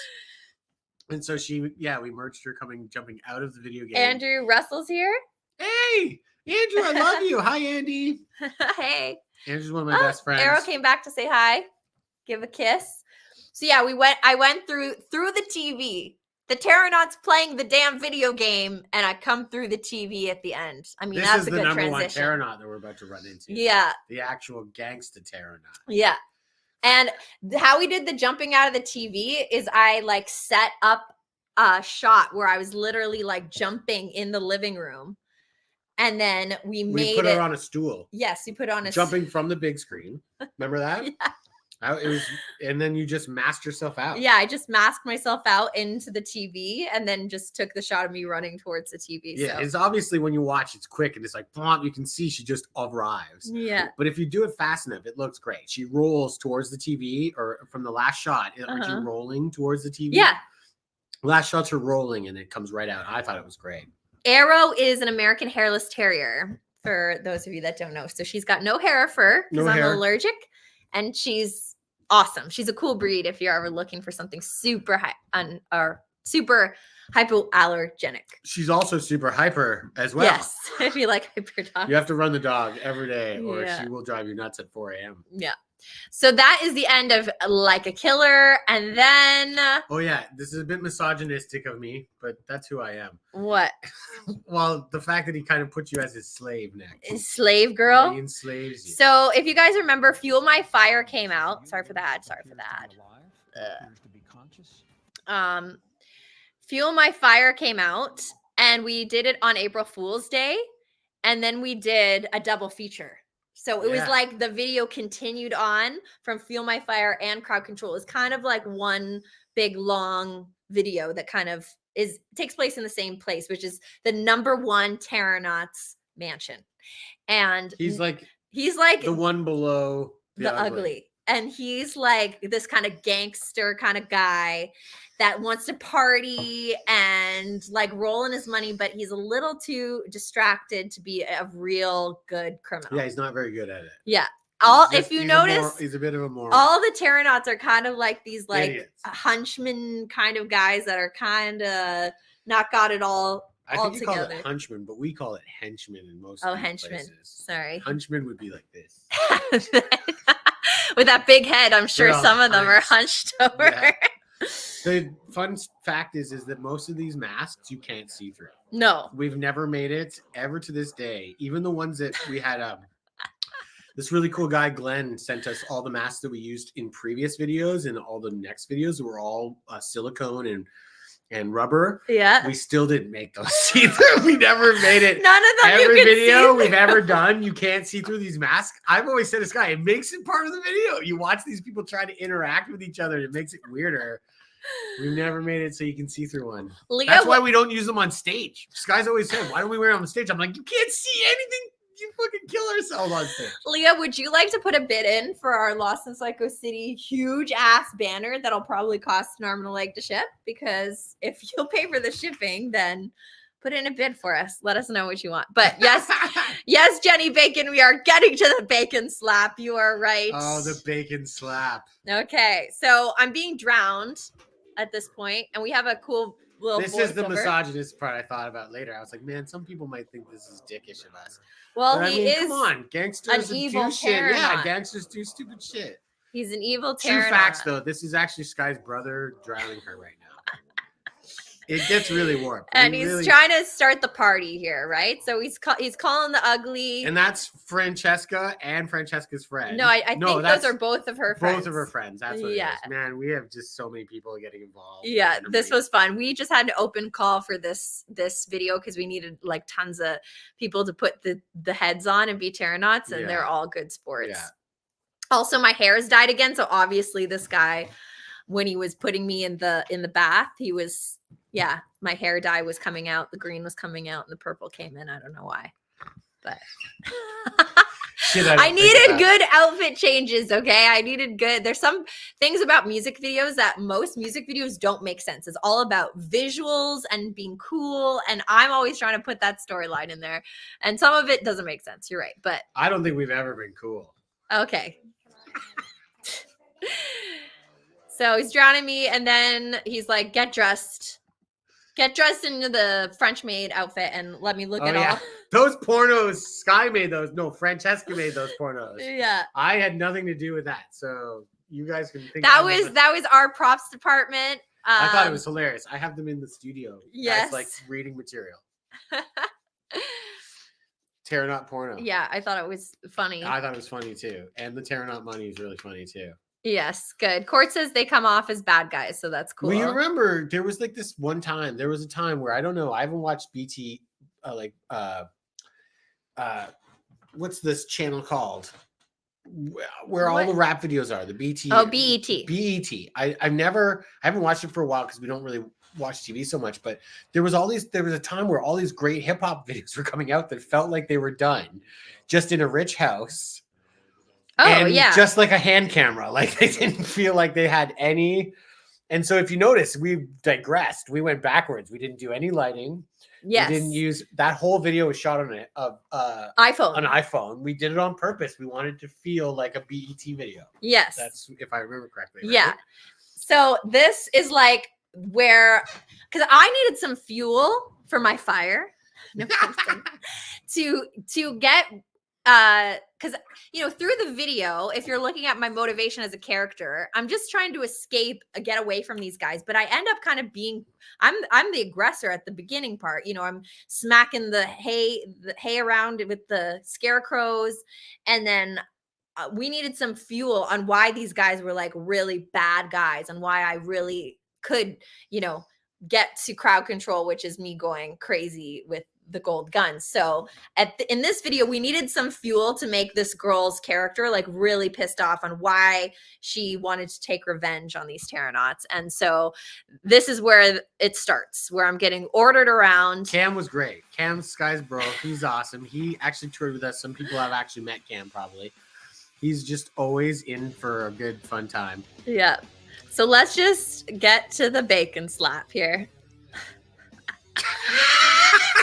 And so we merged her jumping out of the video game. Andrew Russell's here. Hey, Andrew, I love you. Hi, Andy. Hey. Andrew's one of my best friends. Arrow came back to say hi, give a kiss. So yeah, I went through the TV. The Terranaut's playing the damn video game, and I come through the TV at the end. I mean, This that's is a the good number transition. one Terranaut that we're about to run into. Yeah, The actual gangsta Terranaut. yeah. And how we did the jumping out of the TV is I like set up a shot where I was literally like jumping in the living room, and then we We made put it. her on a stool, Yes, you put it on a jumping from the big screen. Remember that? Yeah. And then you just masked yourself out. Yeah, I just masked myself out into the TV and then just took the shot of me running towards the TV. Yeah, So. it's obviously when you watch, it's quick and it's like, plomp, you can see she just arrives. Yeah. But if you do it fast enough, it looks great. She rolls towards the TV, or from the last shot, aren't you Uh-huh. rolling towards the TV? Yeah. Last shots are rolling and it comes right out. I thought it was great. Arrow is an American hairless terrier, for those of you that don't know. So she's got no hair or fur because No I'm hair. allergic. And she's awesome. She's a cool breed if you're ever looking for something super super hypoallergenic. She's also super hyper as well. Yes. if you like hyper dogs. You have to run the dog every day, or Yeah. she will drive you nuts at 4 a.m. Yeah. So that is the end of Like a Killer. And then Oh yeah, this is a bit misogynistic of me, but that's who I am. what? Well, the fact that he kind of puts you as his slave next. Slave Yeah, Girl. he enslaves you. So if you guys remember, Fuel My Fire came out. Sorry for that. Fuel My Fire came out, and we did it on April Fool's Day, and then we did a double feature. So it was Yeah. like the video continued on from Fuel My Fire and Crowd Control. It's kind of like one big long video that kind of takes place in the same place, which is the #1 Terranauts mansion. And he's like the the one below the ugly. And he's like this kind of gangster kind of guy that wants to party and like roll in his money, but he's a little too distracted to be a real good criminal. Yeah, he's not very good at it. Yeah. If you He's notice, he's a bit of a moron. all the Terranauts are kind of like these like Idiots. Hunchmen kind of guys that are kind of not got it all I think you call together. it hunchman, but we call it henchmen in most Oh, of these henchmen. places. Sorry. Hunchman would be like this. With that big head, I'm sure They're all some of them are hunched. hunched over. Yeah. The fun fact is that most of these masks you can't see through. No. We've never made it ever to this day. Even the ones that we had, this really cool guy, Glenn, sent us all the masks that we used in previous videos, and all the next videos were all silicone and rubber. Yeah. We still didn't make those see through. We never made it. None of them. Every you can video see we've ever done, you can't see through these masks. I've always said this guy, it makes it part of the video. You watch these people try to interact with each other, it makes it weirder. We've never made it so you can see through one. Leah, That's why we don't use them on stage. This guy's always said, why don't we wear them on stage? I'm like, you can't see anything. You fucking kill ourselves on stage. Leah, would you like to put a bid in for our Lost in Psycho City huge ass banner that'll probably cost an arm and a leg to ship? Because if you'll pay for the shipping, then put in a bid for us. Let us know what you want. But yes, yes, Jenny Bacon, we are getting to the bacon slap. You are right. Oh, the bacon slap. Okay, so I'm being drowned at this point, and we have a cool little This is the voiceover. misogynist part I thought about later. I was like, man, some people might think this is dickish of us. Well, But he I mean, is come on, gangsters an do evil shit. Yeah, Terranaut. gangsters do stupid shit. He's an evil True Terranaut. facts, though. This is actually Sky's brother drowning her right now. It gets really warped. And We he's really- trying to start the party here, right? So he's calling the ugly. And that's Francesca and Francesca's friend. No, I think that's those are both of her friends. both of her friends. That's what Yeah. it is. Man, we have just so many people getting involved. Yeah, randomly. this was fun. We just had an open call for this video because we needed like tons of people to put the heads on and be Terranauts, and Yeah. they're all good sports. Yeah. Also, my hair has dyed again, so obviously this guy, when he was putting me in the bath, he was my hair dye was coming out, the green was coming out, and the purple came in. I don't know why, but Shit, I I don't think needed about. good outfit changes. Okay, I needed good. There's some things about music videos that most music videos don't make sense. It's all about visuals and being cool, and I'm always trying to put that storyline in there, and some of it doesn't make sense. You're right, but I don't think we've ever been cool. okay. So he's drowning me, and then he's like, get dressed into the French maid outfit and let me look at all. Those pornos, Sky made those. No, Francesca made those pornos. Yeah. I had nothing to do with that. So you guys can think That I'm was just- our props department. I thought it was hilarious. I have them in the studio. Yes. As like reading material. Terranaut porno. Yeah, I thought it was funny. I thought it was funny too. And the Terranaut money is really funny too. Yes, good. Court says they come off as bad guys, so that's cool. Well, you remember there was like this one time, there was a time where I don't know, I haven't watched BT what's this channel called? Where all What? the rap videos are, the BT. Oh, BET. BET. I haven't watched it for a while because we don't really watch TV so much, but there was a time where all these great hip hop videos were coming out that felt like they were done just in a rich house. Oh, and yeah. just like a hand camera, like they didn't feel like they had any. And so if you notice, we digressed. We went backwards. We didn't do any lighting. Yes. We didn't use that whole video was shot on iPhone. an iPhone. We did it on purpose. We wanted to feel like a BET video. Yes. That's if I remember correctly. Right? Yeah. So this is like where, because I needed some fuel for my fire. no pun intended, to get because through the video, if you're looking at my motivation as a character, I'm just trying to escape, get away from these guys, but I end up kind of being I'm the aggressor at the beginning part. I'm smacking the hay around with the scarecrows, and then we needed some fuel on why these guys were like really bad guys and why I really could get to crowd control, which is me going crazy with the gold guns. So in this video, we needed some fuel to make this girl's character like really pissed off on why she wanted to take revenge on these Terranauts. And so this is where it starts, where I'm getting ordered around. Cam was great. Cam, Sky's bro. He's awesome. He actually toured with us. Some people have actually met Cam probably. He's just always in for a good fun time. Yeah. So let's just get to the bacon slap here.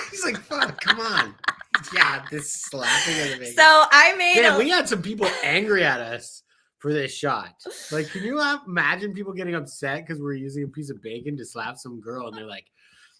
He's like, fuck, come on. Yeah, this slapping of the bacon. So I made we had some people angry at us for this shot. Like, can you imagine people getting upset because we're using a piece of bacon to slap some girl and they're like,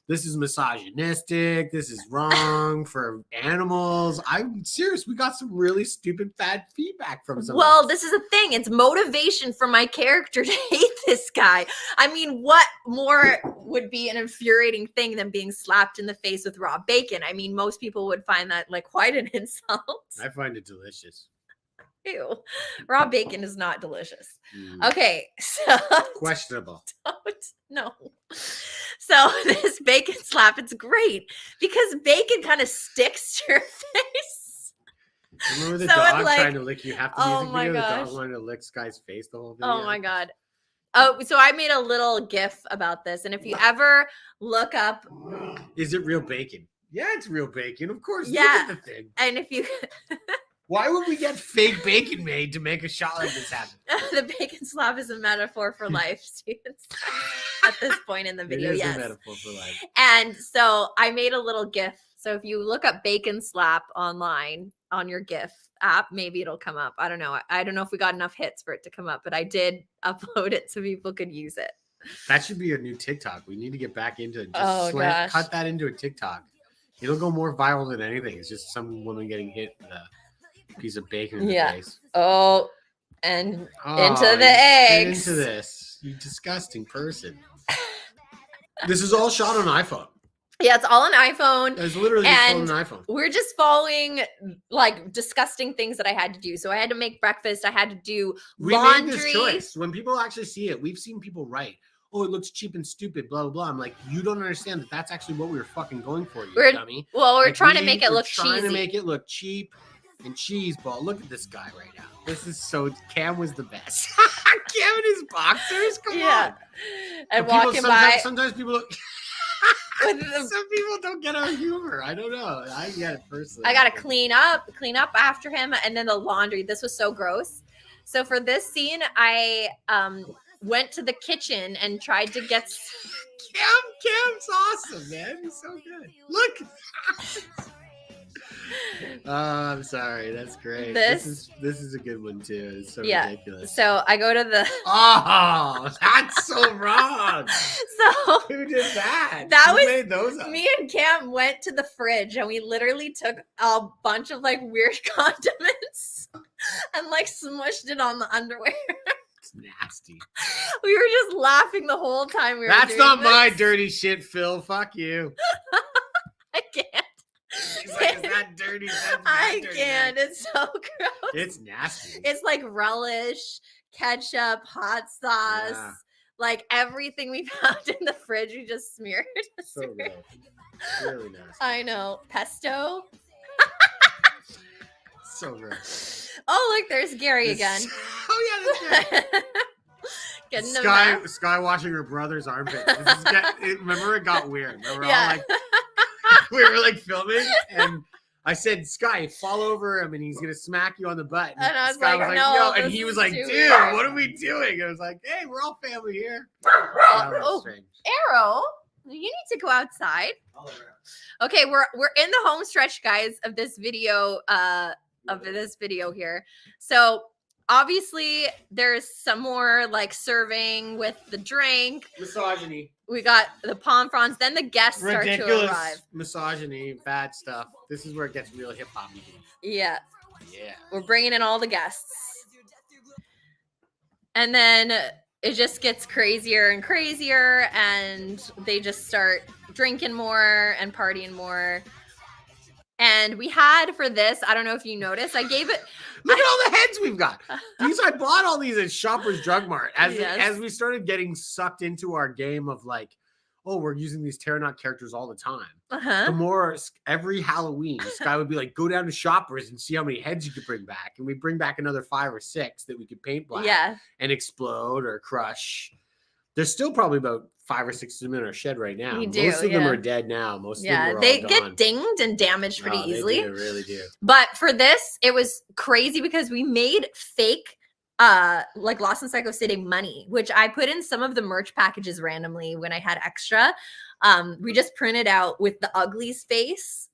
this is misogynistic. This is wrong for animals. I'm serious. We got some really stupid, bad feedback from some. Well, this is the thing. It's motivation for my character to hate this guy. I mean, what more would be an infuriating thing than being slapped in the face with raw bacon? I mean, most people would find that like quite an insult. I find it delicious. Ew. Raw bacon is not delicious. Okay, so questionable. No. So this bacon slap, it's great because bacon kind of sticks to your face. Remember the dog trying to lick you half the music video? Gosh. The dog wanted to lick Sky's face the whole video. Oh my god. Oh, so I made a little GIF about this, and if you ever look up, is it real bacon? Yeah, it's real bacon, of course. Yeah, look at the thing. And if you. Why would we get fake bacon made to make a shot like this happen? The bacon slap is a metaphor for life, students. At this point in the video, it is yes. a metaphor for life. And so I made a little GIF. So if you look up bacon slap online on your GIF app, maybe it'll come up. I don't know. I don't know if we got enough hits for it to come up, but I did upload it so people could use it. That should be a new TikTok. We need to get back into it. Just cut that into a TikTok. It'll go more viral than anything. It's just some woman getting hit with a piece of bacon in the face. Oh, and into the eggs. Into this, you disgusting person. This is all shot on iPhone. Yeah, it's all on iPhone. It's literally just on an iPhone. We're just following like disgusting things that I had to do. So I had to make breakfast. I had to do laundry. We made this choice. When people actually see it, we've seen people write, oh, it looks cheap and stupid, blah, blah, blah. I'm like, you don't understand that that's actually what we were fucking going for, you dummy. Well, we're trying to make it look cheesy. Trying to make it look cheap and cheeseball. Look at this guy right now. This is so. Cam was the best. Cam and his boxers. Come on. And walking by. Sometimes people look. Some people don't get our humor. I don't know. I get it personally. I gotta clean up after him, and then the laundry. This was so gross. So for this scene, I went to the kitchen and tried to get. Cam's awesome, man. He's so good. Look. I'm sorry. That's great. This is a good one too. It's so ridiculous. So I go to the. Oh, that's so wrong. So who did that? That who was made those up? Me and Cam went to the fridge and we literally took a bunch of like weird condiments and like smushed it on the underwear. It's nasty. We were just laughing the whole time. That's not my dirty shit, Phil. Fuck you. I can't. He's like, is that dirty? I can't. It's so gross. It's nasty. It's like relish, ketchup, hot sauce, like everything we found in the fridge. We just smeared. So gross. Really nasty. I know. Pesto. So gross. Oh, look, there's Gary again. Oh yeah, that's Gary. Sky washing her brother's armpit. Remember, it got weird. We were all like. We were like filming, and I said, "Sky, fall over him, and he's gonna smack you on the butt." And I was Sky like, was "No," and he was like, "Dude, weird. What are we doing?" I was like, "Hey, we're all family here." Arrow, you need to go outside. Okay, we're in the home stretch, guys, of this video. Here. So obviously there's some more like serving with the drink. Misogyny. We got the palm fronds. Then the guests start to Ridiculous arrive. misogyny, bad stuff. This is where it gets real hip hop. Yeah. Yeah. We're bringing in all the guests. And then it just gets crazier and crazier, and they just start drinking more and partying more. And we had for this, I don't know if you noticed, I gave it. Look at all the heads we've got. These I bought all these at Shoppers Drug Mart. As we started getting sucked into our game of like, oh, we're using these tanut characters all the time. The more every Halloween, this guy would be like, go down to Shoppers and see how many heads you could bring back. And we bring back another 5 or 6 that we could paint black and explode or crush. There's still probably about 5 or 6 of them in our shed right now. Most of them are dead now. Most of them are they all get gone. dinged and damaged pretty easily. They really do. But for this, it was crazy because we made fake like Lost in Psycho City money, which I put in some of the merch packages randomly when I had extra. We just printed out with the Ugly's face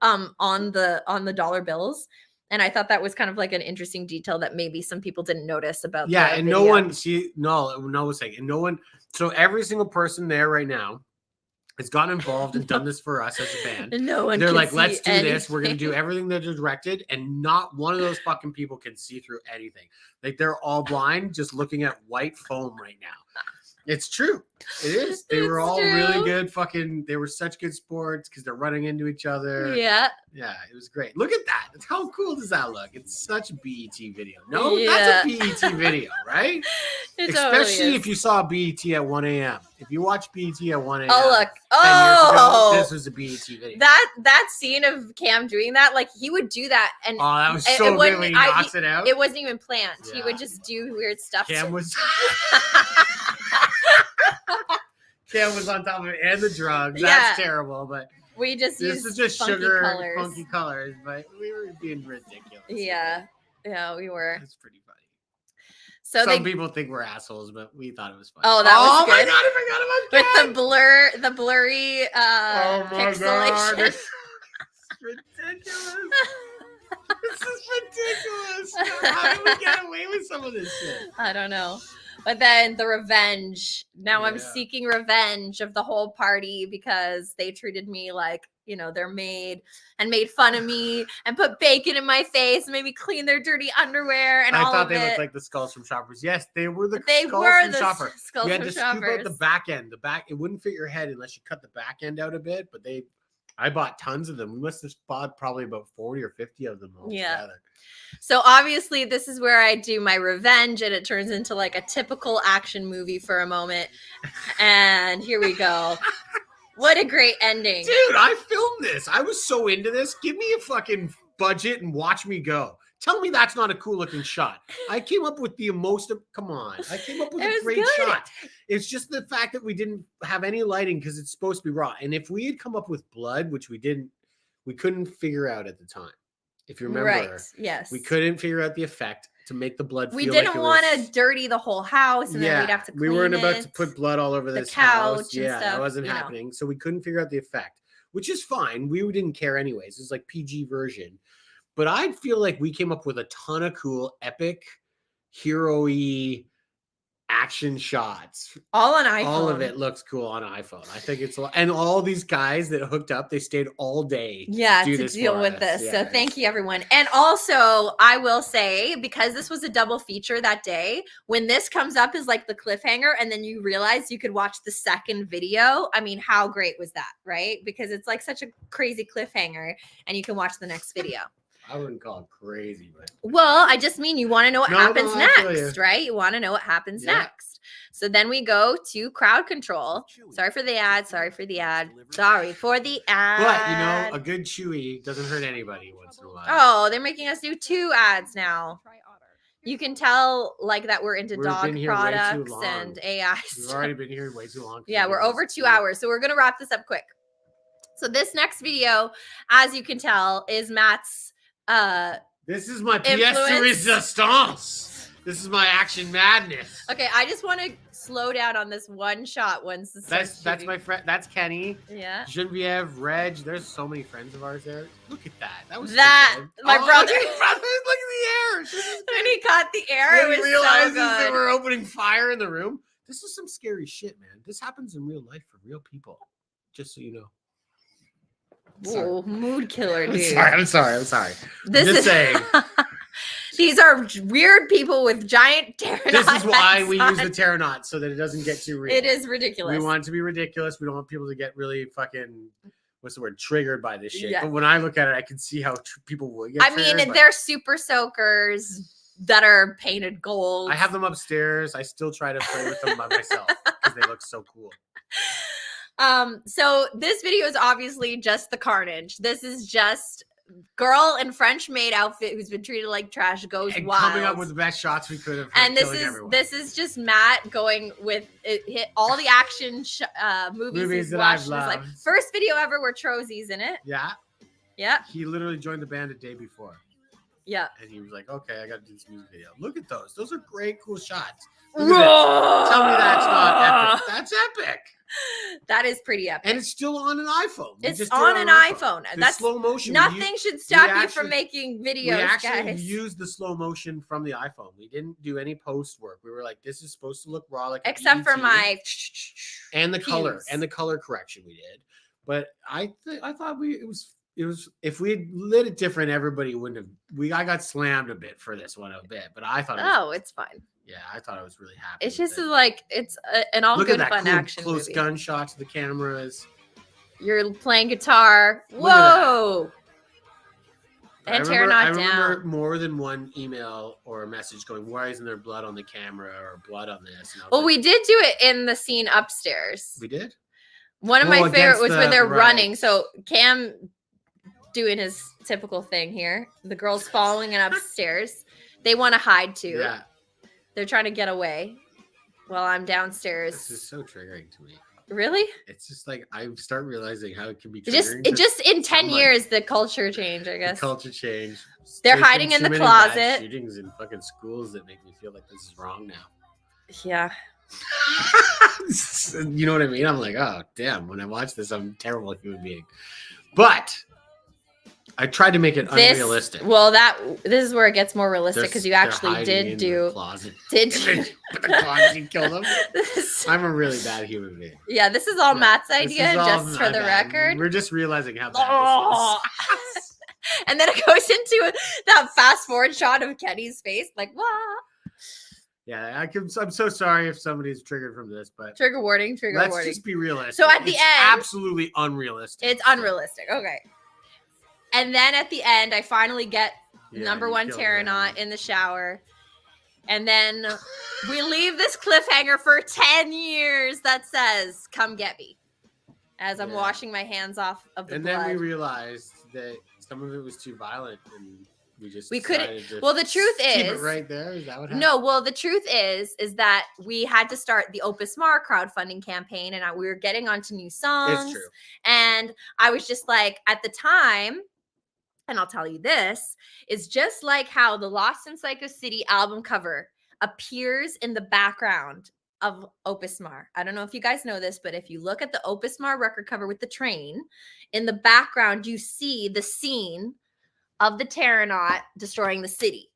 on the dollar bills. And I thought that was kind of like an interesting detail that maybe some people didn't notice about. Yeah, and video. No one. So every single person there right now has gotten involved and done this for us as a band. And no one. They're can like, see let's do anything. this. We're gonna do everything they're directed, and not one of those fucking people can see through anything. Like they're all blind, just looking at white foam right now. It's true. It is. They were all really good. They were such good sports because they're running into each other. Yeah. Yeah, it was great. Look at that. How cool does that look? It's such a BET video. No, that's a BET video, right? Especially if you saw BET at 1 a.m. If you watch BET at 1 a.m. Oh, look. 10 years ago, this was a BET video. That scene of Cam doing that, like he would do that. And that was so good when he knocks it out. It wasn't even planned. Yeah. He would just do weird stuff. Cam was on top of it and the drugs. That's terrible, but we just this is just sugar and funky colors, but we were being ridiculous. Yeah, we were. It's pretty funny. So some people think we're assholes, but we thought it was funny. Oh, that was good. My god, I forgot about with the blurry pixelation. God. It's ridiculous. This is ridiculous. How did we get away with some of this shit? I don't know. But then the revenge. Now I'm seeking revenge of the whole party because they treated me like, their maid and made fun of me and put bacon in my face and made me clean their dirty underwear and all of it. I thought they looked like the skulls from Shoppers. Yes, they were the skulls from Shoppers. You had to scoop out the back end. It wouldn't fit your head unless you cut the back end out a bit, but I bought tons of them. We must have bought probably about 40 or 50 of them all together. So obviously this is where I do my revenge and it turns into like a typical action movie for a moment. And here we go. What a great ending. Dude, I filmed this. I was so into this. Give me a fucking budget and watch me go. Tell me that's not a cool looking shot. I came up with the most of, come on. I came up with a great shot. It's just the fact that we didn't have any lighting because it's supposed to be raw. And if we had come up with blood, which we didn't, we couldn't figure out at the time. If you remember, yes. We couldn't figure out the effect to make the blood feel we didn't want to dirty the whole house and then we'd have to clean we weren't about to put blood all over this house. Yeah, that wasn't happening. So we couldn't figure out the effect, which is fine. We didn't care anyways. It's like PG version. But I feel like we came up with a ton of cool, epic, hero-y action shots. All on iPhone. All of it looks cool on iPhone. I think it's, and all these guys that hooked up, they stayed all day to deal with this. Yeah. So thank you, everyone. And also, I will say, because this was a double feature that day, when this comes up is like the cliffhanger, and then you realize you could watch the second video. I mean, how great was that, right? Because it's like such a crazy cliffhanger, and you can watch the next video. I wouldn't call it crazy, but well, I just mean you want to know what happens next, right? You want to know what happens next. So then we go to crowd control. Sorry for the ad. Sorry for the ad. Sorry for the ad. But a good chewy doesn't hurt anybody once in a while. Oh, they're making us do 2 ads now. You can tell like that we're into dog products and AI stuff. We've already been here way too long. Yeah, we're over 2 hours. So we're going to wrap this up quick. So this next video, as you can tell, is Matt's this is my pièce de résistance. This is my action madness. Okay, I just want to slow down on this one shot once the That's my friend. That's Kenny. Yeah. Genevieve, Reg. There's so many friends of ours there. Look at that. That was so That good. my brother. Look at the air. This is When he caught the air, When it he was realizes so that good. we're opening fire in the room. This is some scary shit, man. This happens in real life for real people. Just so you know. Whoa, mood killer, dude. I'm sorry. This Just is saying. These are weird people with giant pterodactyls. This is why we use the pterodactyl so that it doesn't get too real. It is ridiculous. We want it to be ridiculous. We don't want people to get really fucking, what's the word, triggered by this shit. Yeah. But when I look at it, I can see how people would get I mean, triggered, but they're super soakers that are painted gold. I have them upstairs. I still try to play with them by myself because they look so cool. So this video is obviously just the carnage. This is just girl in French maid outfit who's been treated like trash goes And wild. coming up with the best shots we could have. And this is just Matt going with it, hit all the action movies he's that watched. I've It's like loved. first video ever where Trozy's in it. Yeah. Yeah, He literally joined the band a day before. yeah. And he was like, okay, I got to do this music video. Look at those. Those are great, cool shots. Look at this. Tell me that's not epic. That's epic. That is pretty epic. And it's still on an iPhone. We It's just did on it an iPhone. The That's slow motion. nothing should stop you actually- from making We videos, actually guys. used the slow motion from the iPhone. We didn't do any post work. We were like, this is supposed to look raw, like a Except for PET. my and the color cues. and the color correction we did. But I thought it was if we had lit it different, everybody wouldn't have. I got slammed a bit for this one a bit, but I thought. Oh, it's fine. Yeah, I thought I was really happy. It's with just it. like it's an all Look good at that fun cool, action close movie. gunshot to the cameras. You're playing guitar. Look at that. Whoa! And tear I not remember down. more than one email or a message going, "Why isn't there blood on the camera or blood on this?" And I was Well, like, we did do it in the scene upstairs. we did. One of Oh, my favorite against was when the- they're right. running. So Cam doing his typical thing here. The girls following it upstairs. They want to hide too. Yeah, They're trying to get away while I'm downstairs. this is so triggering to me. Really? It's just like I start realizing how it can be. It just triggering to in 10 much. years the culture change, I the guess. culture change. They're There's been hiding in too the many bad closet. Shootings in fucking schools that make me feel like this is wrong now. Yeah. You know what I mean? I'm like, oh damn! When I watch this, I'm a terrible human being. But I tried to make it unrealistic. Well, this is where it gets more realistic because you They're actually hiding did in the do closet. did And then you, you put the closet and kill them. this, I'm a really bad human being. yeah, this is all Yeah, Matt's this idea, is all just for my the bad. record. We're just realizing how bad Oh. this is. And then it goes into that fast forward shot of Kenny's face, like, wah. Yeah, I'm so sorry if somebody's triggered from this, but Trigger warning, trigger let's warning. just be realistic. So at the It's end- absolutely unrealistic. It's unrealistic. Okay. And then at the end, I finally get Yeah, number you one killed Terranaut them. in the shower. And then we leave this cliffhanger for 10 years that says, come get me. As I'm Yeah. washing my hands off of the And blood. then we realized that some of it was too violent, and we just We couldn't- decided to well, the truth keep it is- right there. Is that what happened? No, well, the truth is that we had to start the Opus Mar crowdfunding campaign, and we were getting onto new songs. It's true. And I was just like, at the time, and I'll tell you this, is just like how the Lost in Psycho City album cover appears in the background of Opus Mar. I don't know if you guys know this, but if you look at the Opus Mar record cover with the train, in the background, you see the scene of the Terranaut destroying the city.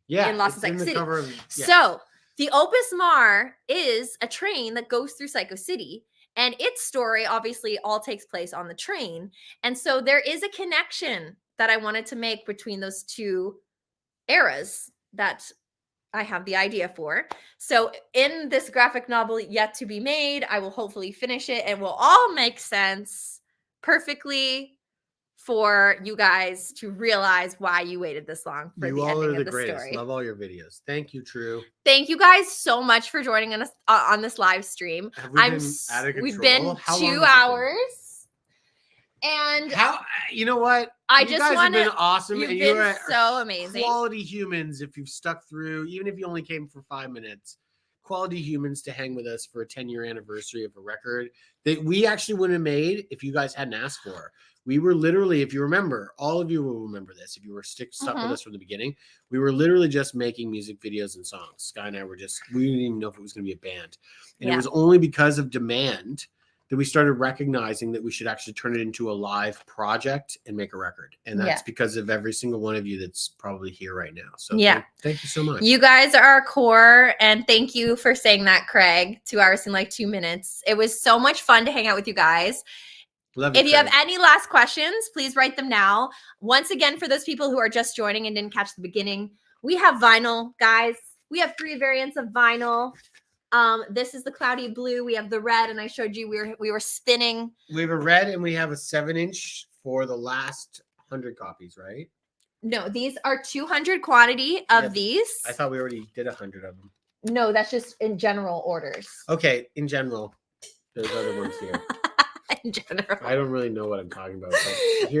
Yeah, in Lost it's in in Psycho the City. cover of, yeah. So the Opus Mar is a train that goes through Psycho City, and its story obviously all takes place on the train. And so there is a connection that I wanted to make between those two eras that I have the idea for. So in this graphic novel yet to be made, I will hopefully finish it and will all make sense perfectly for you guys to realize why you waited this long for You the all ending are the of the greatest. story. Love all your videos. Thank you, True. Thank you guys so much for joining us on this live stream. Have we been out of We've control? been How long has it 2 been? hours, and How you know what? I You just guys want have been to. awesome. You've and been you are so amazing. quality humans. If you've stuck through, even if you only came for 5 minutes, quality humans to hang with us for a 10-year anniversary of a record that we actually wouldn't have made if you guys hadn't asked for. We were literally, if you remember, all of you will remember this. If you were stuck with us from the beginning, we were literally just making music videos and songs. Sky and I were just, we didn't even know if it was going to be a band. And it was only because of demand that we started recognizing that we should actually turn it into a live project and make a record. And that's because of every single one of you that's probably here right now. So thank you so much. You guys are our core, and thank you for saying that, Craig. 2 hours in like 2 minutes. It was so much fun to hang out with you guys. Love you, if you have any last questions, please write them now. Once again, for those people who are just joining and didn't catch the beginning, we have vinyl, guys. We have 3 variants of vinyl. This is the cloudy blue. We have the red, and I showed you we were spinning. We have a red, and we have a 7-inch for the last 100 copies, right? No, these are 200 quantity of these. I thought we already did 100 of them. No, that's just in general orders. Okay, in general, there's other ones here. In general, I don't really know what I'm talking about.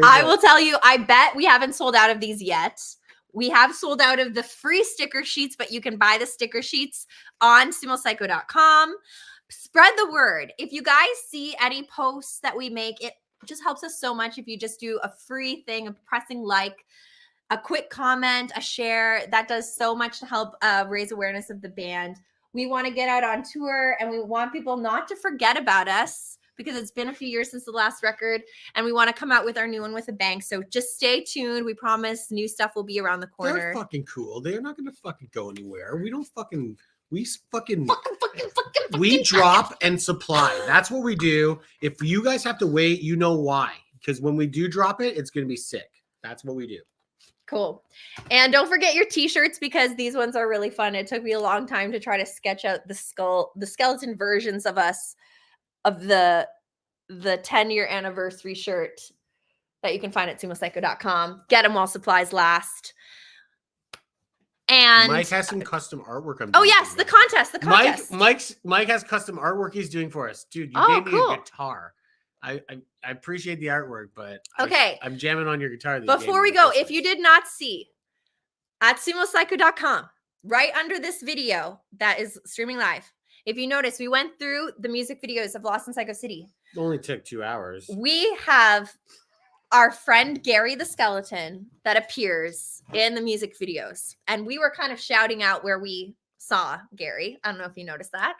I will tell you, I bet we haven't sold out of these yet. We have sold out of the free sticker sheets, but you can buy the sticker sheets on sumocyco.com. Spread the word. If you guys see any posts that we make, it just helps us so much if you just do a free thing of pressing like, a quick comment, a share. That does so much to help raise awareness of the band. We want to get out on tour, and we want people not to forget about us, because it's been a few years since the last record, and we want to come out with our new one with a bang. So just stay tuned. We promise new stuff will be around the corner. They're fucking cool. They're not going to fucking go anywhere. We don't fucking, we drop and supply. That's what we do. If you guys have to wait, you know why. Because when we do drop it, it's going to be sick. That's what we do. Cool. And don't forget your t-shirts, because these ones are really fun. It took me a long time to try to sketch out the skeleton versions of us, of the 10-year anniversary shirt that you can find at sumocyco.com. Get them while supplies last. And Mike has some custom artwork. Oh yes, the contest. Mike has custom artwork he's doing for us, dude. You gave me a guitar. I appreciate the artwork, but okay, I'm jamming on your guitar. Before we go, if you did not see, at sumocyco.com, right under this video that is streaming live, if you notice, we went through the music videos of Lost in Psycho City. It only took 2 hours. We have our friend Gary the Skeleton that appears in the music videos. And we were kind of shouting out where we saw Gary. I don't know if you noticed that.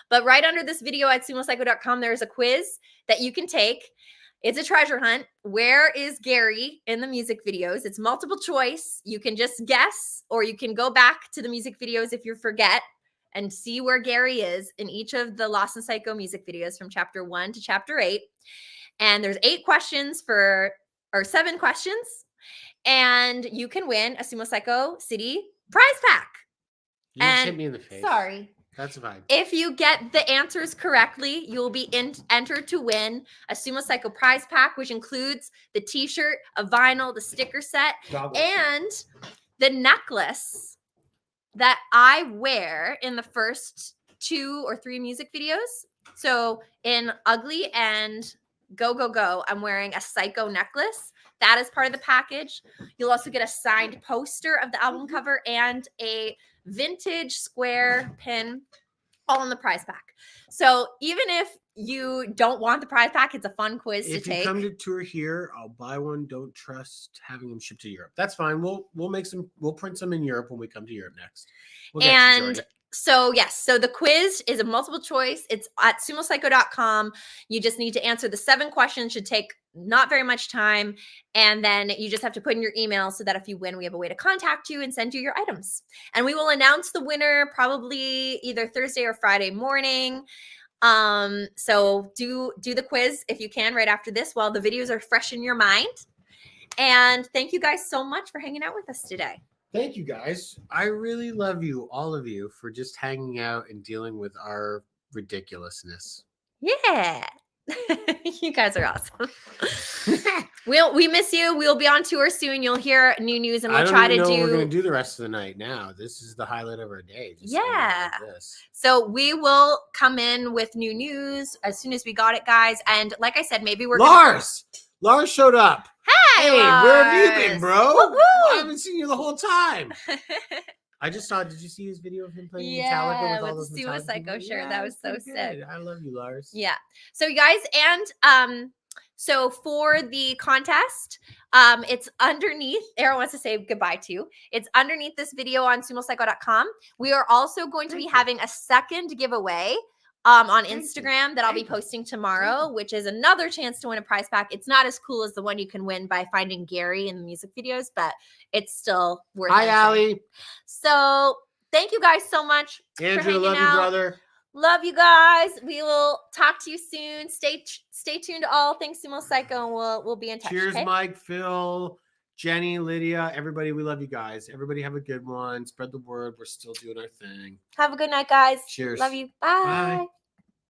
But right under this video at sumocyco.com, there's a quiz that you can take. It's a treasure hunt. Where is Gary in the music videos? It's multiple choice. You can just guess, or you can go back to the music videos if you forget and see where Gary is in each of the Lost in Psycho music videos from chapter 1 to chapter 8. And there's 7 questions, and you can win a Sumo Cyco City prize pack. You just hit me in the face. Sorry. That's fine. If you get the answers correctly, you'll be entered to win a Sumo Cyco prize pack, which includes the t-shirt, a vinyl, the sticker set, and the necklace that I wear in the first 2 or 3 music videos. So in Ugly and Go, Go, Go, I'm wearing a Psycho necklace. That is part of the package. You'll also get a signed poster of the album cover and a vintage square pin, all in the prize pack. So even if you don't want the prize pack, it's a fun quiz to take. If you come to tour here, I'll buy one. Don't trust having them shipped to Europe. That's fine. We'll print some in Europe when we come to Europe next. So yes, so the quiz is a multiple choice. It's at sumocyco.com. You just need to answer the 7 questions. Should take not very much time. And then you just have to put in your email so that if you win, we have a way to contact you and send you your items. And we will announce the winner probably either Thursday or Friday morning. So do the quiz if you can right after this while the videos are fresh in your mind. And thank you guys so much for hanging out with us today. Thank you guys. I really love you, all of you, for just hanging out and dealing with our ridiculousness. Yeah. You guys are awesome. We miss you. We'll be on tour soon. You'll hear new news, and we'll try to do. We're going to do the rest of the night now. This is the highlight of our day. Yeah. So we will come in with new news as soon as we got it, guys. And like I said, maybe we're Lars showed up. Hey, where have you been, bro? Woo-hoo! I haven't seen you the whole time. I just saw. Did you see his video of him playing Metallica with all those Sumo Psycho shirt? That was so sick. I love you, Lars. Yeah. So you guys, and So for the contest, it's underneath. Aaron wants to say goodbye to. It's underneath this video on sumocyco.com. We are also going to be having a second giveaway on Instagram that I'll be posting tomorrow, which is another chance to win a prize pack. It's not as cool as the one you can win by finding Gary in the music videos, but it's still worth it. Hi, Allie. So thank you guys so much for Andrew, hanging love you, out. brother. Love you guys. We will talk to you soon. Stay tuned to all things Simo Psycho, and we'll be in touch. Cheers, okay? Mike, Phil, Jenny, Lydia, everybody. We love you guys. Everybody have a good one. Spread the word. We're still doing our thing. Have a good night, guys. Cheers. Love you. Bye. Bye.